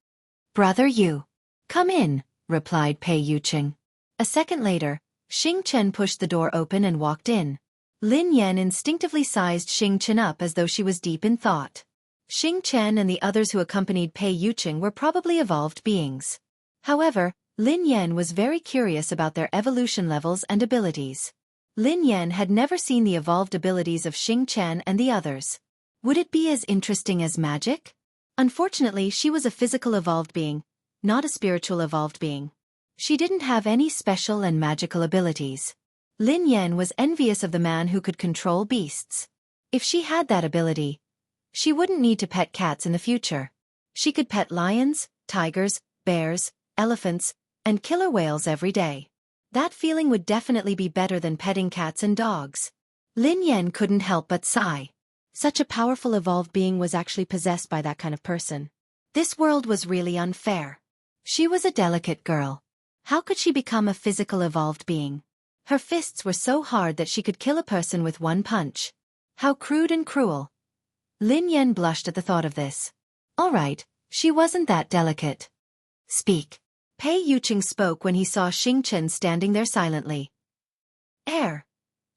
Brother Yu. Come in, replied Pei Yuqing. A second later, Xing Chen pushed the door open and walked in. Lin Yan instinctively sized Xing Chen up as though she was deep in thought. Xing Chen and the others who accompanied Pei Yuqing were probably evolved beings. However, Lin Yan was very curious about their evolution levels and abilities. Lin Yan had never seen the evolved abilities of Xing Chen and the others. Would it be as interesting as magic? Unfortunately, she was a physical evolved being, not a spiritual evolved being. She didn't have any special and magical abilities. Lin Yan was envious of the man who could control beasts. If she had that ability, she wouldn't need to pet cats in the future. She could pet lions, tigers, bears, elephants, and killer whales every day. That feeling would definitely be better than petting cats and dogs. Lin Yan couldn't help but sigh. Such a powerful evolved being was actually possessed by that kind of person. This world was really unfair. She was a delicate girl. How could she become a physical evolved being? Her fists were so hard that she could kill a person with one punch. How crude and cruel. Lin Yan blushed at the thought of this. All right, she wasn't that delicate. Speak. Pei Yuqing spoke when he saw Xing Chen standing there silently. Air.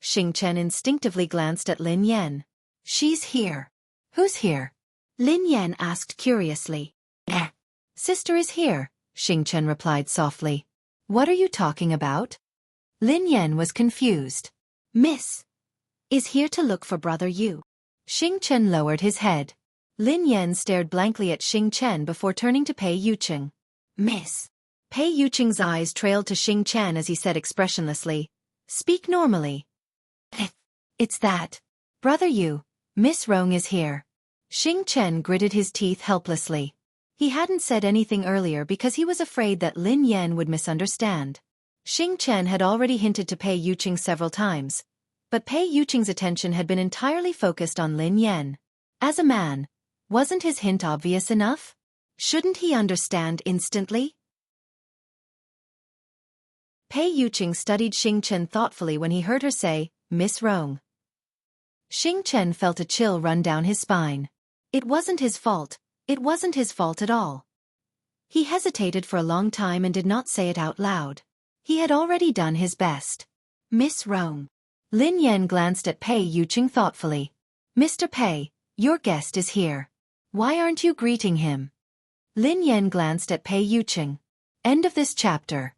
Xing Chen instinctively glanced at Lin Yan. She's here. Who's here? Lin Yan asked curiously. Sister is here, Xing Chen replied softly. What are you talking about? Lin Yan was confused. Miss is here to look for Brother Yu. Xing Chen lowered his head. Lin Yan stared blankly at Xing Chen before turning to Pei Yuqing. Miss. Pei Yuqing's eyes trailed to Xing Chen as he said expressionlessly. Speak normally. It's that. Brother Yu, Miss Rong is here. Xing Chen gritted his teeth helplessly. He hadn't said anything earlier because he was afraid that Lin Yan would misunderstand. Xing Chen had already hinted to Pei Yuqing several times, but Pei Yuqing's attention had been entirely focused on Lin Yan. As a man, wasn't his hint obvious enough? Shouldn't he understand instantly? Pei Yuqing studied Xing Chen thoughtfully when he heard her say, Miss Rong. Xing Chen felt a chill run down his spine. It wasn't his fault. It wasn't his fault at all. He hesitated for a long time and did not say it out loud. He had already done his best. Miss Rong. Lin Yan glanced at Pei Yuqing thoughtfully. Mr. Pei, your guest is here. Why aren't you greeting him? Lin Yan glanced at Pei Yuqing. End of this chapter.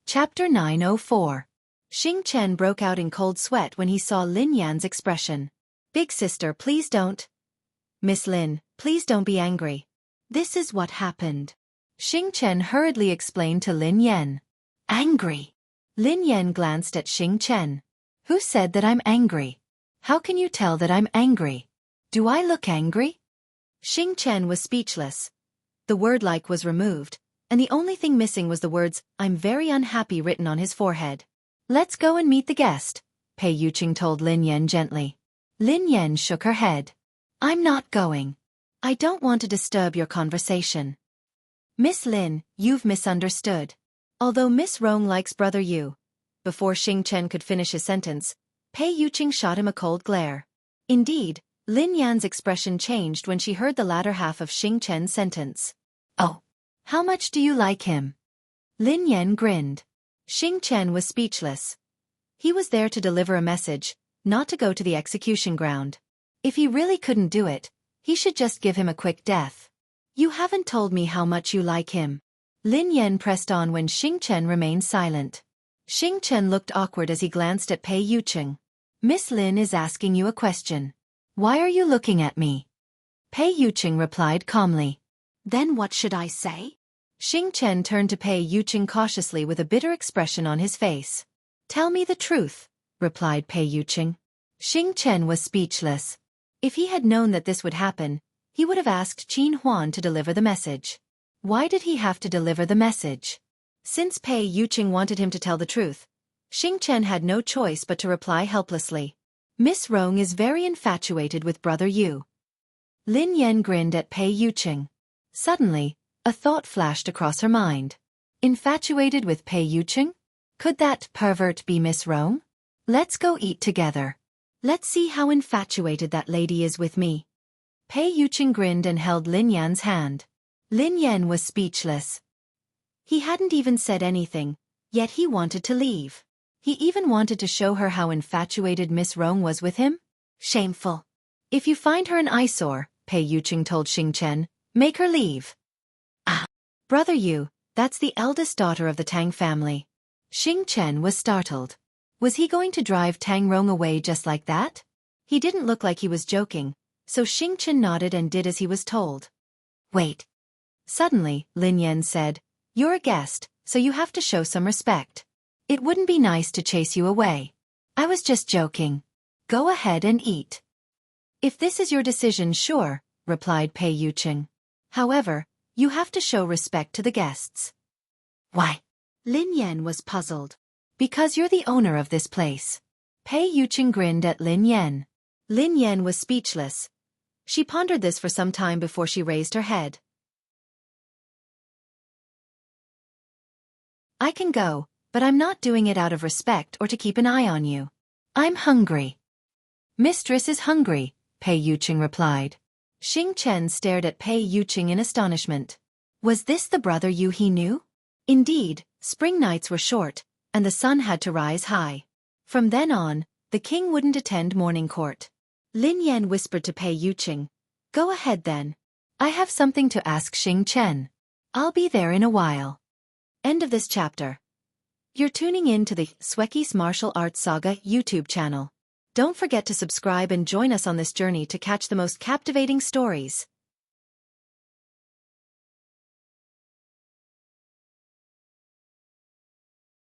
Chapter 904. Xing Chen broke out in cold sweat when he saw Lin Yan's expression. Big sister, please don't. Miss Lin, please don't be angry. This is what happened. Xing Chen hurriedly explained to Lin Yan. Angry? Lin Yan glanced at Xing Chen. Who said that I'm angry? How can you tell that I'm angry? Do I look angry? Xing Chen was speechless. The word like was removed, and the only thing missing was the words, I'm very unhappy written on his forehead. Let's go and meet the guest, Pei Yuqing told Lin Yan gently. Lin Yan shook her head. I'm not going. I don't want to disturb your conversation. Miss Lin, you've misunderstood. Although Miss Rong likes Brother Yu. Before Xing Chen could finish his sentence, Pei Yuqing shot him a cold glare. Indeed, Lin Yan's expression changed when she heard the latter half of Xing Chen's sentence. Oh. How much do you like him? Lin Yan grinned. Xing Chen was speechless. He was there to deliver a message, not to go to the execution ground. If he really couldn't do it, he should just give him a quick death. You haven't told me how much you like him. Lin Yan pressed on when Xing Chen remained silent. Xing Chen looked awkward as he glanced at Pei Yuqing. Miss Lin is asking you a question. Why are you looking at me? Pei Yuqing replied calmly. Then what should I say? Xing Chen turned to Pei Yuqing cautiously with a bitter expression on his face. Tell me the truth, replied Pei Yuqing. Xing Chen was speechless. If he had known that this would happen, he would have asked Qin Huan to deliver the message. Why did he have to deliver the message? Since Pei Yuqing wanted him to tell the truth, Xing Chen had no choice but to reply helplessly. Miss Rong is very infatuated with Brother Yu. Lin Yan grinned at Pei Yuqing. Suddenly, a thought flashed across her mind. Infatuated with Pei Yuqing? Could that pervert be Miss Rong? Let's go eat together. Let's see how infatuated that lady is with me. Pei Yuqing grinned and held Lin Yan's hand. Lin Yan was speechless. He hadn't even said anything, yet he wanted to leave. He even wanted to show her how infatuated Miss Rong was with him. Shameful. If you find her an eyesore, Pei Yuqing told Xing Chen, make her leave. Ah. Brother Yu, that's the eldest daughter of the Tang family. Xing Chen was startled. Was he going to drive Tang Rong away just like that? He didn't look like he was joking, so Xing Chen nodded and did as he was told. Wait. Suddenly, Lin Yan said, you're a guest, so you have to show some respect. It wouldn't be nice to chase you away. I was just joking. Go ahead and eat. If this is your decision, sure, replied Pei Yuqing. However, you have to show respect to the guests. Why? Lin Yan was puzzled. Because you're the owner of this place. Pei Yuqing grinned at Lin Yan. Lin Yan was speechless. She pondered this for some time before she raised her head. I can go, but I'm not doing it out of respect or to keep an eye on you. I'm hungry. Mistress is hungry, Pei Yuqing replied. Xing Chen stared at Pei Yuqing in astonishment. Was this the Brother Yu he knew? Indeed, spring nights were short, and the sun had to rise high. From then on, the king wouldn't attend morning court. Lin Yan whispered to Pei Yuqing. Go ahead then. I have something to ask Xing Chen. I'll be there in a while. End of this chapter. You're tuning in to the Xueqi's Martial Arts Saga YouTube channel. Don't forget to subscribe and join us on this journey to catch the most captivating stories.